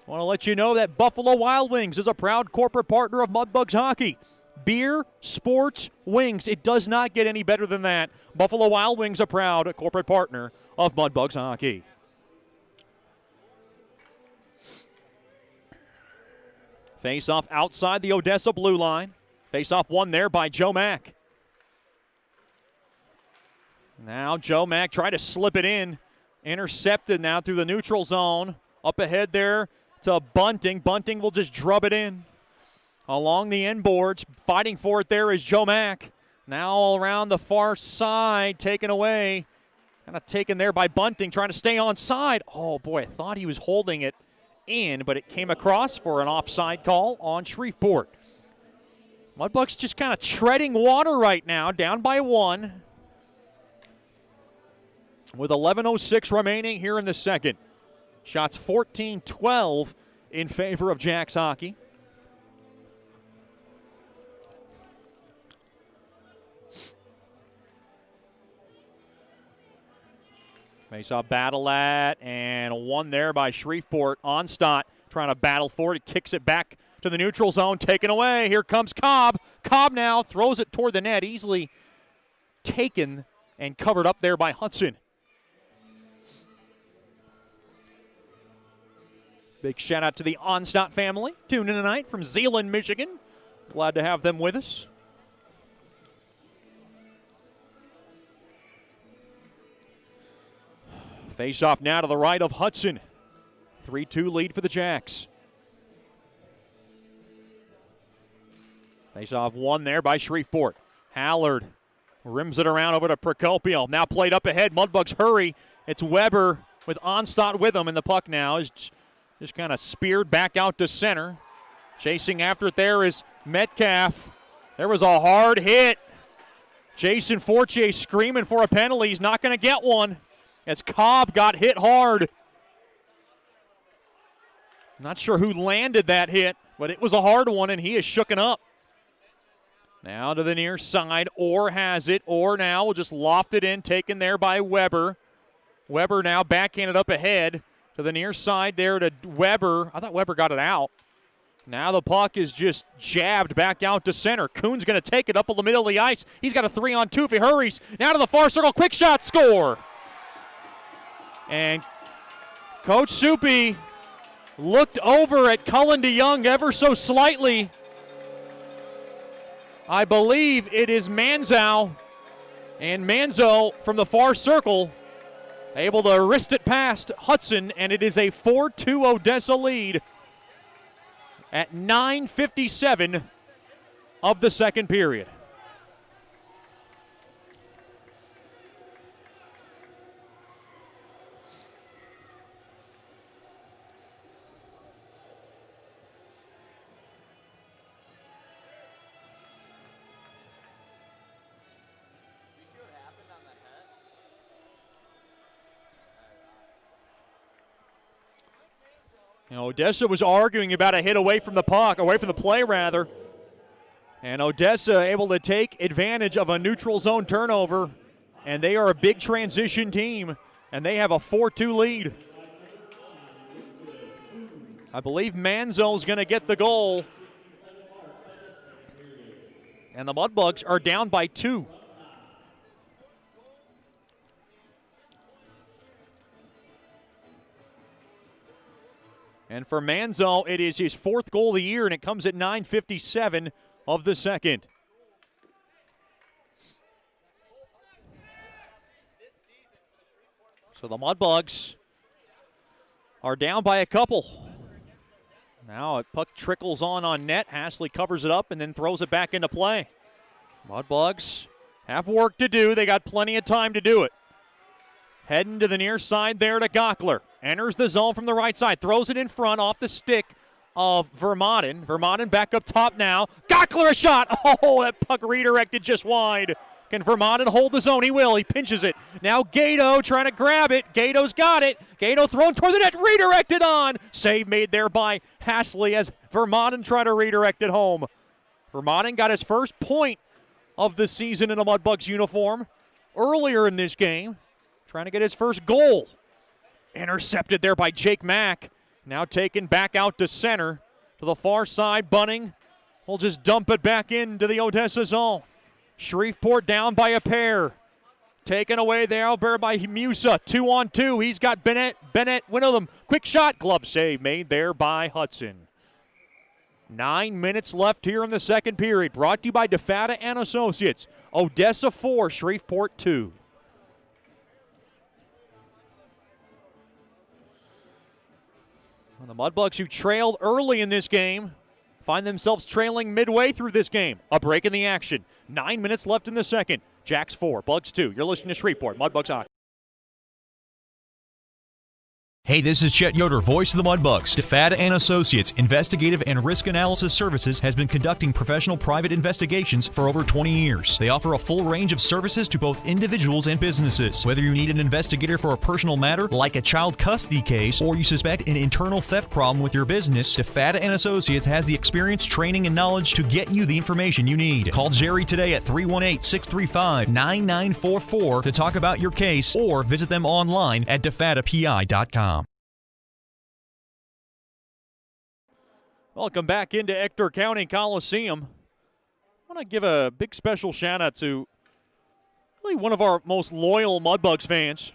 I want to let you know that Buffalo Wild Wings is a proud corporate partner of Mudbugs Hockey. Beer, sports, wings. It does not get any better than that. Buffalo Wild Wings, a proud corporate partner of Mudbugs Hockey. Face-off outside the Odessa blue line. Face-off won there by Joe Mack. Now Joe Mack trying to slip it in. Intercepted now through the neutral zone. Up ahead there to Bunting. Bunting will just drub it in. Along the end boards, fighting for it there is Joe Mack. Now around the far side, taken away. Kind of taken there by Bunting, trying to stay on side. Oh boy, I thought he was holding it in, but it came across for an offside call on Shreveport. Mudbugs just kind of treading water right now, down by 1. With 11:06 remaining here in the second. Shots 14-12 in favor of Jacks hockey. Face-off battle at, and one there by Shreveport. Onstadt trying to battle for it. He kicks it back to the neutral zone, taken away. Here comes Cobb. Cobb now throws it toward the net, easily taken and covered up there by Hudson. Big shout out to the Onstadt family. Tuned in tonight from Zeeland, Michigan. Glad to have them with us. Face-off now to the right of Hudson. 3-2 lead for the Jacks. Face-off won there by Shreveport. Hallard rims it around over to Procopio. Now played up ahead. Mudbugs hurry. It's Weber with Onstadt with him, and the puck now is just kind of speared back out to center. Chasing after it there is Metcalf. There was a hard hit. Jason Fortier screaming for a penalty. He's not going to get one as Cobb got hit hard. Not sure who landed that hit, but it was a hard one, and he is shooken up. Now to the near side. Orr has it. Orr now will just loft it in, taken there by Weber. Weber now backhanded up ahead to the near side there to Weber. I thought Weber got it out. Now the puck is just jabbed back out to center. Kuhn's going to take it up in the middle of the ice. He's got a 3-on-2 if he hurries. Now to the far circle. Quick shot, score. And Coach Soupy looked over at Cullen DeYoung ever so slightly. I believe it is Manzow. And Manzo from the far circle able to wrist it past Hudson, and it is a 4-2 Odessa lead at 9:57 of the second period. You know, Odessa was arguing about a hit away from the puck, away from the play rather. And Odessa able to take advantage of a neutral zone turnover. And they are a big transition team. And they have a 4-2 lead. I believe Manzo's going to get the goal. And the Mudbugs are down by 2. And for Manzo, it is his 4th goal of the year, and it comes at 9:57 of the second. So the Mudbugs are down by a couple. Now a puck trickles on net. Hasley covers it up and then throws it back into play. Mudbugs have work to do. They got plenty of time to do it. Heading to the near side there to Gockler. Enters the zone from the right side. Throws it in front off the stick of Vermaden. Vermaden back up top now. Gockler a shot. Oh, that puck redirected just wide. Can Vermaden hold the zone? He will. He pinches it. Now Gato trying to grab it. Gato's got it. Gato thrown toward the net. Redirected on. Save made there by Hasley as Vermaden tried to redirect it home. Vermaelen got his first point of the season in a Mudbugs uniform earlier in this game, trying to get his first goal. Intercepted there by Jake Mack. Now taken back out to center. To the far side, Bunning will just dump it back into the Odessa zone. Shreveport down by a pair. Taken away there by Musa. 2-on-2. He's got Bennett. Bennett, one of them. Quick shot. Glove save made there by Hudson. 9 minutes left here in the second period. Brought to you by DeFata and Associates. Odessa 4, Shreveport 2. The Mudbugs, who trailed early in this game, find themselves trailing midway through this game. A break in the action. 9 minutes left in the second. Jacks 4, Bugs 2. You're listening to Shreveport Mudbugs Hockey. Hey, this is Chet Yoder, voice of the Mudbugs. DeFata and Associates Investigative and Risk Analysis Services has been conducting professional private investigations for over 20 years. They offer a full range of services to both individuals and businesses. Whether you need an investigator for a personal matter like a child custody case or you suspect an internal theft problem with your business, DeFata and Associates has the experience, training, and knowledge to get you the information you need. Call Jerry today at 318-635-9944 to talk about your case or visit them online at defatapi.com. Welcome back into Ector County Coliseum. I want to give a big special shout out to really one of our most loyal Mudbugs fans,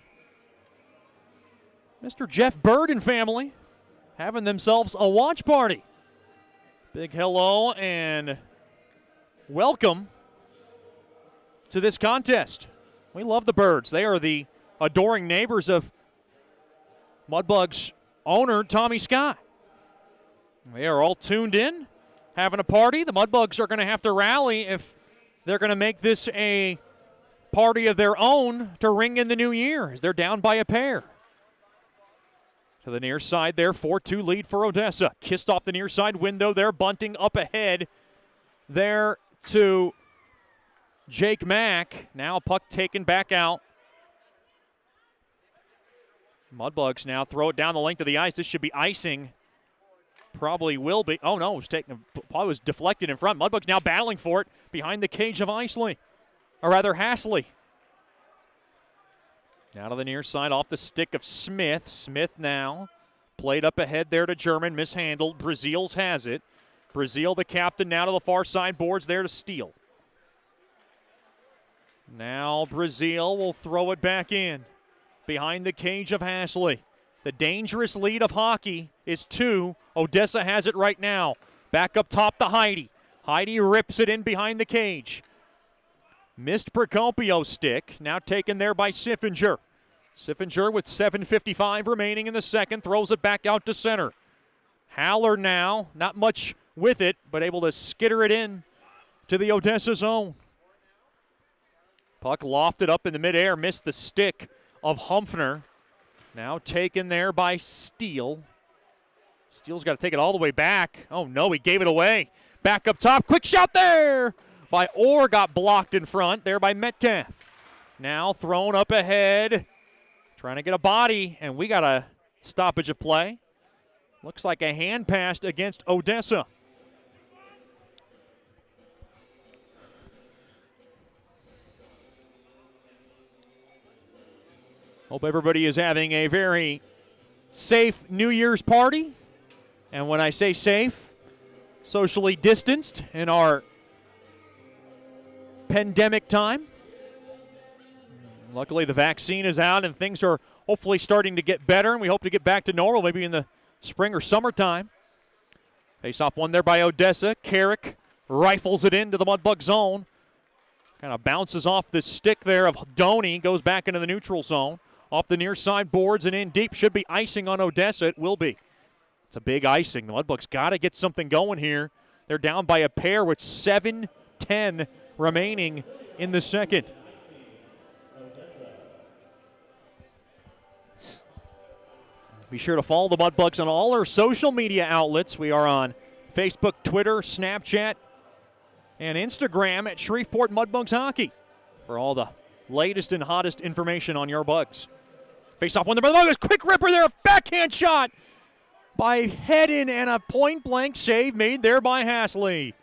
Mr. Jeff Bird and family, having themselves a watch party. Big hello and welcome to this contest. We love the Birds. They are the adoring neighbors of Mudbugs owner Tommy Scott. They are all tuned in, having a party. The Mudbugs are going to have to rally if they're going to make this a party of their own to ring in the new year, as they're down by a pair. To the near side there, 4-2 lead for Odessa. Kissed off the near side window there, bunting up ahead there to Jake Mack. Now puck taken back out. Mudbugs now throw it down the length of the ice. This should be icing. Probably will be. Oh, no, it was probably was deflected in front. Mudbugs now battling for it behind the cage of Isley, or rather Hasley. Now to the near side off the stick of Smith. Smith now played up ahead there to German, mishandled. Brazils has it. Brazil, the captain, now to the far side boards there to steal. Now Brazil will throw it back in behind the cage of Hasley. The dangerous lead of hockey is 2. Odessa has it right now. Back up top to Heidi. Heidi rips it in behind the cage. Missed Procopio's stick. Now taken there by Siffinger. Siffinger with 7:55 remaining in the second. Throws it back out to center. Haller now. Not much with it, but able to skitter it in to the Odessa zone. Puck lofted up in the midair. Missed the stick of Humpfner. Now taken there by Steele. Steele's got to take it all the way back. Oh, no, he gave it away. Back up top. Quick shot there by Orr. Got blocked in front there by Metcalf. Now thrown up ahead. Trying to get a body, and we got a stoppage of play. Looks like a hand pass against Odessa. Hope everybody is having a very safe New Year's party. And when I say safe, socially distanced in our pandemic time. Luckily, the vaccine is out and things are hopefully starting to get better, and we hope to get back to normal maybe in the spring or summertime. Face-off one there by Odessa. Carrick rifles it into the Mudbug zone. Kind of bounces off the stick there of Doney, goes back into the neutral zone. Off the near side boards and in deep. Should be icing on Odessa. It will be. It's a big icing. The Mudbugs got to get something going here. They're down by a pair with 7:10 remaining in the second. Be sure to follow the Mudbugs on all our social media outlets. We are on Facebook, Twitter, Snapchat, and Instagram at Shreveport Mudbugs Hockey for all the latest and hottest information on your Bugs. Face-off one there by the Mudbugs. Quick ripper there. Backhand shot by Hedden and a point-blank save made there by Hasley.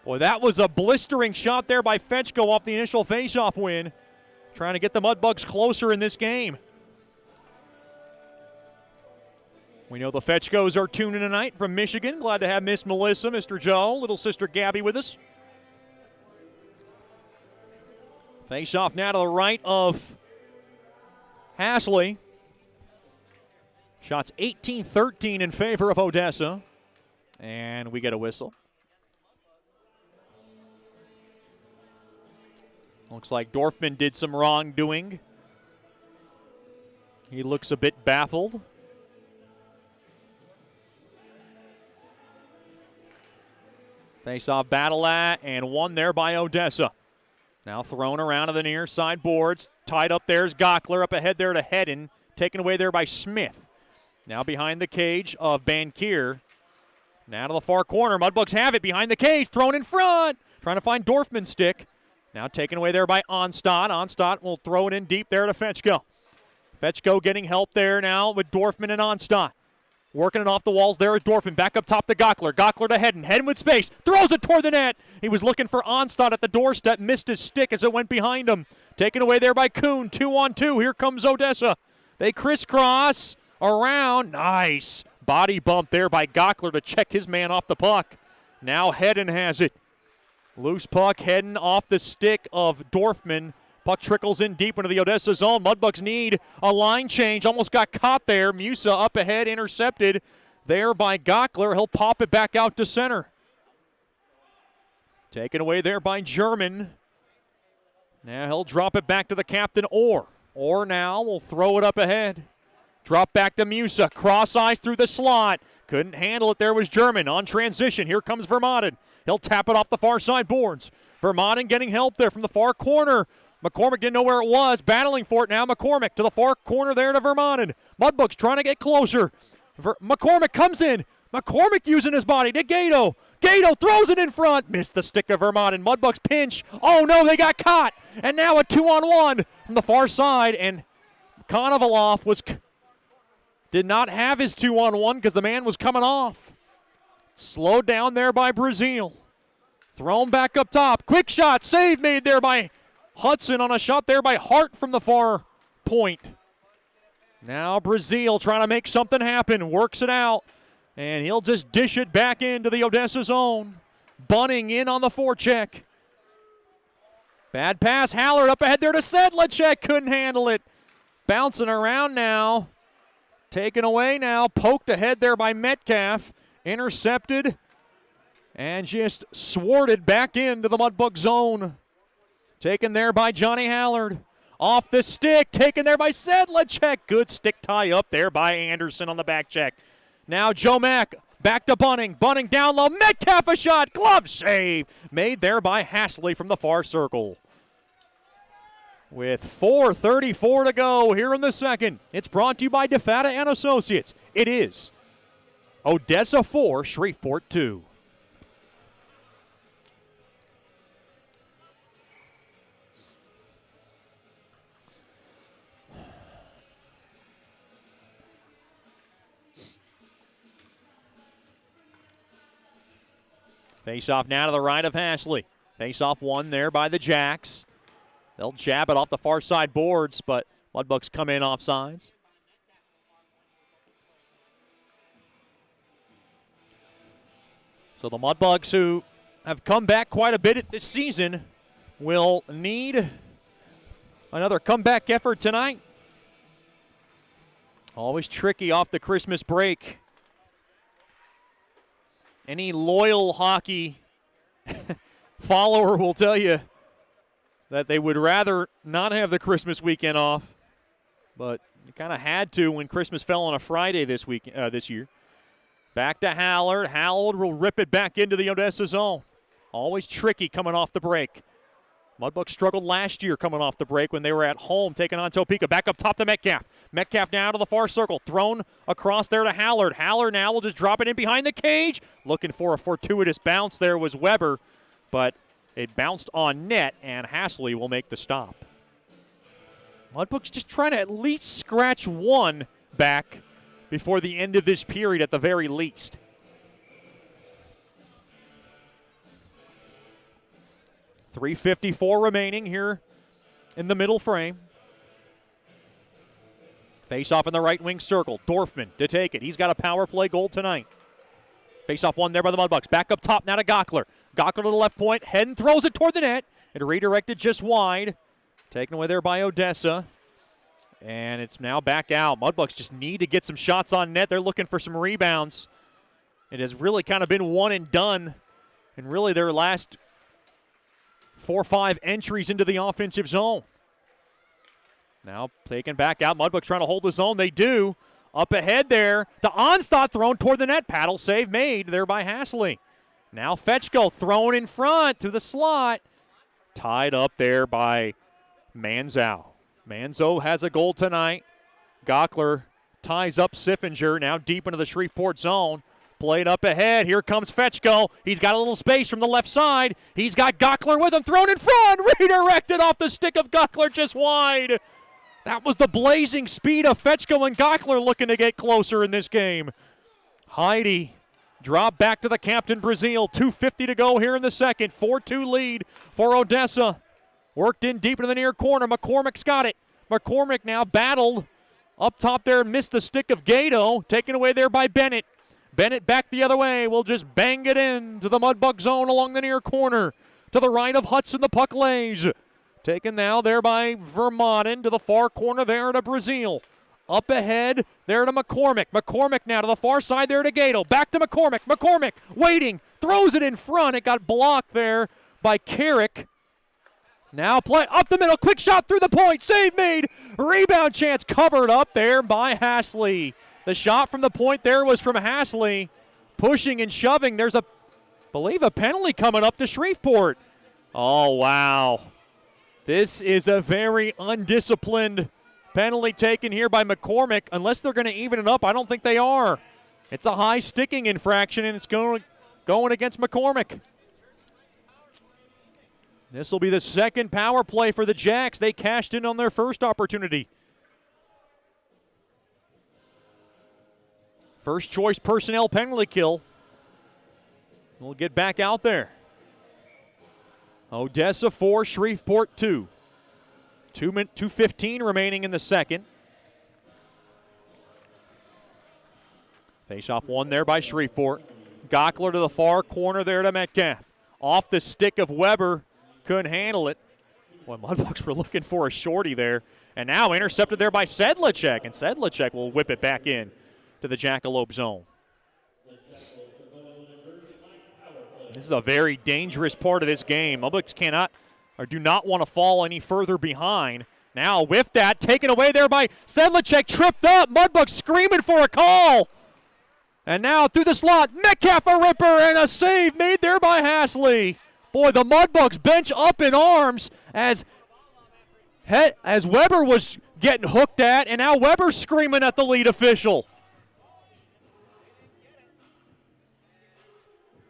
Boy, that was a blistering shot there by Fetchko off the initial faceoff win. Trying to get the Mudbugs closer in this game. We know the Fetchkos are tuning tonight from Michigan. Glad to have Miss Melissa, Mr. Joe, little sister Gabby with us. Face off now to the right of Hasley. Shots 18-13 in favor of Odessa. And we get a whistle. Looks like Dorfman did some wrongdoing. He looks a bit baffled. Face-off battle and won there by Odessa. Now thrown around to the near side boards. Tied up there's Gockler. Up ahead there to Hedden. Taken away there by Smith. Now behind the cage of Bankier. Now to the far corner. Mudbugs have it behind the cage. Thrown in front. Trying to find Dorfman's stick. Now taken away there by Onstad. Onstad will throw it in deep there to Fetchko. Fetchko getting help there now with Dorfman and Onstad. Working it off the walls there at Dorfman. Back up top to Gockler. Gockler to Hedden. Hedden with space. Throws it toward the net. He was looking for Onstad at the doorstep. Missed his stick as it went behind him. Taken away there by Kuhn. 2-on-2. Here comes Odessa. They crisscross around. Nice. Body bump there by Gockler to check his man off the puck. Now Hedden has it. Loose puck heading off the stick of Dorfman. Puck trickles in deep into the Odessa zone. Mudbugs need a line change. Almost got caught there. Musa up ahead, intercepted there by Gockler. He'll pop it back out to center. Taken away there by German. Now he'll drop it back to the captain, Orr. Orr now will throw it up ahead. Drop back to Musa. Cross eyes through the slot. Couldn't handle it. There was German on transition. Here comes Vermaelen. He'll tap it off the far side boards. Vermaelen getting help there from the far corner. McCormick didn't know where it was. Battling for it now. McCormick to the far corner there to Vermaelen. Mudbugs trying to get closer. McCormick comes in. McCormick using his body to Gato. Gato throws it in front. Missed the stick of Vermaelen. Mudbugs pinch. Oh no, they got caught. And now a 2-on-1 from the far side. And Konovalov did not have his 2-on-1 because the man was coming off. Slowed down there by Brazil. Thrown back up top. Quick shot. Save made there by Hudson on a shot there by Hart from the far point. Now Brazil trying to make something happen. Works it out. And he'll just dish it back into the Odessa zone. Bunning in on the forecheck. Bad pass. Hallard up ahead there to Sedlacek. Couldn't handle it. Bouncing around now. Taken away now. Poked ahead there by Metcalf. Intercepted. And just swarted back into the Mudbug zone. Taken there by Johnny Hallard. Off the stick. Taken there by Sedlacek. Good stick tie up there by Anderson on the back check. Now Joe Mack back to Bunning. Bunning down low. Metcalf a shot. Glove save. Made there by Hasley from the far circle. With 4:34 to go here in the second. It's brought to you by DeFata and Associates. It is Odessa 4, Shreveport 2. Face-off now to the right of Hasley. Face-off won there by the Jacks. They'll jab it off the far side boards, but Mudbugs come in offsides. So the Mudbugs, who have come back quite a bit this season, will need another comeback effort tonight. Always tricky off the Christmas break. Any loyal hockey follower will tell you that they would rather not have the Christmas weekend off, but you kind of had to when Christmas fell on a Friday this year. Back to Hallard. Hallard will rip it back into the Odessa zone. Always tricky coming off the break. Mudbugs struggled last year coming off the break when they were at home taking on Topeka. Back up top to Metcalf. Metcalf now to the far circle. Thrown across there to Hallard. Hallard now will just drop it in behind the cage. Looking for a fortuitous bounce there was Weber, but it bounced on net, and Hasley will make the stop. Mudbugs just trying to at least scratch one back before the end of this period at the very least. 3:54 remaining here in the middle frame. Face off in the right wing circle. Dorfman to take it. He's got a power play goal tonight. Face off one there by the Mudbugs. Back up top now to Gockler. Gockler to the left point. Head and throws it toward the net. It redirected just wide. Taken away there by Odessa. And it's now back out. Mudbugs just need to get some shots on net. They're looking for some rebounds. It has really kind of been one and done. And really their last 4 or 5 entries into the offensive zone. Now taken back out. Mudbugs trying to hold the zone. They do. Up ahead there. The Onstad thrown toward the net. Paddle save made there by Hasley. Now Fetchko thrown in front to the slot. Tied up there by Manzow. Manzo has a goal tonight. Gockler ties up Siffinger. Now deep into the Shreveport zone. Played up ahead. Here comes Fetchko. He's got a little space from the left side. He's got Gockler with him. Thrown in front. Redirected off the stick of Gockler just wide. That was the blazing speed of Fetchko and Gockler looking to get closer in this game. Heidi drop back to the captain, Brazil. 2:50 to go here in the second. 4-2 lead for Odessa. Worked in deep into the near corner. McCormick's got it. McCormick now battled up top there. Missed the stick of Gato. Taken away there by Bennett. Bennett back the other way. Will just bang it in to the Mudbug zone along the near corner. To the right of Hudson, the puck lays. Taken now there by Vermaelen to the far corner there to Brazil. Up ahead there to McCormick. McCormick now to the far side there to Gato. Back to McCormick. McCormick waiting. Throws it in front. It got blocked there by Carrick. Now play up the middle. Quick shot through the point. Save made. Rebound chance covered up there by Hasley. The shot from the point there was from Hasley. Pushing and shoving. There's believe a penalty coming up to Shreveport. Oh, wow. This is a very undisciplined penalty taken here by McCormick. Unless they're going to even it up, I don't think they are. It's a high sticking infraction, and it's going against McCormick. This will be the second power play for the Jacks. They cashed in on their first opportunity. First choice personnel penalty kill. We'll get back out there. Odessa 4, Shreveport 2. 2:15 remaining in the second. Face off one there by Shreveport. Gockler to the far corner there to Metcalf. Off the stick of Weber. Couldn't handle it. Well, Mudbugs were looking for a shorty there. And now intercepted there by Sedlacek. And Sedlacek will whip it back in to the Jackalope zone. This is a very dangerous part of this game. Mudbugs cannot or do not want to fall any further behind. Now with that, taken away there by Sedlacek, tripped up. Mudbugs screaming for a call. And now through the slot, Metcalf a ripper and a save made there by Hasley. Boy, the Mudbugs bench up in arms as Weber was getting hooked at, and now Weber's screaming at the lead official.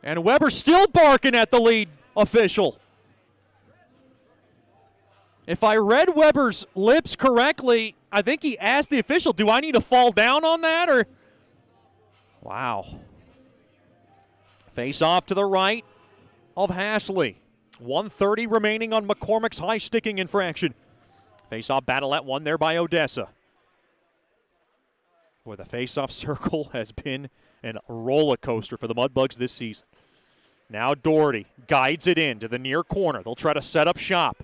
And Weber still barking at the lead official. If I read Weber's lips correctly, I think he asked the official, do I need to fall down on that? Or wow. Face off to the right of Hasley. 1:30 remaining on McCormick's high sticking infraction. Face off battle at one there by Odessa. Boy, the face off circle has been a roller coaster for the Mudbugs this season. Now Doherty guides it in to the near corner. They'll try to set up shop.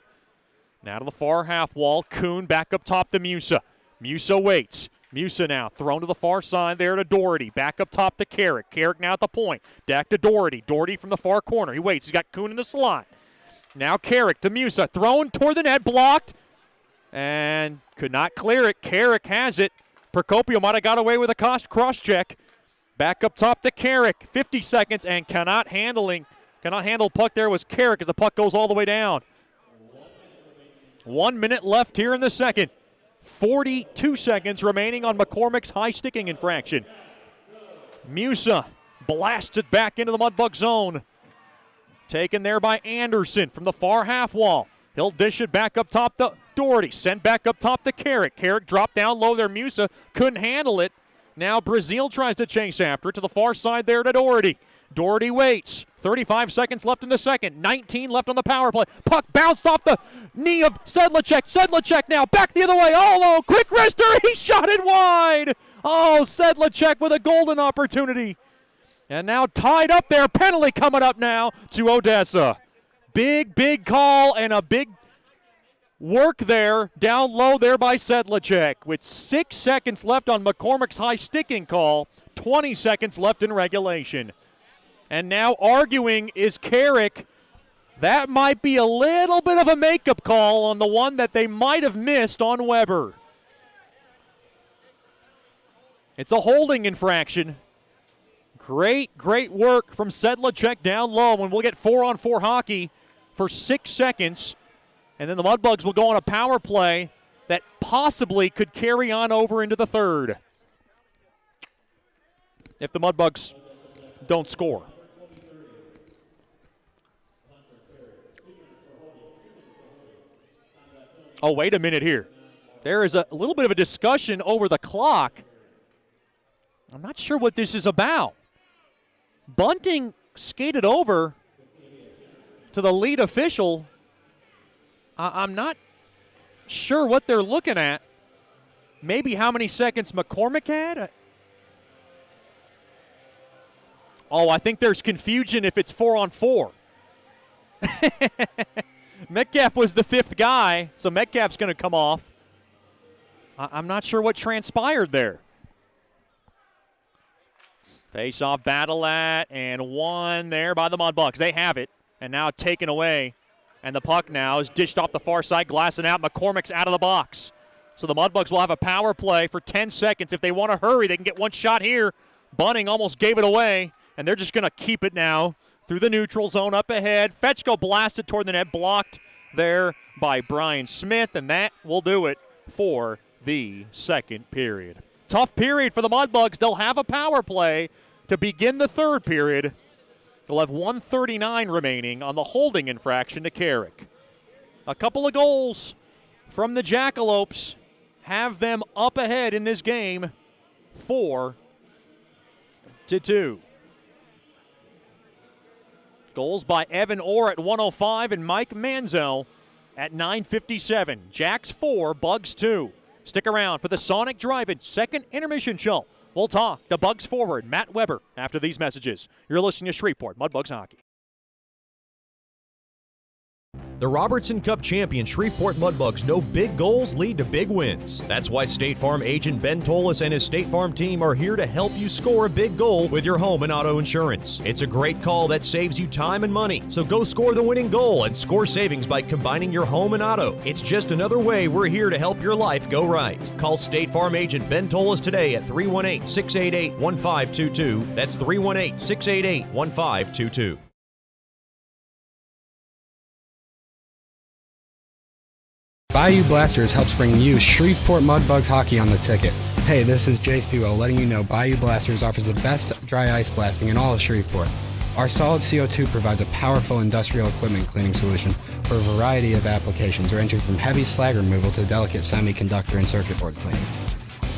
Now to the far half wall. Kuhn back up top to Musa. Musa waits. Musa now thrown to the far side there to Doherty. Back up top to Carrick. Carrick now at the point. Back to Doherty. Doherty from the far corner. He waits. He's got Kuhn in the slot. Now Carrick to Musa. Thrown toward the net. Blocked. And could not clear it. Carrick has it. Procopio might have got away with a cross check. Back up top to Carrick. 50 seconds and cannot handle puck there was Carrick as the puck goes all the way down. 1 minute left here in the second. 42 seconds remaining on McCormick's high sticking infraction. Musa blasts it back into the Mudbug zone. Taken there by Anderson from the far half wall. He'll dish it back up top to Doherty. Send back up top to Carrick. Carrick dropped down low there. Musa couldn't handle it. Now Brazil tries to chase after it to the far side there to Doherty. Doherty waits. 35 seconds left in the second. 19 left on the power play. Puck bounced off the knee of Sedlacek. Sedlacek now back the other way. Oh, quick wrister. He shot it wide. Oh, Sedlacek with a golden opportunity. And now tied up there. Penalty coming up now to Odessa. Big call and a big work there, down low there by Sedlacek. With 6 seconds left on McCormick's high sticking call, 20 seconds left in regulation. And now arguing is Carrick. That might be a little bit of a makeup call on the one that they might have missed on Weber. It's a holding infraction. Great work from Sedlacek down low, and we'll get 4-on-4 hockey for 6 seconds. And then the Mudbugs will go on a power play that possibly could carry on over into the third if the Mudbugs don't score. Oh, wait a minute here. There is a little bit of a discussion over the clock. I'm not sure what this is about. Bunting skated over to the lead official. I'm not sure what they're looking at. Maybe how many seconds McCormick had? Oh, I think there's confusion if it's 4-on-4. Metcalf was the fifth guy, so Metcalf's going to come off. I'm not sure what transpired there. Face-off battle and one there by the Mudbugs. They have it, and now taken away. And the puck now is dished off the far side, glassing out. McCormick's out of the box. So the Mudbugs will have a power play for 10 seconds. If they want to hurry, they can get one shot here. Bunting almost gave it away, and they're just going to keep it now through the neutral zone up ahead. Fetchko blasted toward the net, blocked there by Brian Smith, and that will do it for the second period. Tough period for the Mudbugs. They'll have a power play to begin the third period. They'll have 1:39 remaining on the holding infraction to Carrick. A couple of goals from the Jackalopes have them up ahead in this game, 4-2. Goals by Evan Orr at 1:05 and Mike Manzel at 9:57. Jacks 4, Bugs 2. Stick around for the Sonic Drive-In second intermission show. We'll talk to Bugs forward Matt Weber after these messages. You're listening to Shreveport Mudbugs Hockey. The Robertson Cup champion Shreveport Mudbugs know big goals lead to big wins. That's why State Farm agent Ben Tolis and his State Farm team are here to help you score a big goal with your home and auto insurance. It's a great call that saves you time and money. So go score the winning goal and score savings by combining your home and auto. It's just another way we're here to help your life go right. Call State Farm agent Ben Tolis today at 318-688-1522. That's 318-688-1522. Bayou Blasters helps bring you Shreveport Mudbugs hockey on the ticket. Hey, this is Jay Fuel letting you know Bayou Blasters offers the best dry ice blasting in all of Shreveport. Our solid CO2 provides a powerful industrial equipment cleaning solution for a variety of applications ranging from heavy slag removal to delicate semiconductor and circuit board cleaning.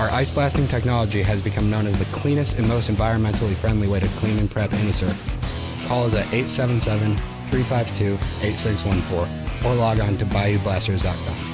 Our ice blasting technology has become known as the cleanest and most environmentally friendly way to clean and prep any surface. Call us at 877-352-8614 or log on to BayouBlasters.com.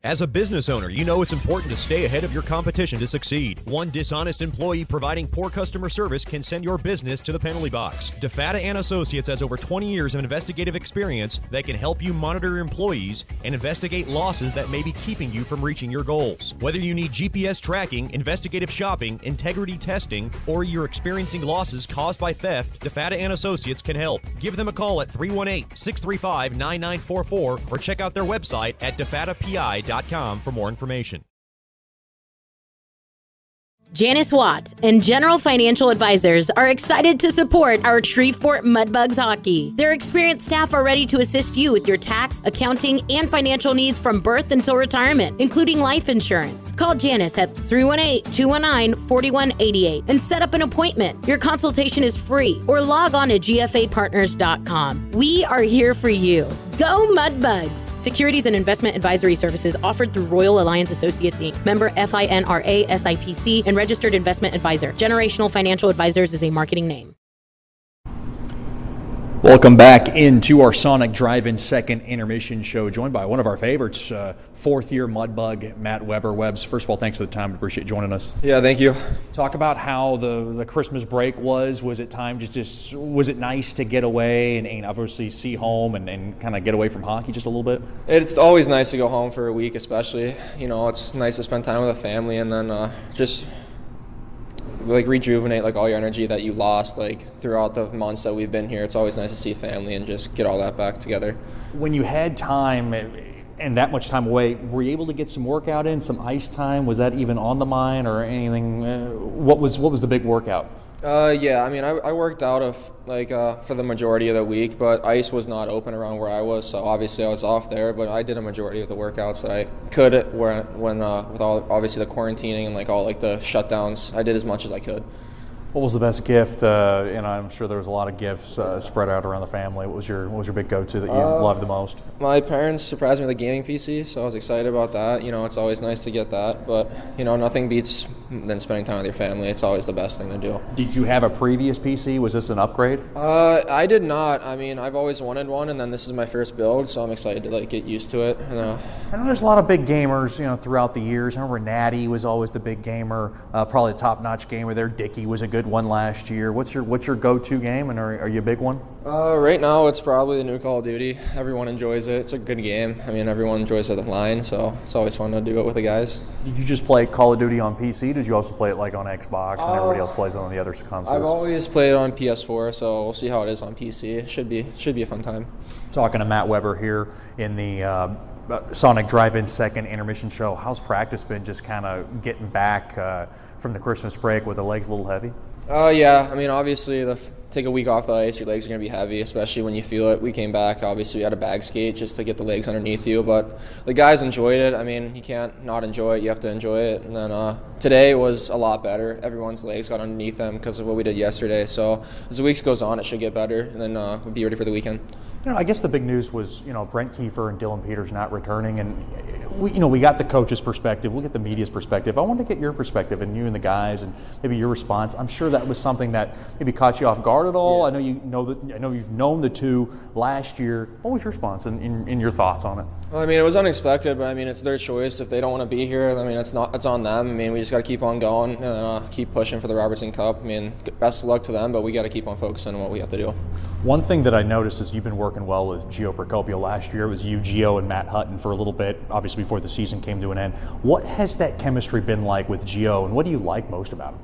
As a business owner, you know it's important to stay ahead of your competition to succeed. One dishonest employee providing poor customer service can send your business to the penalty box. DeFata & Associates has over 20 years of investigative experience that can help you monitor your employees and investigate losses that may be keeping you from reaching your goals. Whether you need GPS tracking, investigative shopping, integrity testing, or you're experiencing losses caused by theft, DeFata & Associates can help. Give them a call at 318-635-9944 or check out their website at defatapi.com for more information. Janice Watt and General Financial Advisors are excited to support our Shreveport Mudbugs hockey. Their experienced staff are ready to assist you with your tax, accounting, and financial needs from birth until retirement, including life insurance. Call Janice at 318-219-4188 and set up an appointment. Your consultation is free or log on to gfapartners.com. We are here for you. Go Mudbugs! Securities and investment advisory services offered through Royal Alliance Associates, Inc., member FINRA SIPC, and registered investment advisor. Generational Financial Advisors is a marketing name. Welcome back into our Sonic Drive-In second intermission show, joined by one of our favorites, fourth-year Mudbug, Matt Weber. Webbs, first of all, thanks for the time. We appreciate joining us. Yeah, thank you. Talk about how the Christmas break was. Was it time to just was it nice to get away and obviously see home and kind of get away from hockey just a little bit? It's always nice to go home for a week, especially. You know, it's nice to spend time with the family and then just like rejuvenate like all your energy that you lost like throughout the months that we've been here. It's always nice to see family and just get all that back together. When you had time and that much time away, were you able to get some workout in, some ice time? Was that even on the mind or anything? What was the big workout? Yeah, I mean, I worked out for the majority of the week, but ice was not open around where I was, so obviously I was off there. But I did a majority of the workouts that I could when with all obviously the quarantining and like all like the shutdowns. I did as much as I could. What was the best gift? And I'm sure there was a lot of gifts spread out around the family. What was your big go-to that you loved the most? My parents surprised me with a gaming PC, so I was excited about that. You know, it's always nice to get that, but you know, nothing beats than spending time with your family. It's always the best thing to do. Did you have a previous PC? Was this an upgrade? I did not. I mean, I've always wanted one, and then this is my first build, so I'm excited to like get used to it. I know there's a lot of big gamers, you know, throughout the years. I remember Natty was always the big gamer, probably the top-notch gamer there. Dickey was a good one last year. What's your go-to game, and are you a big one? Right now, it's probably the new Call of Duty. Everyone enjoys it. It's a good game. I mean, everyone enjoys it online, so it's always fun to do it with the guys. Did you just play Call of Duty on PC? Did you also play it like on Xbox and everybody else plays it on the other consoles? I've always played it on PS4, so we'll see how it is on PC. It should be a fun time. Talking to Matt Weber here in the Sonic Drive-In second intermission show. How's practice been, just kind of getting back from the Christmas break with the legs a little heavy? Yeah, I mean, obviously, take a week off the ice, your legs are going to be heavy, especially when you feel it. We came back, obviously, we had a bag skate just to get the legs underneath you, but the guys enjoyed it. I mean, you can't not enjoy it, you have to enjoy it. And then today was a lot better. Everyone's legs got underneath them because of what we did yesterday. So as the week goes on, it should get better, and then we'll be ready for the weekend. You know, I guess the big news was, you know, Brent Kiefer and Dylan Peters not returning, and we got the coach's perspective, we'll get the media's perspective. I wanted to get your perspective and you and the guys, and maybe your response. I'm sure that was something that maybe caught you off guard at all. Yeah. I know you've known the two last year. What was your response and your thoughts on it? Well, I mean, it was unexpected, but I mean, it's their choice. If they don't want to be here, I mean, it's on them. I mean, we just got to keep on going and keep pushing for the Robertson Cup. I mean, best of luck to them, but we got to keep on focusing on what we have to do. One thing that I noticed is you've been working well with Gio Procopio. Last year it was you, Gio, and Matt Hutton for a little bit, obviously before the season came to an end. What has that chemistry been like with Gio, and what do you like most about him?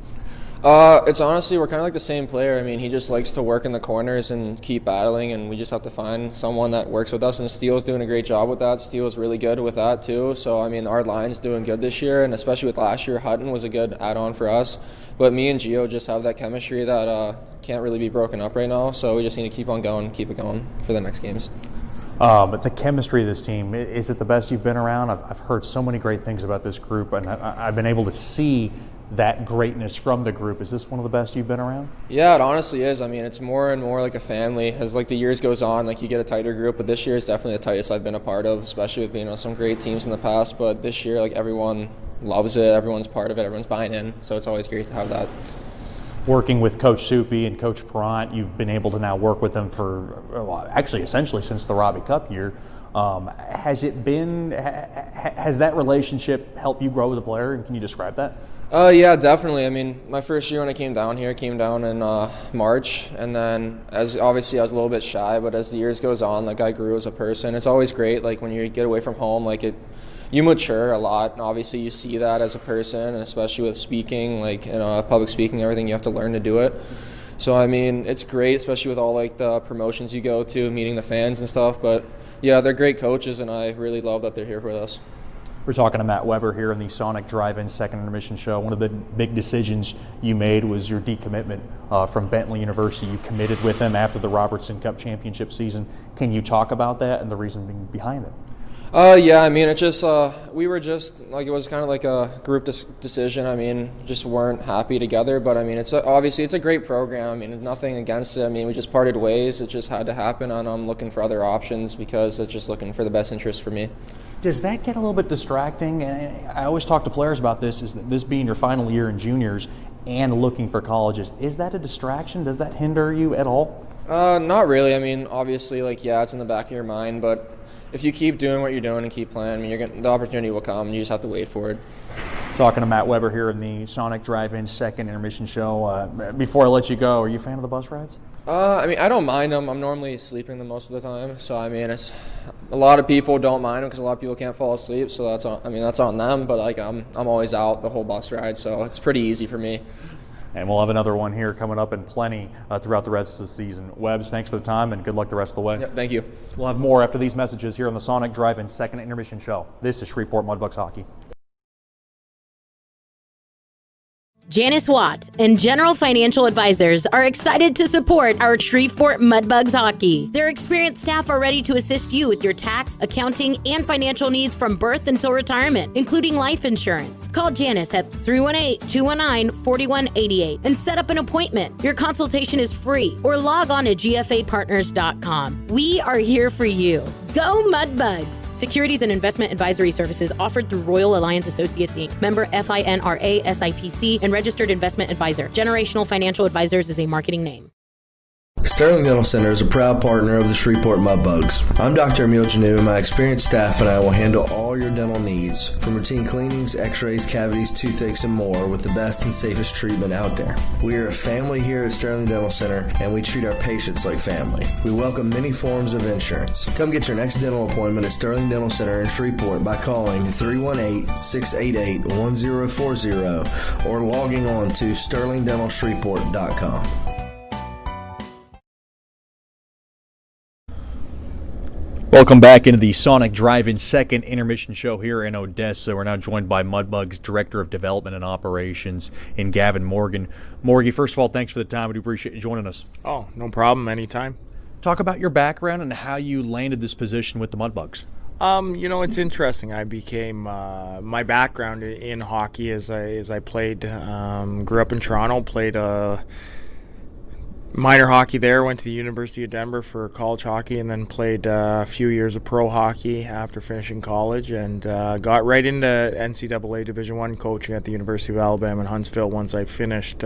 It's honestly, we're kind of like the same player. I mean, he just likes to work in the corners and keep battling, and we just have to find someone that works with us, and Steele's doing a great job with that. Steele's really good with that too. So, I mean, our line's doing good this year, and especially with last year, Hutton was a good add-on for us. But me and Gio just have that chemistry that can't really be broken up right now, so we just need to keep on going, keep it going for the next games. But the chemistry of this team, is it the best you've been around? I've heard so many great things about this group, and I've been able to see that greatness from the group. Is this one of the best you've been around? Yeah, it honestly is. I mean, it's more and more like a family as like the years goes on. Like you get a tighter group, but this year is definitely the tightest I've been a part of, especially with being on some great teams in the past. But this year, like everyone loves it, everyone's part of it, everyone's buying in. So it's always great to have that. Working with Coach Soupy and Coach Perrant, you've been able to now work with them for, well, actually essentially since the Robbie Cup year. Has that relationship helped you grow as a player, and can you describe that? Yeah, definitely. I mean, my first year when I came down here, I came down in March, and then obviously I was a little bit shy, but as the years goes on, like I grew as a person. It's always great, like when you get away from home, you mature a lot, and obviously you see that as a person, and especially with speaking, like public speaking, everything, you have to learn to do it. So I mean, it's great, especially with all like the promotions you go to, meeting the fans and stuff. But yeah, they're great coaches, and I really love that they're here with us. We're talking to Matt Weber here in the Sonic Drive-In second intermission show. One of the big decisions you made was your decommitment from Bentley University. You committed with them after the Robertson Cup championship season. Can you talk about that and the reason behind it? Yeah, I mean, it just, we were just, like, it was kind of like a group decision. I mean, just weren't happy together, but I mean, obviously it's a great program. I mean, nothing against it. I mean, we just parted ways. It just had to happen, and I'm looking for other options because it's just looking for the best interest for me. Does that get a little bit distracting? And I always talk to players about this, is that this being your final year in juniors and looking for colleges. Is that a distraction? Does that hinder you at all? Not really. I mean, obviously, like, yeah, it's in the back of your mind, but if you keep doing what you're doing and keep playing, I mean, the opportunity will come. You just have to wait for it. Talking to Matt Weber here in the Sonic Drive-In second intermission show. Before I let you go, are you a fan of the bus rides? I mean, I don't mind them. I'm normally sleeping them most of the time, so I mean, it's a lot of people don't mind them because a lot of people can't fall asleep. So that's on them. But like, I'm always out the whole bus ride, so it's pretty easy for me. And we'll have another one here coming up in plenty throughout the rest of the season. Webbs, thanks for the time and good luck the rest of the way. Yep, thank you. We'll have more after these messages here on the Sonic Drive-In second intermission show. This is Shreveport Mudbugs Hockey. Janice Watt and General Financial Advisors are excited to support our Shreveport Mudbugs hockey. Their experienced staff are ready to assist you with your tax, accounting, and financial needs from birth until retirement, including life insurance. Call Janice at 318-219-4188 and set up an appointment. Your consultation is free, or log on to gfapartners.com. We are here for you. Go Mudbugs! Securities and investment advisory services offered through Royal Alliance Associates, Inc., member FINRA SIPC, and registered investment advisor. Generational Financial Advisors is a marketing name. Sterling Dental Center is a proud partner of the Shreveport Mudbugs. I'm Dr. Emil Janu, and my experienced staff and I will handle all your dental needs, from routine cleanings, x-rays, cavities, toothaches, and more, with the best and safest treatment out there. We are a family here at Sterling Dental Center, and we treat our patients like family. We welcome many forms of insurance. Come get your next dental appointment at Sterling Dental Center in Shreveport by calling 318-688-1040 or logging on to sterlingdentalshreveport.com. Welcome back into the Sonic Drive-In second intermission show here in Odessa. We're now joined by Mudbugs Director of Development and Operations in Gavin Morgan. Morgie, first of all, thanks for the time. We do appreciate you joining us. Oh, no problem. Anytime. Talk about your background and how you landed this position with the Mudbugs. It's interesting. I became my background in hockey is I played, grew up in Toronto, played minor hockey there, went to the University of Denver for college hockey, and then played a few years of pro hockey after finishing college, and got right into NCAA Division I coaching at the University of Alabama in Huntsville once I finished,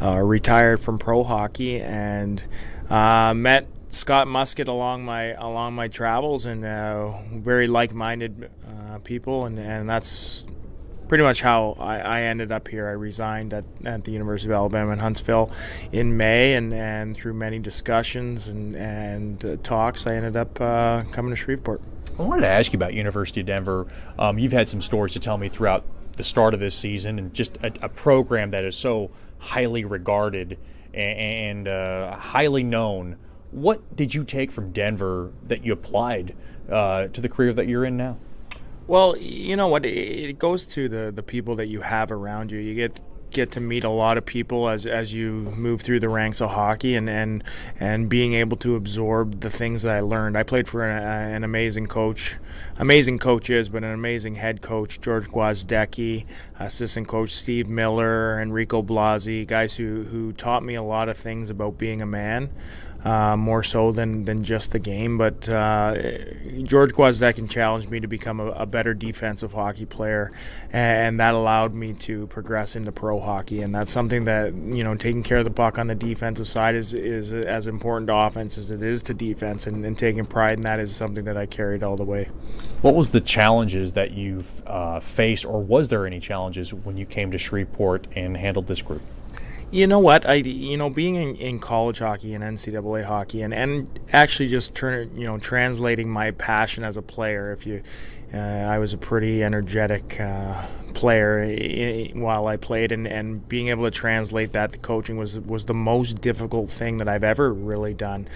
retired from pro hockey, and met Scott Musket along my travels, and very like-minded people, and that's pretty much how I ended up here. I resigned at the University of Alabama in Huntsville in May, and through many discussions and talks, I ended up coming to Shreveport. I wanted to ask you about University of Denver. You've had some stories to tell me throughout the start of this season, and just a program that is so highly regarded and highly known. What did you take from Denver that you applied to the career that you're in now? Well, you know what? It goes to the people that you have around you. You get to meet a lot of people as you move through the ranks of hockey, and being able to absorb the things that I learned. I played for an amazing coach, amazing coaches, but an amazing head coach, George Gwozdecki, assistant coach Steve Miller, Enrico Blasi, guys who taught me a lot of things about being a man. More so than just the game, but George Gwozdecki challenged me to become a better defensive hockey player, and that allowed me to progress into pro hockey, and that's something that, taking care of the puck on the defensive side is as important to offense as it is to defense, and taking pride in that is something that I carried all the way. What was the challenges that you've faced, or was there any challenges when you came to Shreveport and handled this group? You know what? Being in college hockey and NCAA hockey, and actually just translating my passion as a player. I was a pretty energetic player while I played, and being able to translate that to coaching was the most difficult thing that I've ever really done,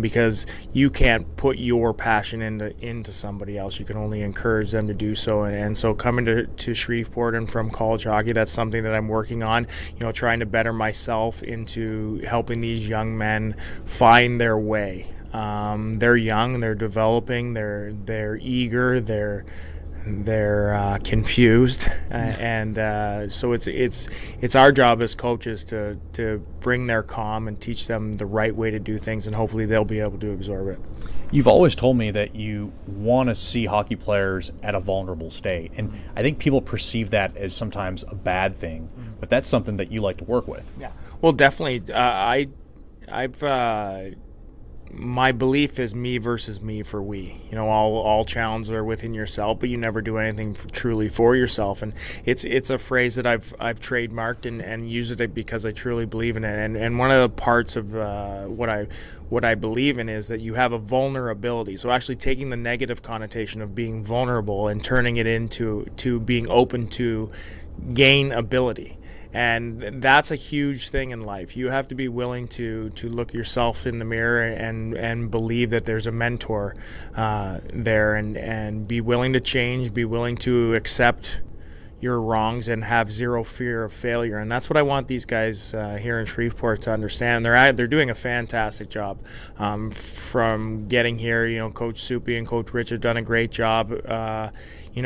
because you can't put your passion into somebody else. You can only encourage them to do so, and so coming to Shreveport and from college hockey, that's something that I'm working on, trying to better myself into helping these young men find their way. They're young, they're developing, they're eager, they're confused, and so it's our job as coaches to bring their calm and teach them the right way to do things, and hopefully they'll be able to absorb it. You've always told me that you want to see hockey players at a vulnerable state, and I think people perceive that as sometimes a bad thing, but that's something that you like to work with. Yeah, well, definitely. My belief is me versus me for we. All challenges are within yourself, but you never do anything truly for yourself. And it's a phrase that I've trademarked and used it because I truly believe in it. And one of the parts of what I believe in is that you have a vulnerability. So actually taking the negative connotation of being vulnerable and turning it into being open to gain ability. And that's a huge thing in life. You have to be willing to look yourself in the mirror and believe that there's a mentor there, and be willing to change, be willing to accept your wrongs, and have zero fear of failure. And that's what I want these guys here in Shreveport to understand. They're doing a fantastic job. From getting here, Coach Soupy and Coach Rich have done a great job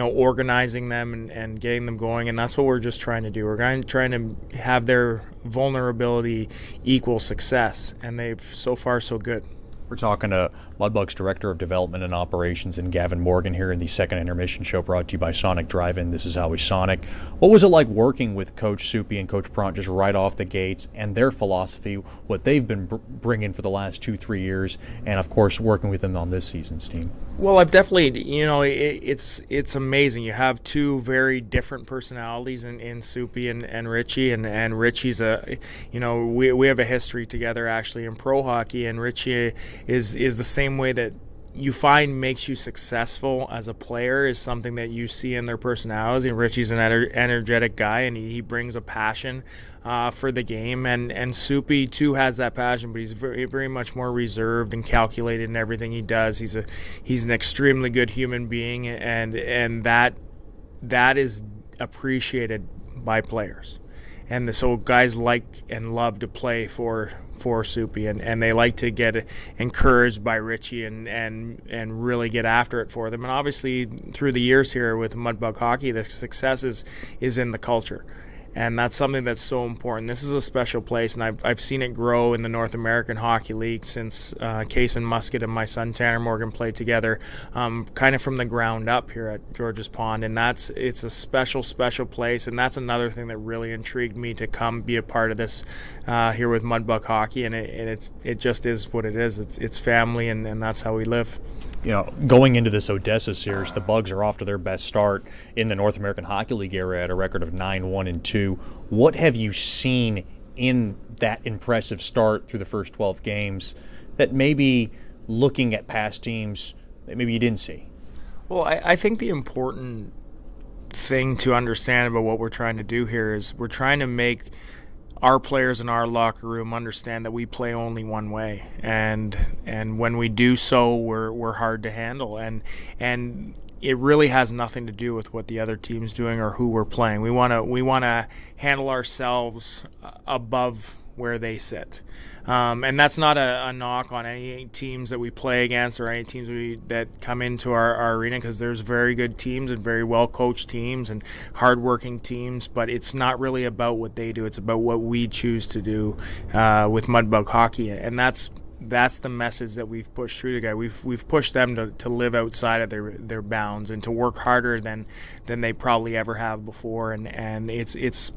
organizing them and getting them going, and that's what we're just trying to do. We're trying to have their vulnerability equal success, and they've so far so good. We're talking to Mudbugs Director of Development and Operations and Gavin Morgan here in the second intermission show, brought to you by Sonic Drive-In. This is Howie Sonic. What was it like working with Coach Soupy and Coach Pront just right off the gates, and their philosophy, what they've been bringing for the last 2-3 years, and of course working with them on this season's team? Well, I've definitely, it's amazing. You have two very different personalities in Soupy and Richie, and Richie's we have a history together actually in pro hockey, and Richie is the same way that you find makes you successful as a player is something that you see in their personalities. And Richie's an energetic guy, and he brings a passion for the game. And Soupy too has that passion, but he's very, very much more reserved and calculated in everything he does. He's an extremely good human being, and that is appreciated by players. And so guys like and love to play for Soupy, and they like to get encouraged by Richie and really get after it for them. And obviously through the years here with Mudbug hockey, the success is in the culture. And that's something that's so important. This is a special place, and I've seen it grow in the North American Hockey League since Case and Musket and my son Tanner Morgan played together, kind of from the ground up here at George's Pond. And it's a special, special place, and that's another thing that really intrigued me to come be a part of this here with Mudbug hockey. And it just is what it is. It's family, and that's how we live. Going into this Odessa series, the Bugs are off to their best start in the North American Hockey League era at a record of 9-1-2. What have you seen in that impressive start through the first 12 games that maybe looking at past teams that maybe you didn't see? Well, I think the important thing to understand about what we're trying to do here is we're trying to make our players in our locker room understand that we play only one way, and when we do so, we're hard to handle, and it really has nothing to do with what the other team's doing or who we're playing. We want to handle ourselves above where they sit, and that's not a knock on any teams that we play against or any teams that come into our arena, because there's very good teams and very well coached teams and hardworking teams, but it's not really about what they do. It's about what we choose to do with Mudbug hockey, and that's the message that we've pushed through the guy. We've pushed them to live outside of their bounds and to work harder than they probably ever have before, and it's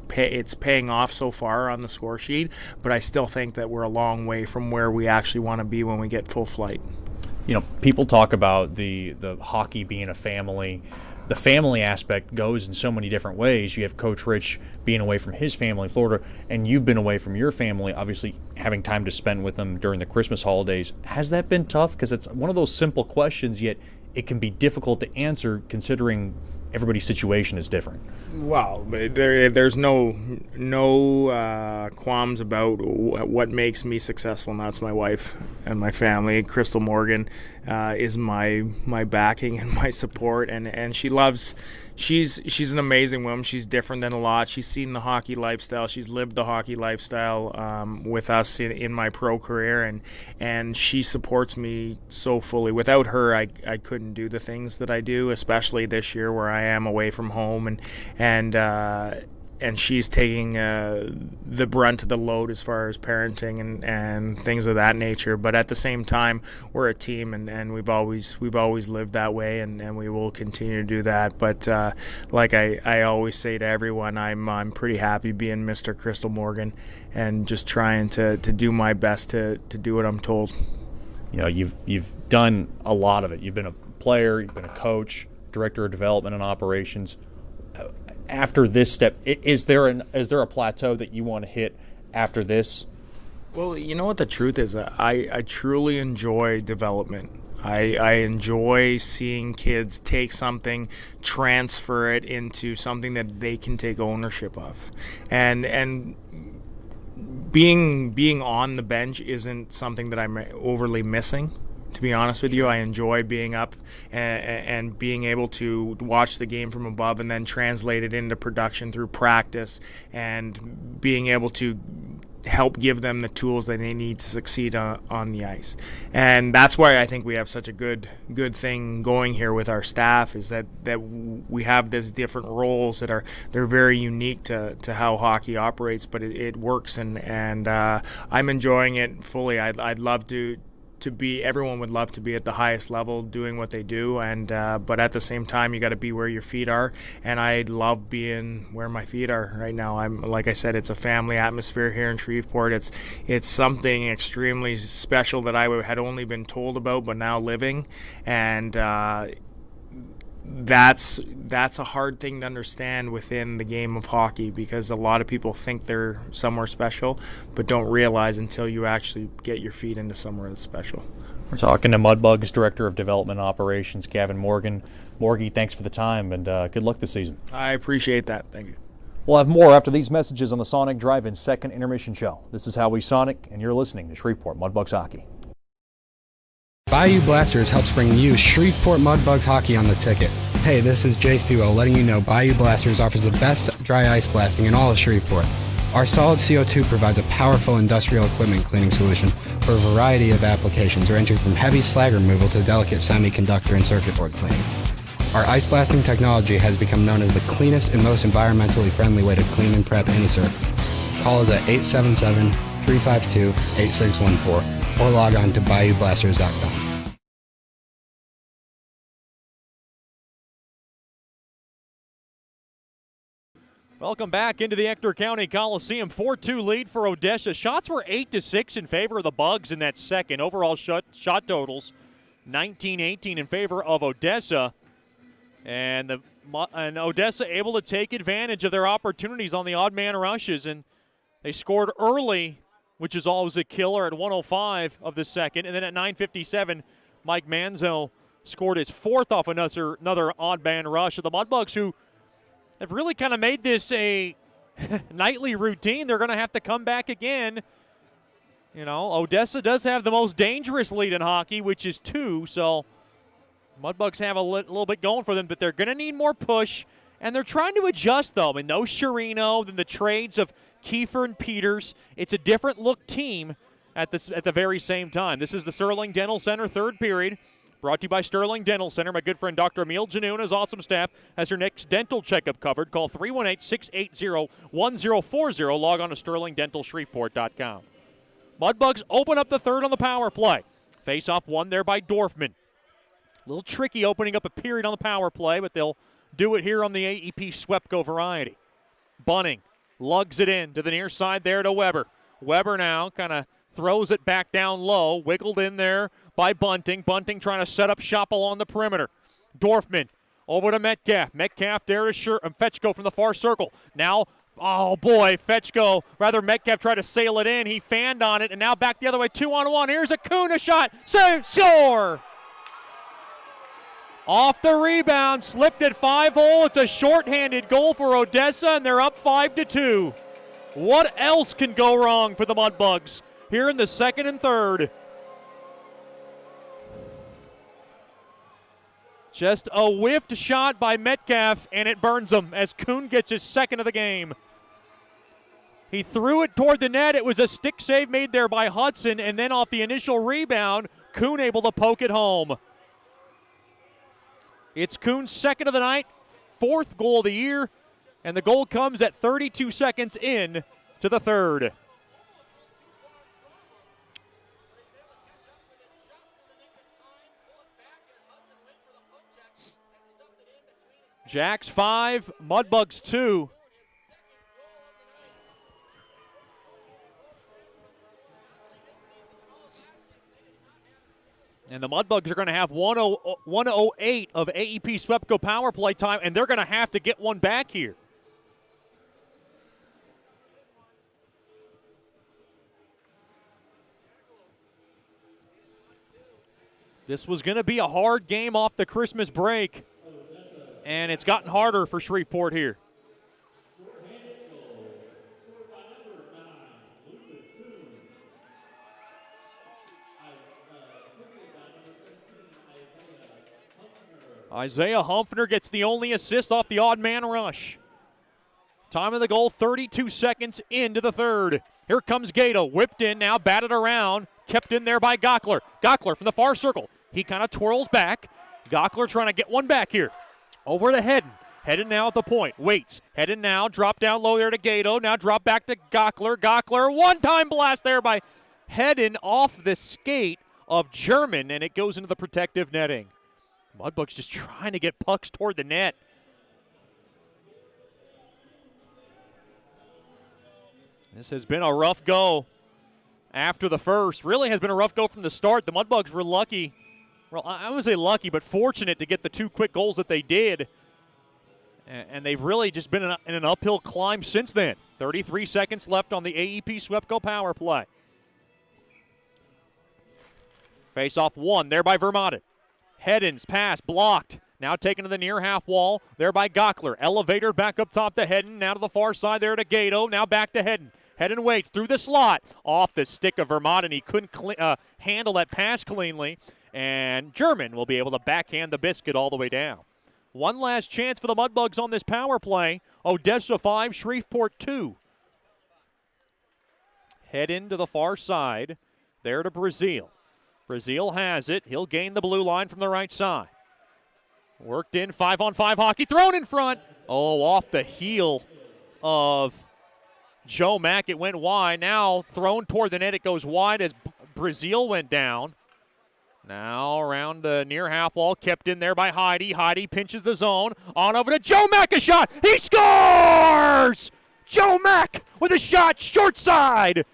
paying off so far on the score sheet, but I still think that we're a long way from where we actually want to be when we get full flight. People talk about the hockey being a family. The family aspect goes in so many different ways. You have Coach Rich being away from his family in Florida, and you've been away from your family, obviously having time to spend with them during the Christmas holidays. Has that been tough? Because it's one of those simple questions, yet it can be difficult to answer considering everybody's situation is different. Well, there's no qualms about what makes me successful, and that's my wife and my family. Crystal Morgan is my backing and my support, and she's an amazing woman. She's different than a lot. She's seen the hockey lifestyle. She's lived the hockey lifestyle with us in my pro career, and she supports me so fully. Without her, I couldn't do the things that I do, especially this year where I am away from home, and she's taking the brunt of the load as far as parenting and things of that nature. But at the same time, we're a team, and we've always lived that way, and we will continue to do that. But like I always say to everyone, I'm pretty happy being Mr. Crystal Morgan and just trying to do my best to do what I'm told. You know, you've done a lot of it. You've been a player, you've been a coach, director of development and operations. After this step, is there a plateau that you want to hit after this? Well, you know what the truth is? I truly enjoy development. I enjoy seeing kids take something, transfer it into something that they can take ownership of. And being on the bench isn't something that I'm overly missing. To be honest with you, I enjoy being up and being able to watch the game from above and then translate it into production through practice and being able to help give them the tools that they need to succeed on the ice. And that's why I think we have such a good thing going here with our staff, is that we have these different roles that they're very unique to how hockey operates, but it works, and I'm enjoying it fully. I'd love to be, everyone would love to be at the highest level doing what they do, and but at the same time you got to be where your feet are, and I love being where my feet are right now. I'm, like I said, it's a family atmosphere here in Shreveport. It's something extremely special that I had only been told about but now living, and that's a hard thing to understand within the game of hockey, because a lot of people think they're somewhere special but don't realize until you actually get your feet into somewhere that's special. We're talking to Mudbugs Director of Development and Operations, Gavin Morgan. Morgie, thanks for the time, and good luck this season. I appreciate that. Thank you. We'll have more after these messages on the Sonic Drive-In second intermission show. This is How We Sonic, and you're listening to Shreveport Mudbugs Hockey. Bayou Blasters helps bring you Shreveport Mudbugs hockey on the ticket. Hey, this is Jay Fuo letting you know Bayou Blasters offers the best dry ice blasting in all of Shreveport. Our solid CO2 provides a powerful industrial equipment cleaning solution for a variety of applications ranging from heavy slag removal to delicate semiconductor and circuit board cleaning. Our ice blasting technology has become known as the cleanest and most environmentally friendly way to clean and prep any surface. Call us at 877-352-8614 or log on to bayoublasters.com. Welcome back into the Ector County Coliseum. 4-2 lead for Odessa. Shots were 8-6 in favor of the Bugs in that second. Overall shot totals 19-18 in favor of Odessa. And Odessa able to take advantage of their opportunities on the odd man rushes, and they scored early, which is always a killer, at 1:05 of the second. And then at 9:57, Mike Manzo scored his fourth off another odd man rush. The Mudbugs, who have really kind of made this a nightly routine, they're going to have to come back again. You know, Odessa does have the most dangerous lead in hockey, which is 2, so Mudbugs have a little bit going for them, but they're going to need more push, and they're trying to adjust, though. I mean, no Sherino, then the trades of Kiefer and Peters. It's a different look team at the very same time. This is the Sterling Dental Center third period, brought to you by Sterling Dental Center. My good friend Dr. Emil Janu and his awesome staff has your next dental checkup covered. Call 318-680-1040. Log on to sterlingdentalshreveport.com. Mudbugs open up the third on the power play. Face-off won there by Dorfman. A little tricky opening up a period on the power play, but they'll do it here on the AEP Swepco variety. Bunning lugs it in to the near side there to Weber. Weber now kind of throws it back down low, wiggled in there by Bunting. Bunting trying to set up shop along the perimeter. Dorfman over to Metcalf. Metcalf there to Fetchko from the far circle. Now, oh boy, Metcalf tried to sail it in. He fanned on it, and now back the other way, 2-on-1. Here's a Kuna shot. Score! Off the rebound, slipped at 5-hole. It's a shorthanded goal for Odessa, and they're up 5-2. What else can go wrong for the Mudbugs here in the second and third? Just a whiffed shot by Metcalf, and it burns him as Kuhn gets his second of the game. He threw it toward the net. It was a stick save made there by Hudson, and then off the initial rebound, Kuhn able to poke it home. It's Kuhn's second of the night, fourth goal of the year, and the goal comes at 32 seconds in to the third. Jacks 5, Mudbugs 2. And the Mudbugs are going to have 108 of AEP Swepco power play time, and they're going to have to get one back here. This was going to be a hard game off the Christmas break, and it's gotten harder for Shreveport here. Isaiah Humphrey gets the only assist off the odd man rush. Time of the goal, 32 seconds into the third. Here comes Gato, whipped in, now batted around, kept in there by Gockler. Gockler from the far circle. He kind of twirls back. Gockler trying to get one back here. Over to Hedden. Hedden now at the point. Waits. Hedden now. Drop down low there to Gato. Now drop back to Gockler. Gockler. One-time blast there by Hedden off the skate of German, and it goes into the protective netting. Mudbugs just trying to get pucks toward the net. This has been a rough go after the first. Really has been a rough go from the start. The Mudbugs were lucky. Well, I wouldn't say lucky, but fortunate to get the two quick goals that they did. And they've really just been in an uphill climb since then. 33 seconds left on the AEP Swepco power play. Face-off one there by Vermont. Hedden's pass blocked. Now taken to the near half wall. There by Gockler. Elevator back up top to Hedden. Now to the far side there to Gato. Now back to Hedden. Hedden waits through the slot. Off the stick of Vermont, and he couldn't handle that pass cleanly. And German will be able to backhand the biscuit all the way down. One last chance for the Mudbugs on this power play. Odessa 5, Shreveport 2. Hedden to the far side. There to Brazil. Brazil has it. He'll gain the blue line from the right side. Worked in, 5-on-5 hockey, thrown in front. Oh, off the heel of Joe Mack. It went wide. Now thrown toward the net. It goes wide as Brazil went down. Now around the near half wall, kept in there by Heidi. Heidi pinches the zone. On over to Joe Mack, a shot. He scores! Joe Mack with a shot, short side.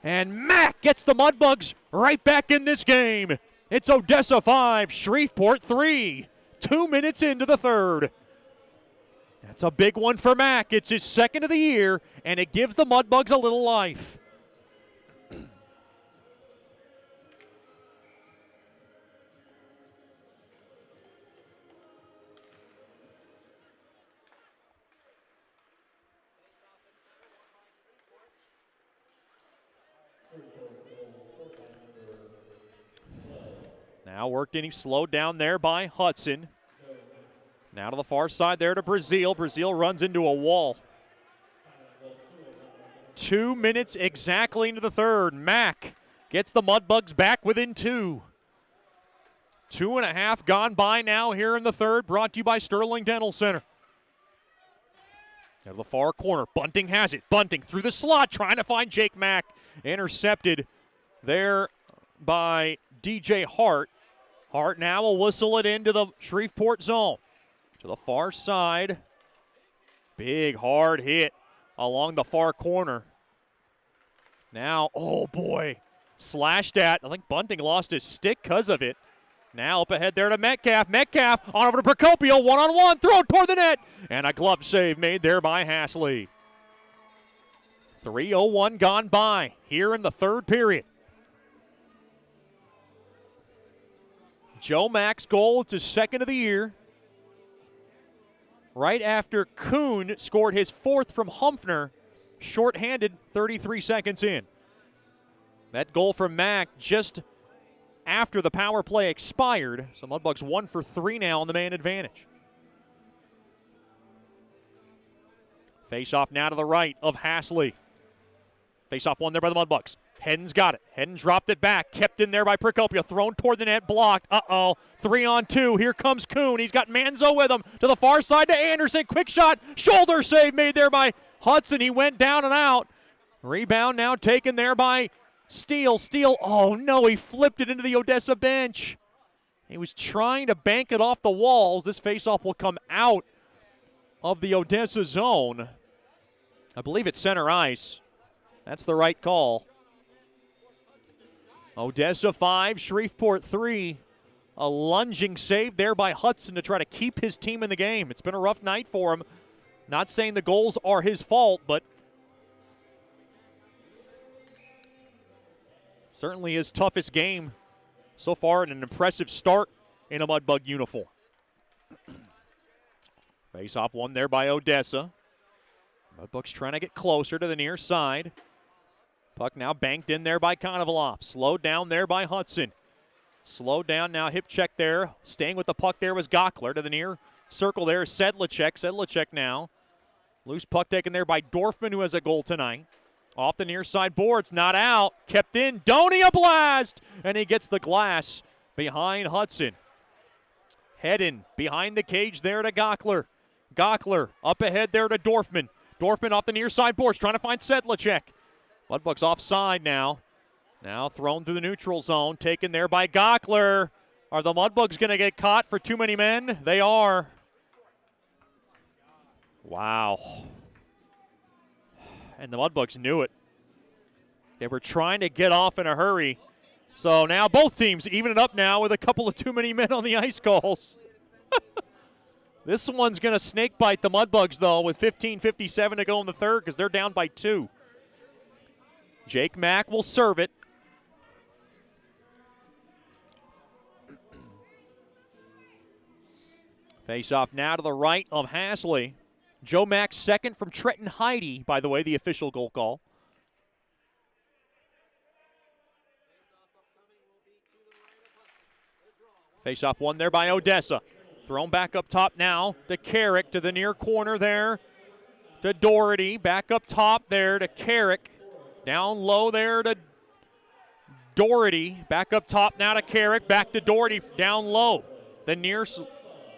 And Mack gets the Mudbugs right back in this game. It's Odessa 5, Shreveport 3. 2 minutes into the third. That's a big one for Mack. It's his second of the year, and it gives the Mudbugs a little life. Now worked in, he slowed down there by Hudson. Now to the far side there to Brazil. Brazil runs into a wall. 2 minutes exactly into the third. Mack gets the Mudbugs back within 2. 2.5 gone by now here in the third, brought to you by Sterling Dental Center. Now to the far corner, Bunting has it. Bunting through the slot, trying to find Jake Mack. Intercepted there by DJ Hart. Hart now will whistle it into the Shreveport zone. To the far side. Big hard hit along the far corner. Now, oh boy, slashed at. I think Bunting lost his stick because of it. Now up ahead there to Metcalf. Metcalf on over to Procopio, one-on-one, thrown toward the net. And a glove save made there by Hasley. 3:01 gone by here in the third period. Joe Mack's goal, it's his second of the year. Right after Kuhn scored his fourth from Humphrey, shorthanded 33 seconds in. That goal from Mack just after the power play expired. So Mudbugs 1 for 3 now on the man advantage. Face-off now to the right of Hasley. Face-off won there by the Mudbugs. Hedden's got it. Hedden dropped it back. Kept in there by Procopio. Thrown toward the net. Blocked. 3-on-2. Here comes Kuhn. He's got Manzo with him. To the far side to Anderson. Quick shot. Shoulder save made there by Hudson. He went down and out. Rebound now taken there by Steele. Steele. Oh, no. He flipped it into the Odessa bench. He was trying to bank it off the walls. This faceoff will come out of the Odessa zone. I believe it's center ice. That's the right call. Odessa 5, Shreveport 3. A lunging save there by Hudson to try to keep his team in the game. It's been a rough night for him. Not saying the goals are his fault, but certainly his toughest game so far, and an impressive start in a Mudbug uniform. Face-off won there by Odessa. Mudbugs trying to get closer to the near side. Puck now banked in there by Konovalov. Slowed down there by Hudson. Slowed down now, hip check there. Staying with the puck there was Gockler. To the near circle there is Sedlacek. Sedlacek now. Loose puck taken there by Dorfman, who has a goal tonight. Off the near side boards, not out. Kept in. Donny a blast! And he gets the glass behind Hudson. Hedden behind the cage there to Gockler. Gockler up ahead there to Dorfman. Dorfman off the near side boards, trying to find Sedlacek. Mudbugs offside now. Now thrown through the neutral zone, taken there by Gockler. Are the Mudbugs going to get caught for too many men? They are. Wow. And the Mudbugs knew it. They were trying to get off in a hurry. So now both teams even it up now with a couple of too many men on the ice calls. This one's going to snake bite the Mudbugs, though, with 15:57 to go in the third because they're down by 2. Jake Mack will serve it. Face-off now to the right of Hasley. Joe Mack second from Trenton Heidi, by the way, the official goal call. Face-off won there by Odessa. Thrown back up top now to Carrick, to the near corner there to Doherty. Back up top there to Carrick. Down low there to Doherty. Back up top now to Carrick. Back to Doherty down low. The near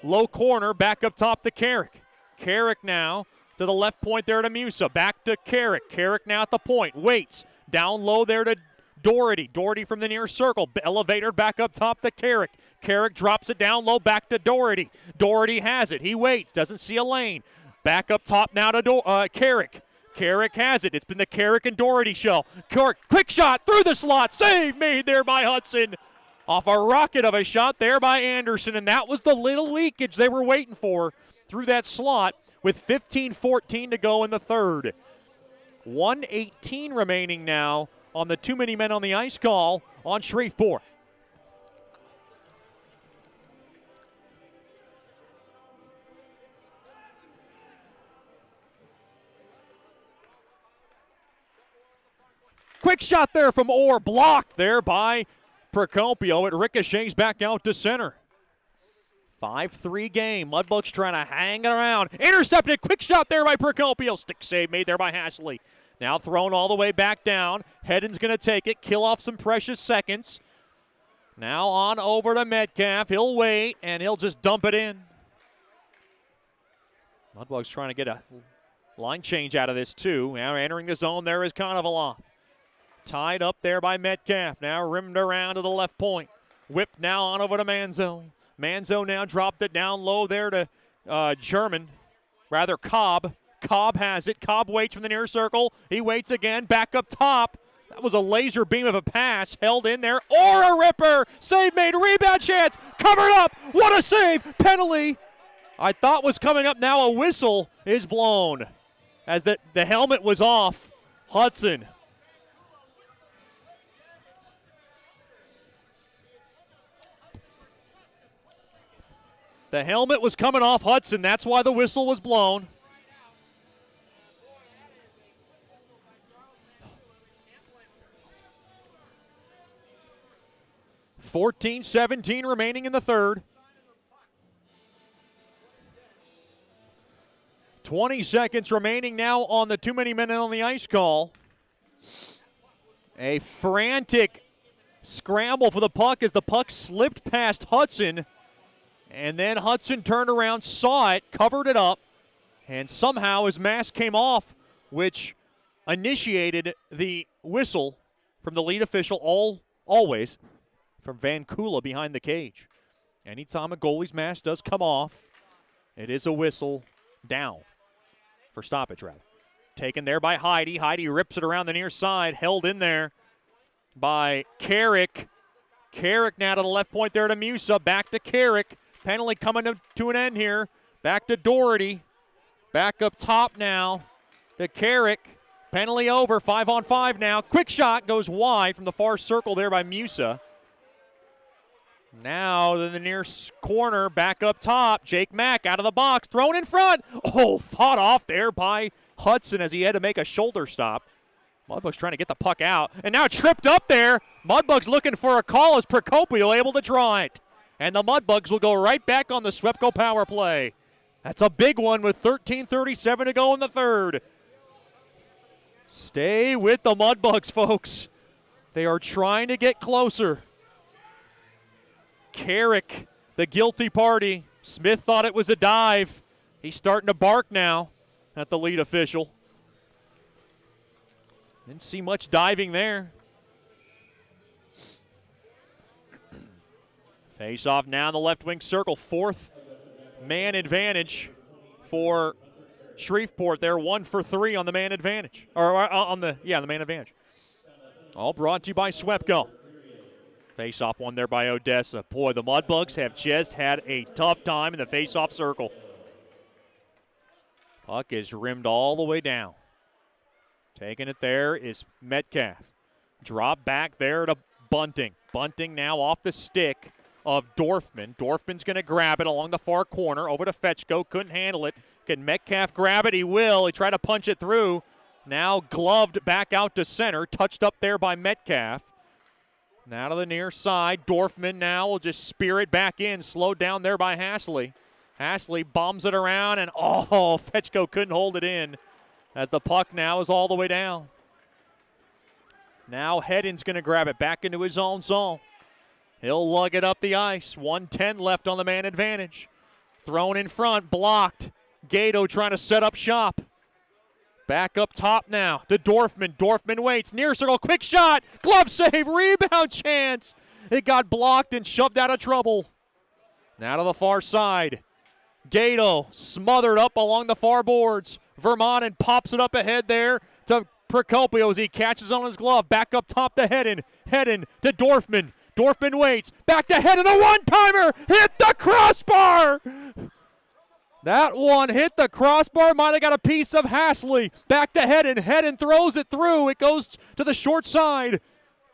low corner. Back up top to Carrick. Carrick now to the left point there to Musa. Back to Carrick. Carrick now at the point. Waits. Down low there to Doherty. Doherty from the near circle. Elevator back up top to Carrick. Carrick drops it down low back to Doherty. Doherty has it. He waits. Doesn't see a lane. Back up top now to Carrick. Carrick has it. It's been the Carrick and Doherty show. Quick shot through the slot. Save made there by Hudson. Off a rocket of a shot there by Anderson. And that was the little leakage they were waiting for through that slot with 15:14 to go in the third. 1:18 remaining now on the too many men on the ice call on Shreveport. Quick shot there from Orr, blocked there by Procopio. It ricochets back out to center. 5-3 game. Mudbugs trying to hang it around. Intercepted. Quick shot there by Procopio. Stick save made there by Hasley. Now thrown all the way back down. Hedden's going to take it, kill off some precious seconds. Now on over to Metcalf. He'll wait, and he'll just dump it in. Mudbugs trying to get a line change out of this, too. Now entering the zone there is Konovalov. Tied up there by Metcalf. Now rimmed around to the left point. Whipped now on over to Manzo. Manzo now dropped it down low there to Cobb. Cobb has it. Cobb waits from the near circle. He waits again. Back up top. That was a laser beam of a pass. Held in there. Or a ripper. Save made. Rebound chance. Covered up. What a save. Penalty. I thought was coming up. Now a whistle is blown as the helmet was off. Hudson. The helmet was coming off Hudson. That's why the whistle was blown. .14-17 remaining in the third. 20 seconds remaining now on the too many men on the ice call. A frantic scramble for the puck as the puck slipped past Hudson. And then Hudson turned around, saw it, covered it up, and somehow his mask came off, which initiated the whistle from the lead official always from Van Kula behind the cage. Anytime a goalie's mask does come off, it is a whistle down for stoppage, rather. Taken there by Heidi. Heidi rips it around the near side, held in there by Carrick. Carrick now to the left point there to Musa. Back to Carrick. Penalty coming to an end here. Back to Doherty. Back up top now to Carrick. Penalty over. 5-on-5 now. Quick shot goes wide from the far circle there by Musa. Now to the near corner. Back up top. Jake Mack out of the box. Thrown in front. Oh, fought off there by Hudson as he had to make a shoulder stop. Mudbugs trying to get the puck out. And now tripped up there. Mudbugs looking for a call as Procopio able to draw it. And the Mudbugs will go right back on the Swepco power play. That's a big one with 13:37 to go in the third. Stay with the Mudbugs, folks. They are trying to get closer. Carrick, the guilty party. Smith thought it was a dive. He's starting to bark now at the lead official. Didn't see much diving there. Face off now in the left wing circle. Fourth man advantage for Shreveport. They're 1 for 3 on the man advantage. Or on the man advantage. All brought to you by Swepco. Face off one there by Odessa. Boy, the Mudbugs have just had a tough time in the face off circle. Puck is rimmed all the way down. Taking it there is Metcalf. Drop back there to Bunting. Bunting now off the stick of Dorfman. Dorfman's going to grab it along the far corner. Over to Fetchko. Couldn't handle it. Can Metcalf grab it? He will. He tried to punch it through. Now gloved back out to center. Touched up there by Metcalf. Now to the near side. Dorfman now will just spear it back in. Slowed down there by Hasley. Hasley bombs it around, and Fetchko couldn't hold it in as the puck now is all the way down. Now Hedden's going to grab it back into his own zone. He'll lug it up the ice. 1:10 left on the man advantage. Thrown in front, blocked. Gato trying to set up shop. Back up top now to Dorfman. Dorfman waits. Near circle, quick shot. Glove save, rebound chance. It got blocked and shoved out of trouble. Now to the far side. Gato smothered up along the far boards. Vermont pops it up ahead there to Procopio as he catches on his glove. Back up top to Hedden. Hedden to Dorfman. Dorfman waits. Back to Hedden. The one-timer hit the crossbar. That one hit the crossbar. Might have got a piece of Hasley. Back to Hedden. Hedden throws it through. It goes to the short side.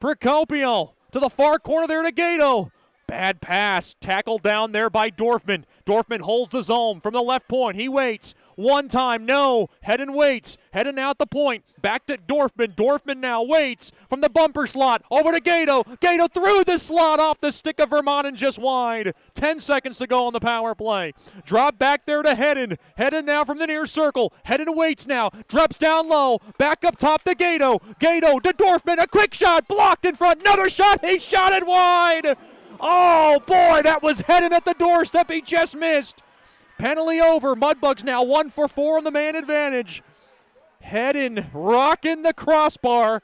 Procopio to the far corner there to Gato. Bad pass. Tackled down there by Dorfman. Dorfman holds the zone from the left point. He waits. One time, no. Hedden waits. Hedden out the point. Back to Dorfman. Dorfman now waits from the bumper slot. Over to Gato. Gato through the slot off the stick of Vermont and just wide. 10 seconds to go on the power play. Drop back there to Hedden. Hedden now from the near circle. Hedden waits now. Drops down low. Back up top to Gato. Gato to Dorfman. A quick shot. Blocked in front. Another shot. He shot it wide. Oh, boy, that was Hedden at the doorstep. He just missed. Penalty over. Mudbugs now 1 for 4 on the man advantage. Hedden rocking the crossbar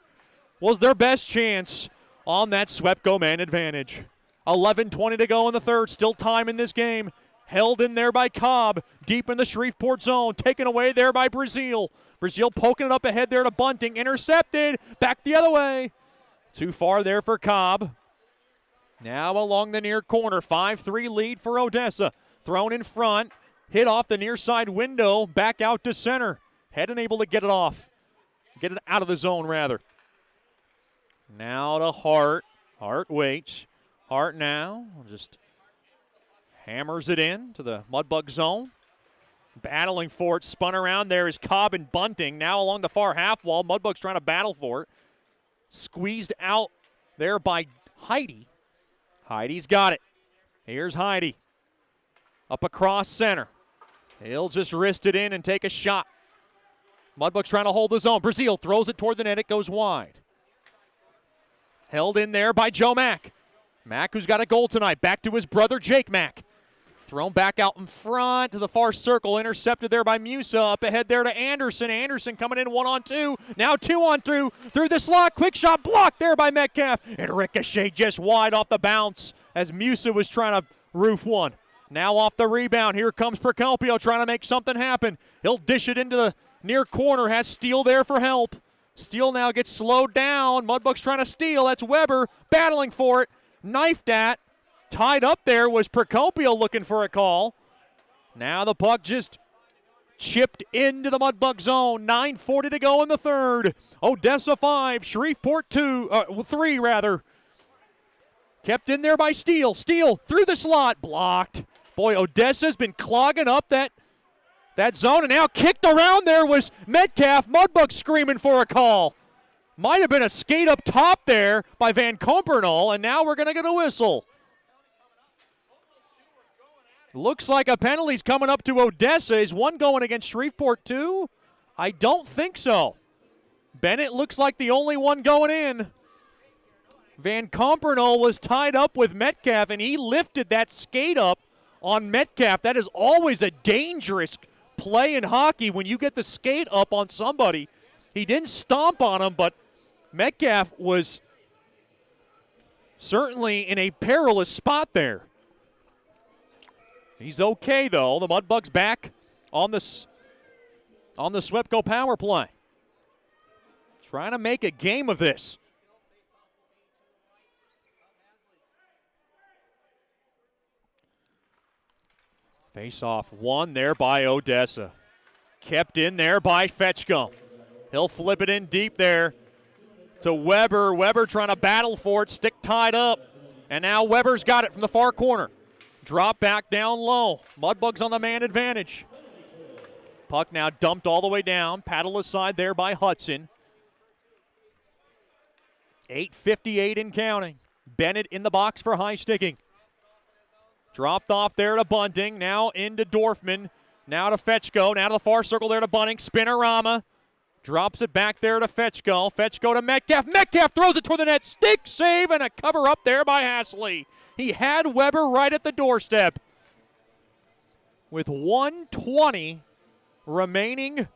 was their best chance on that Swepco man advantage. 11:20 to go in the third. Still time in this game. Held in there by Cobb. Deep in the Shreveport zone. Taken away there by Brazil. Brazil poking it up ahead there to Bunting. Intercepted. Back the other way. Too far there for Cobb. Now along the near corner. 5-3 lead for Odessa. Thrown in front. Hit off the near side window. Back out to center. Hedden able to get it off. Get it out of the zone, rather. Now to Hart. Hart waits. Hart now just Hammers it in to the Mudbug zone. Battling for it, spun around there is Cobb and Bunting. Now along the far half wall, Mudbugs trying to battle for it. Squeezed out there by Heidi. Heidi's got it. Here's Heidi. Up across center. He'll just wrist it in and take a shot. Mudbugs trying to hold the zone. Brazil throws it toward the net. It goes wide. Held in there by Joe Mack. Mack, who's got a goal tonight, back to his brother Jake Mack. Thrown back out in front to the far circle. Intercepted there by Musa. Up ahead there to Anderson. Anderson coming in 1-on-2. Now 2-on-2 through the slot. Quick shot blocked there by Metcalf. And ricochet just wide off the bounce as Musa was trying to roof one. Now off the rebound. Here comes Procopio trying to make something happen. He'll dish it into the near corner. Has Steele there for help. Steele now gets slowed down. Mudbugs trying to steal. That's Weber battling for it. Knifed at. Tied up there was Procopio looking for a call. Now the puck just chipped into the Mudbug zone. 9:40 to go in the third. Odessa 5, Shreveport 3 rather. Kept in there by Steele. Steele through the slot. Blocked. Boy, Odessa's been clogging up that zone, and now kicked around there was Metcalf. Mudbug screaming for a call. Might have been a skate up top there by Van Compernal, and now we're going to get a whistle. Looks like a penalty's coming up to Odessa. Is one going against Shreveport too? I don't think so. Bennett looks like the only one going in. Van Compernal was tied up with Metcalf, and he lifted that skate up on Metcalf. That is always a dangerous play in hockey when you get the skate up on somebody. He didn't stomp on him, but Metcalf was certainly in a perilous spot there. He's okay, though. The Mudbugs back on the Swepco power play. Trying to make a game of this. Face-off won there by Odessa. Kept in there by Fetchko. He'll flip it in deep there to Weber. Weber trying to battle for it, stick tied up. And now Weber's got it from the far corner. Drop back down low. Mudbugs on the man advantage. Puck now dumped all the way down. Paddle aside there by Hudson. 8:58 and counting. Bennett in the box for high sticking. Dropped off there to Bunting. Now into Dorfman. Now to Fetchko. Now to the far circle there to Bunting. Spinorama. Drops it back there to Fetchko. Fetchko to Metcalf. Metcalf throws it toward the net. Stick save and a cover up there by Hasley. He had Weber right at the doorstep. With 1:20 remaining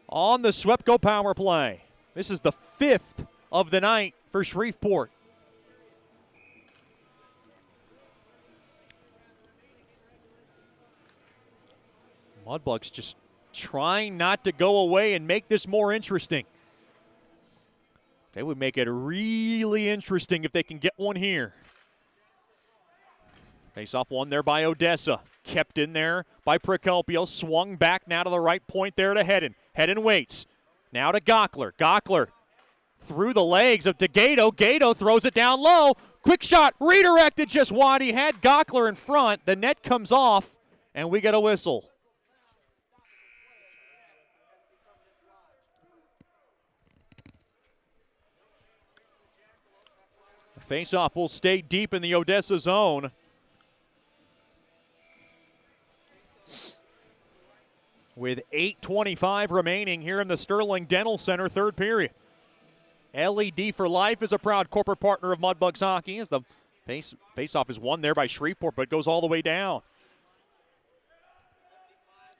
on the Swepco power play. This is the 5th of the night for Shreveport. Mudbugs just trying not to go away and make this more interesting. They would make it really interesting if they can get one here. Face-off one there by Odessa. Kept in there by Procopio. Swung back now to the right point there to Hedden. Hedden waits. Now to Gockler. Gockler through the legs of DeGato. Gato throws it down low. Quick shot. Redirected just wide. He had Gockler in front. The net comes off, and we get a whistle. Face-off will stay deep in the Odessa zone. With 8:25 remaining here in the Sterling Dental Center third period. LED for Life is a proud corporate partner of Mudbugs hockey as the face-off is won there by Shreveport, but goes all the way down.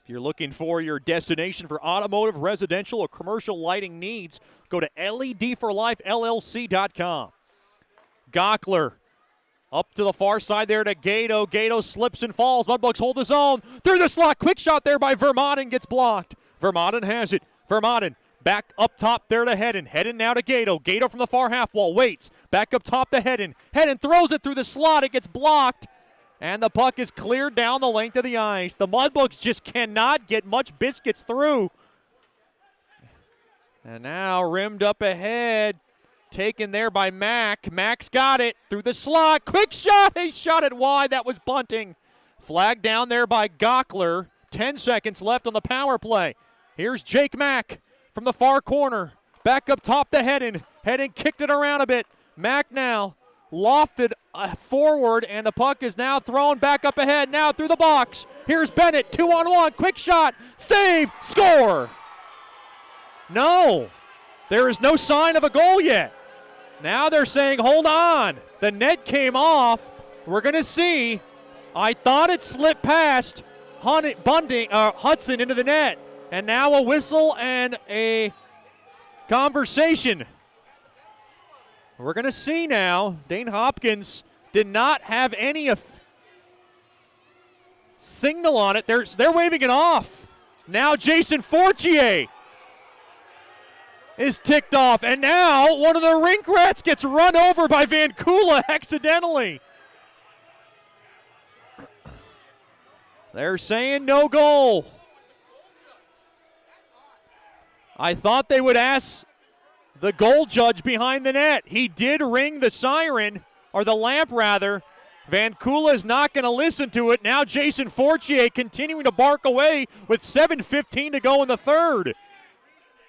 If you're looking for your destination for automotive, residential, or commercial lighting needs, go to ledforlifellc.com. Gockler up to the far side there to Gato. Gato slips and falls. Mudbugs hold his own. Through the slot. Quick shot there by Vermaden. Gets blocked. Vermaden has it. Vermaden back up top there to Hedden. Hedden now to Gato. Gato from the far half wall. Waits. Back up top to Hedden. Hedden throws it through the slot. It gets blocked. And the puck is cleared down the length of the ice. The Mudbugs just cannot get much biscuits through. And now rimmed up ahead. Taken there by Mack. Mack's got it through the slot. Quick shot. He shot it wide. That was Bunting. Flag down there by Gockler. 10 seconds left on the power play. Here's Jake Mack from the far corner. Back up top to Hedden. Hedden kicked it around a bit. Mack now lofted forward, and the puck is now thrown back up ahead. Now through the box. Here's Bennett. 2-on-1. Quick shot. Save. Score. No. There is no sign of a goal yet. Now they're saying, hold on. The net came off. We're going to see. I thought it slipped past Hudson into the net. And now a whistle and a conversation. We're going to see now. Dane Hopkins did not have any signal on it. They're waving it off. Now Jason Fortier is ticked off. And now one of the rink rats gets run over by Vancouver accidentally. They're saying no goal. I thought they would ask the goal judge behind the net. He did ring the siren, or the lamp rather. Vancouver is not going to listen to it. Now Jason Fortier continuing to bark away with 7:15 to go in the third.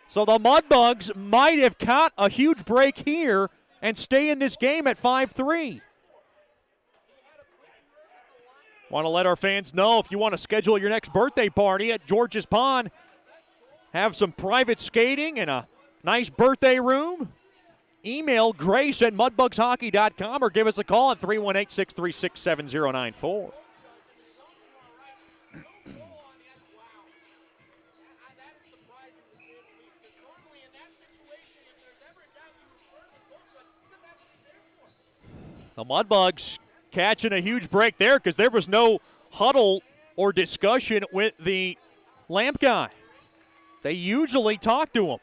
So the Mudbugs might have caught a huge break here and stay in this game at 5-3. Want to let our fans know, if you want to schedule your next birthday party at George's Pond, have some private skating and a nice birthday room, email grace@mudbugshockey.com or give us a call at 318-636-7094. The Mudbugs catching a huge break there because there was no huddle or discussion with the lamp guy. They usually talk to him.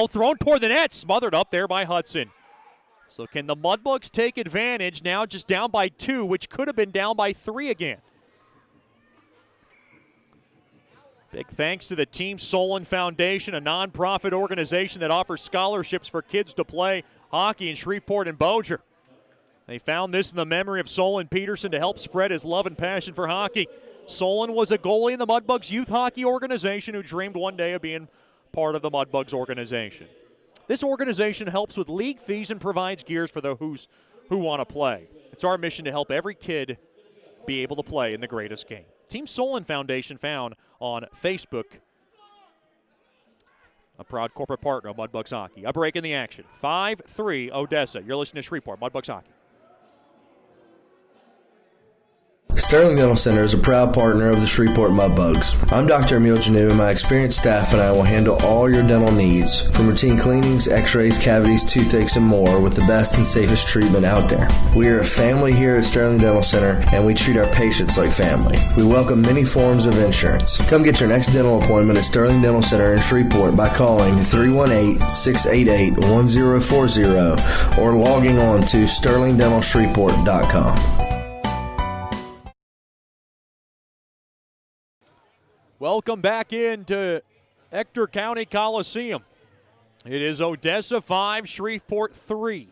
Thrown toward the net, smothered up there by Hudson. So can the Mudbugs take advantage now, just down by 2, which could have been down by 3 again? Big thanks to the Team Solon Foundation, a nonprofit organization that offers scholarships for kids to play hockey in Shreveport and Bossier. They found this in the memory of Solon Peterson to help spread his love and passion for hockey. Solon was a goalie in the Mudbugs youth hockey organization who dreamed one day of being part of the Mudbugs organization. This organization helps with league fees and provides gears for those who want to play. It's our mission to help every kid be able to play in the greatest game. Team Solon Foundation found on Facebook. A proud corporate partner of Mudbugs Hockey. A break in the action. 5-3 Odessa. You're listening to Shreveport Mudbugs Hockey. Sterling Dental Center is a proud partner of the Shreveport Mudbugs. I'm Dr. Emil Janu, and my experienced staff and I will handle all your dental needs, from routine cleanings, x-rays, cavities, toothaches, and more, with the best and safest treatment out there. We are a family here at Sterling Dental Center, and we treat our patients like family. We welcome many forms of insurance. Come get your next dental appointment at Sterling Dental Center in Shreveport by calling 318-688-1040 or logging on to sterlingdentalshreveport.com. Welcome back into Ector County Coliseum. It is Odessa 5, Shreveport 3.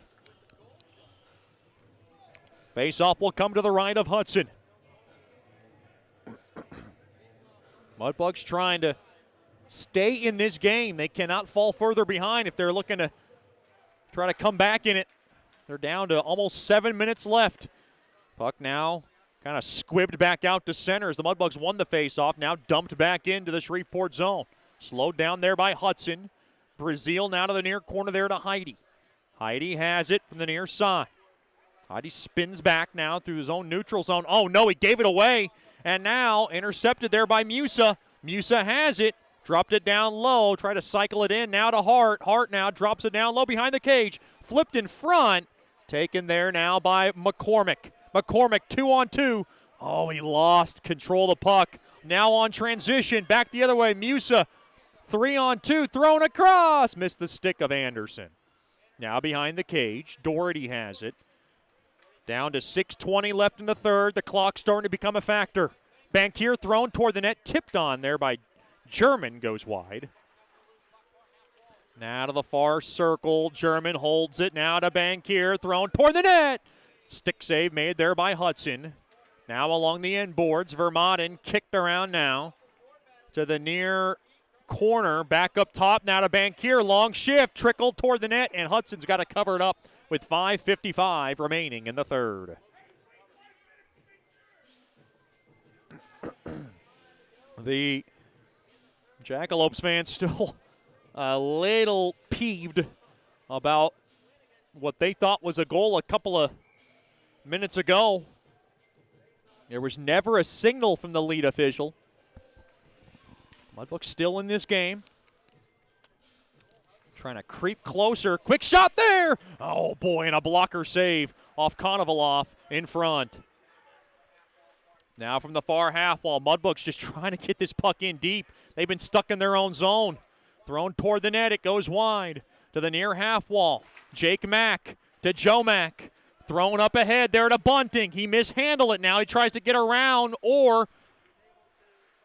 Face-off will come to the right of Hudson. Mudbugs trying to stay in this game. They cannot fall further behind if they're looking to try to come back in it. They're down to almost 7 minutes left. Puck now kind of squibbed back out to center as the Mudbugs won the face-off. Now dumped back into the Shreveport zone. Slowed down there by Hudson. Brazil now to the near corner there to Heidi. Heidi has it from the near side. Heidi spins back now through his own neutral zone. Oh, no, he gave it away. And now intercepted there by Musa. Musa has it. Dropped it down low. Try to cycle it in now to Hart. Hart now drops it down low behind the cage. Flipped in front. Taken there now by McCormick. McCormick 2-on-2. Oh, he lost control of the puck. Now on transition. Back the other way. Musa 3-on-2. Thrown across. Missed the stick of Anderson. Now behind the cage. Doherty has it. Down to 6:20 left in the third. The clock starting to become a factor. Bankier thrown toward the net. Tipped on there by German. Goes wide. Now to the far circle. German holds it. Now to Bankier. Thrown toward the net. Stick save made there by Hudson. Now along the end boards, Vermaelen kicked around now to the near corner. Back up top now to Bankier. Long shift, trickled toward the net, and Hudson's got to cover it up with 5:55 remaining in the third. The Jackalopes fans still a little peeved about what they thought was a goal a couple of minutes ago. There was never a signal from the lead official. Mudbugs still in this game. Trying to creep closer. Quick shot there. Oh, boy, and a blocker save off Konovalov in front. Now from the far half wall, Mudbugs just trying to get this puck in deep. They've been stuck in their own zone. Thrown toward the net. It goes wide to the near half wall. Jake Mack to Joe Mack. Thrown up ahead there to Bunting. He mishandled it now. He tries to get around or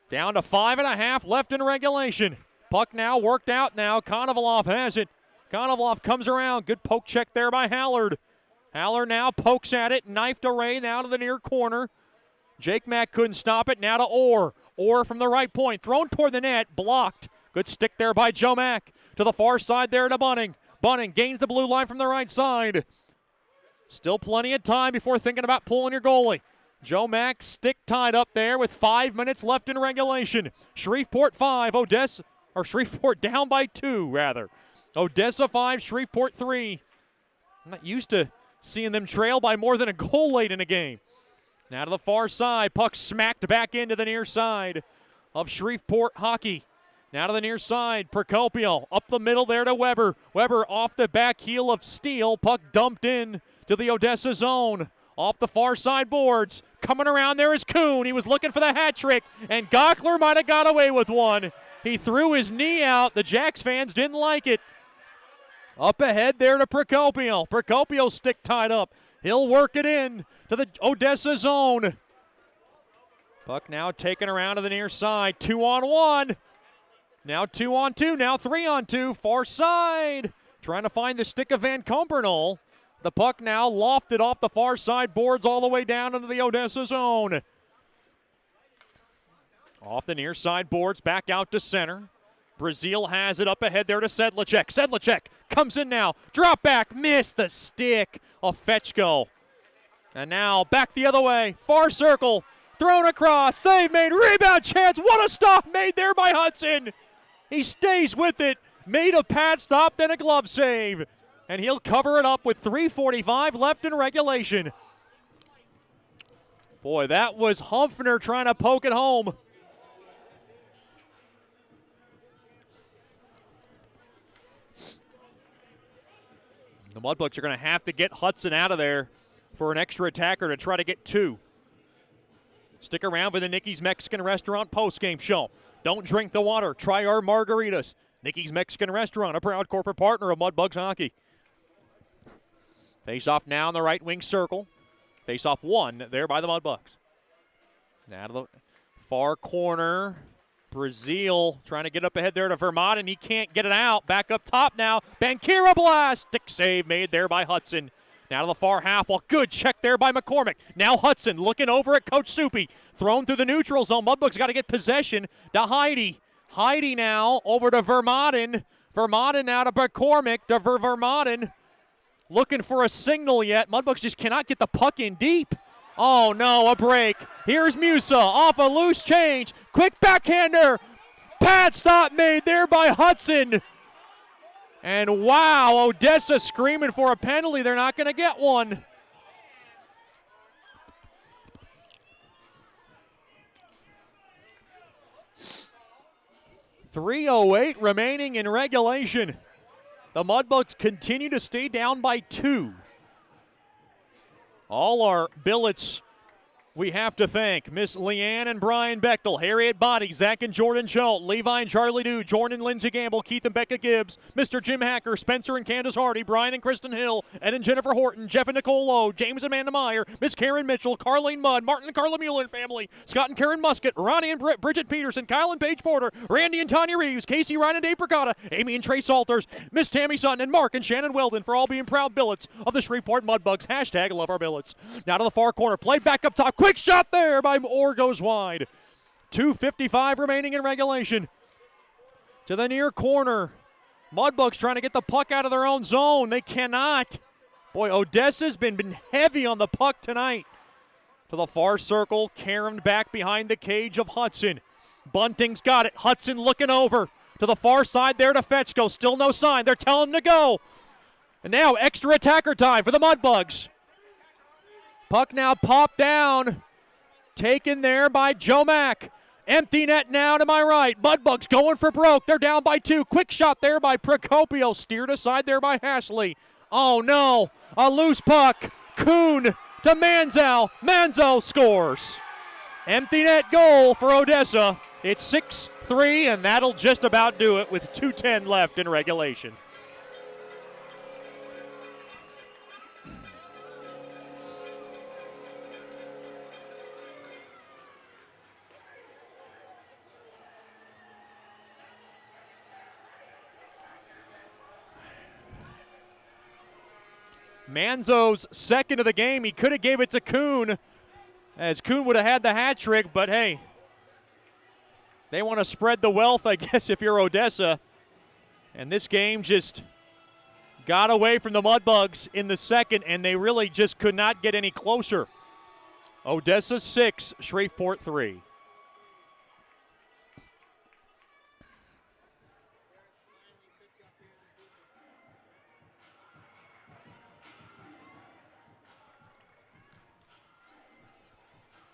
down to 5.5 left in regulation. Puck now worked out now. Konovalov has it. Konovalov comes around. Good poke check there by Hallard. Hallard now pokes at it. Knifed away now to the near corner. Jake Mack couldn't stop it. Now to Orr. Orr from the right point. Thrown toward the net. Blocked. Good stick there by Joe Mack. To the far side there to Bunting. Bunting gains the blue line from the right side. Still plenty of time before thinking about pulling your goalie. Joe Mack stick tied up there with 5 minutes left in regulation. Shreveport 5, Shreveport down by 2, rather. Odessa 5, Shreveport 3. I'm not used to seeing them trail by more than a goal late in a game. Now to the far side, puck smacked back into the near side of Shreveport hockey. Now to the near side, Procopio up the middle there to Weber. Weber off the back heel of Steele. Puck dumped in to the Odessa zone. Off the far side boards. Coming around there is Kuhn. He was looking for the hat trick, and Gockler might have got away with one. He threw his knee out. The Jacks fans didn't like it. Up ahead there to Procopio. Procopio stick tied up. He'll work it in to the Odessa zone. Puck now taken around to the near side. 2-on-1. Now 2-on-2. Now 3-on-2. Far side. Trying to find the stick of Van Compernol. The puck now lofted off the far side boards all the way down into the Odessa zone. Off the near side boards, back out to center. Brazil has it up ahead there to Sedlacek. Sedlacek comes in now. Drop back, missed the stick of Fetchko. And now back the other way. Far circle, thrown across, save made, rebound chance. What a stop made there by Hudson. He stays with it. Made a pad stop, then a glove save. And he'll cover it up with 3:45 left in regulation. Boy, that was Humphrey trying to poke it home. The Mudbugs are going to have to get Hudson out of there for an extra attacker to try to get 2. Stick around for the Nicky's Mexican Restaurant postgame show. Don't drink the water. Try our margaritas. Nicky's Mexican Restaurant, a proud corporate partner of Mudbugs Hockey. Face off now in the right wing circle. Face off 1 there by the Mudbugs. Now to the far corner. Brazil trying to get up ahead there to Vermont, and he can't get it out. Back up top now. Bankira blast. Stick save made there by Hudson. Now to the far half. Well, good check there by McCormick. Now Hudson looking over at Coach Soupy. Thrown through the neutral zone. Mudbugs got to get possession to Heidi. Heidi now over to Vermaelen. Vermaelen now to McCormick to Vermaelen. Looking for a signal yet. Mudbugs just cannot get the puck in deep. Oh, no, a break. Here's Musa off a loose change. Quick backhander. Pad stop made there by Hudson. And wow, Odessa screaming for a penalty. They're not going to get one. .308 remaining in regulation. The Mudbugs continue to stay down by 2. All our billets we have to thank Miss Leanne and Brian Bechtel, Harriet Body, Zach and Jordan Schultz, Levi and Charlie Dew, Jordan and Lindsay Gamble, Keith and Becca Gibbs, Mr. Jim Hacker, Spencer and Candace Hardy, Brian and Kristen Hill, Ed and Jennifer Horton, Jeff and Nicole Lowe, James and Amanda Meyer, Miss Karen Mitchell, Carlene Mudd, Martin and Carla Mueller and family, Scott and Karen Musket, Ronnie and Bridget Peterson, Kyle and Paige Porter, Randy and Tanya Reeves, Casey, Ryan and Dave Percotta, Amy and Trey Salters, Miss Tammy Sutton, and Mark and Shannon Weldon for all being proud billets of the Shreveport Mudbugs. Hashtag love our billets. Now to the far corner, played back up top. Quick shot there by Moore, goes wide. 2:55 remaining in regulation. To the near corner. Mudbugs trying to get the puck out of their own zone. They cannot. Boy, Odessa's been heavy on the puck tonight. To the far circle, caromed back behind the cage of Hudson. Bunting's got it. Hudson looking over. To the far side there to Fetchko. Still no sign. They're telling him to go. And now extra attacker time for the Mudbugs. Puck now popped down. Taken there by Joe Mack. Empty net now to my right. Mudbugs going for broke. They're down by 2. Quick shot there by Procopio. Steered aside there by Hashley. Oh no. A loose puck. Kuhn to Manzo. Manzo scores. Empty net goal for Odessa. It's 6-3, and that'll just about do it with 2:10 left in regulation. Manzo's second of the game. He could have gave it to Kuhn, as Kuhn would have had the hat trick, but hey, they want to spread the wealth, I guess, if you're Odessa. And this game just got away from the Mudbugs in the second, and they really just could not get any closer. Odessa 6, Shreveport 3.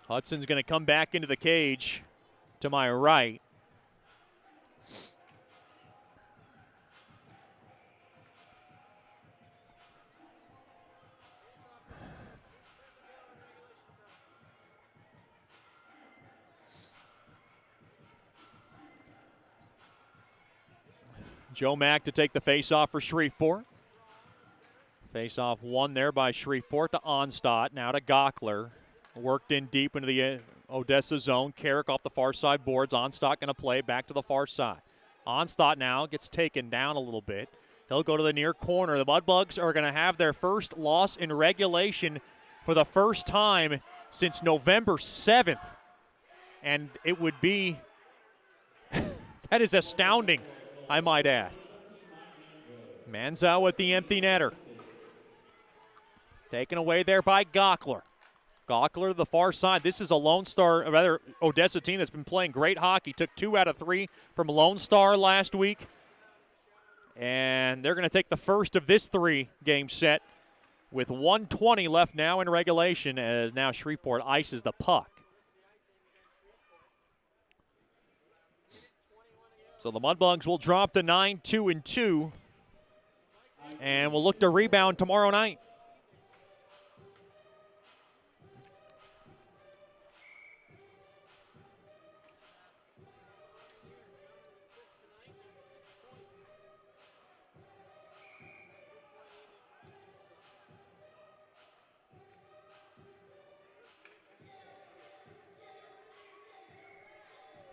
Hudson's going to come back into the cage to my right. Joe Mack to take the face-off for Shreveport. Face-off won there by Shreveport to Onstadt, now to Gockler. Worked in deep into the Odessa zone. Carrick off the far side boards. Onstadt going to play back to the far side. Onstadt now gets taken down a little bit. He'll go to the near corner. The Mudbugs are going to have their first loss in regulation for the first time since November 7th. And it would be, that is astounding, I might add. Manzo at the empty netter. Taken away there by Gockler. Gockler to the far side. This is a Lone Star, or rather Odessa team that's been playing great hockey. Took 2 out of 3 from Lone Star last week. And they're going to take the first of this 3-game set with 1:20 left now in regulation, as now Shreveport ices the puck. So the Mudbugs will drop to 9-2-2, and will look to rebound tomorrow night.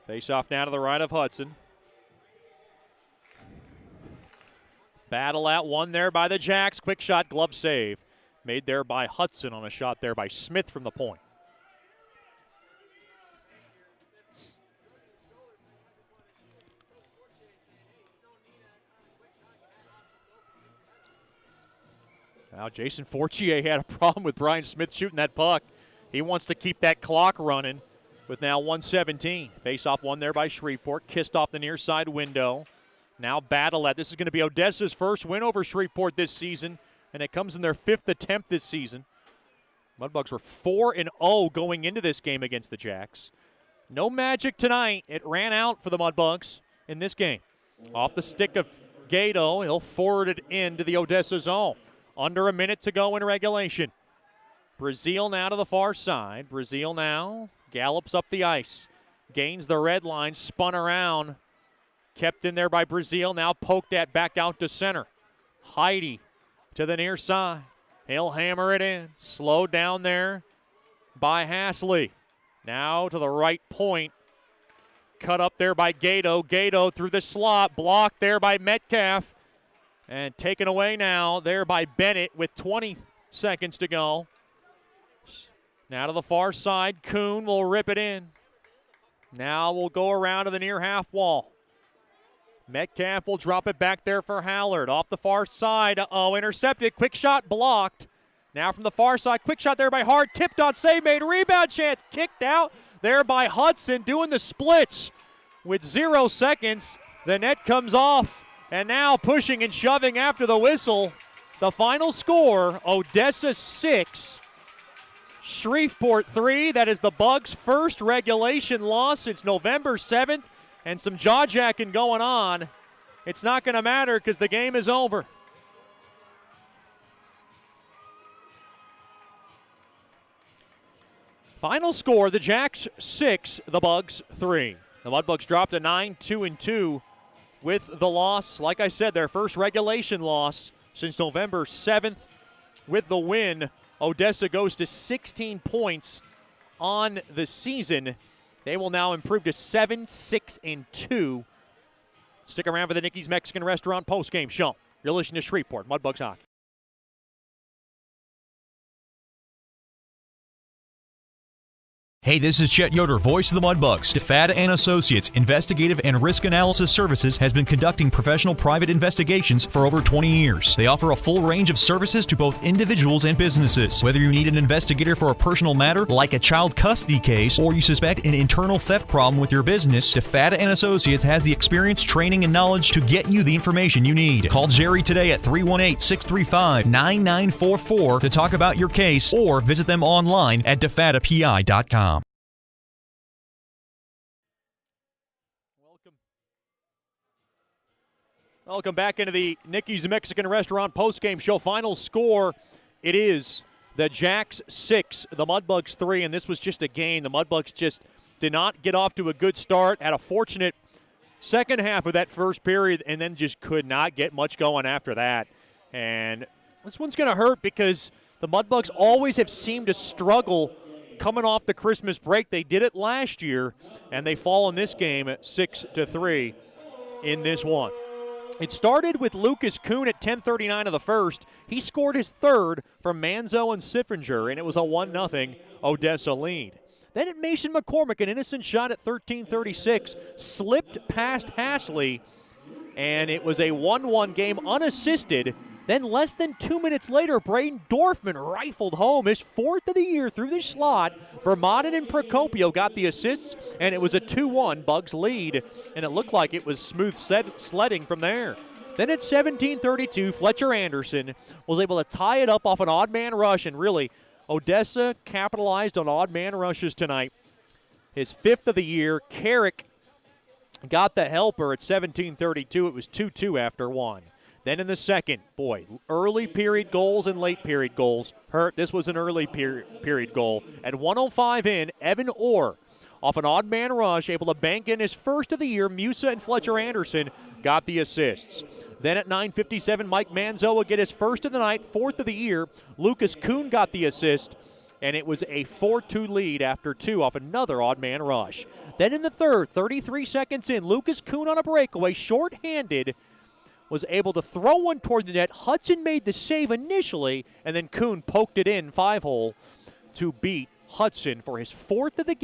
Face off now to the right of Hudson. Battle at one there by the Jacks. Quick shot, glove save. Made there by Hudson on a shot there by Smith from the point. Now Jason Fortier had a problem with Brian Smith shooting that puck. He wants to keep that clock running with now 1:17. Face-off one there by Shreveport. Kissed off the near side window. Now battle at. This is going to be Odessa's first win over Shreveport this season, and it comes in their 5th attempt this season. Mudbugs were 4-0 going into this game against the Jacks. No magic tonight. It ran out for the Mudbugs in this game. Off the stick of Gato, he'll forward it into the Odessa zone. Under a minute to go in regulation. Brazil now to the far side. Brazil now gallops up the ice. Gains the red line, spun around. Kept in there by Brazil, now poked at back out to center. Heidi to the near side. He'll hammer it in. Slowed down there by Hastley. Now to the right point. Cut up there by Gato. Gato through the slot. Blocked there by Metcalf. And taken away now there by Bennett with 20 seconds to go. Now to the far side, Kuhn will rip it in. Now we'll go around to the near half wall. Metcalf will drop it back there for Hallard. Off the far side, intercepted. Quick shot blocked. Now from the far side, quick shot there by Hart. Tipped on, save made, rebound chance. Kicked out there by Hudson, doing the splits with 0 seconds. The net comes off, and now pushing and shoving after the whistle. The final score, Odessa 6, Shreveport 3. That is the Bugs' first regulation loss since November 7th. And some jaw-jacking going on. It's not going to matter because the game is over. Final score, the Jacks 6, the Bugs 3. The Mudbugs dropped to 9-2-2 with the loss. Like I said, their first regulation loss since November 7th. With the win, Odessa goes to 16 points on the season. They will now improve to 7-6-2. Stick around for the Nicky's Mexican Restaurant postgame show. You're listening to Shreveport Mudbugs Hockey. Hey, this is Chet Yoder, voice of the Mudbugs. DeFada and Associates Investigative and Risk Analysis Services has been conducting professional private investigations for over 20 years. They offer a full range of services to both individuals and businesses. Whether you need an investigator for a personal matter like a child custody case or you suspect an internal theft problem with your business, DeFada and Associates has the experience, training, and knowledge to get you the information you need. Call Jerry today at 318-635-9944 to talk about your case or visit them online at defadapi.com. Welcome back into the Nicky's Mexican Restaurant postgame show. Final score, it is the Jacks 6, the Mudbugs 3, and this was just a game. The Mudbugs just did not get off to a good start, had a fortunate second half of that first period, and then just could not get much going after that. And this one's going to hurt because the Mudbugs always have seemed to struggle coming off the Christmas break. They did it last year, and they fall in this game at 6-3 in this one. It started with Lucas Kuhn at 10:39 of the first. He scored his third from Manzo and Siffinger, and it was a 1-0 Odessa lead. Then at Mason McCormick, an innocent shot at 13:36, slipped past Hashley, and it was a 1-1 game unassisted. Then less than 2 minutes later, Braden Dorfman rifled home his fourth of the year through the slot. Vermaden and Procopio got the assists, and it was a 2-1 Bugs lead, and it looked like it was smooth sledding from there. Then at 17:32, Fletcher Anderson was able to tie it up off an odd man rush, and really, Odessa capitalized on odd man rushes tonight. His fifth of the year. Carrick got the helper at 17:32. It was 2-2 after one. Then in the second, early period goals and late period goals hurt. This was an early period goal. At 1:05 in, Evan Orr, off an odd man rush, able to bank in his first of the year. Musa and Fletcher Anderson got the assists. Then at 9:57, Mike Manzo would get his first of the night, fourth of the year. Lucas Kuhn got the assist, and it was a 4-2 lead after two off another odd man rush. Then in the third, 33 seconds in, Lucas Kuhn on a breakaway, shorthanded, was able to throw one toward the net. Hudson made the save initially, and then Kuhn poked it in 5-hole to beat Hudson for his fourth of the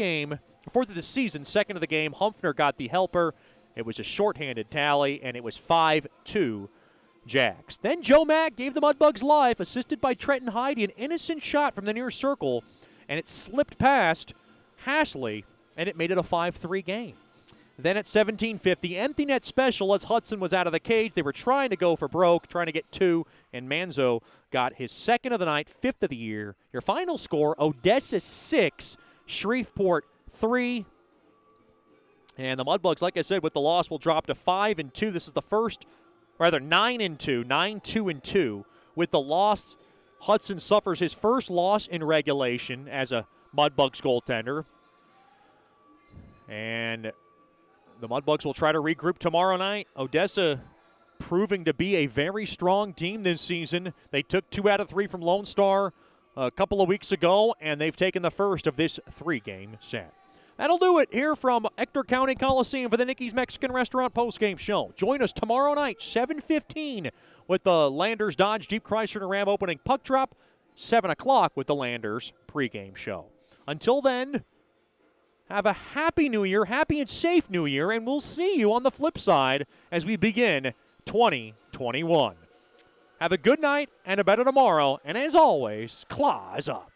season, second of the game. Humphrey got the helper. It was a shorthanded tally, and it was 5-2 Jacks. Then Joe Mack gave the Mudbugs life, assisted by Trenton Heide, an innocent shot from the near circle, and it slipped past Hashley, and it made it a 5-3 game. Then at 17:50, empty net special as Hudson was out of the cage. They were trying to go for broke, trying to get two, and Manzo got his second of the night, fifth of the year. Your final score, Odessa 6, Shreveport 3. And the Mudbugs, like I said, with the loss, will drop to 5-2. This is the first, rather 9-2, 9-2-2. With the loss, Hudson suffers his first loss in regulation as a Mudbugs goaltender. And the Mudbugs will try to regroup tomorrow night. Odessa proving to be a very strong team this season. They took 2 out of 3 from Lone Star a couple of weeks ago, and they've taken the first of this 3-game set. That'll do it here from Ector County Coliseum for the Nicky's Mexican Restaurant postgame show. Join us tomorrow night, 7:15, with the Landers Dodge Jeep Chrysler and Ram opening puck drop, 7 o'clock with the Landers pregame show. Until then, have a happy New Year, happy and safe New Year, and we'll see you on the flip side as we begin 2021. Have a good night and a better tomorrow, and as always, claws up.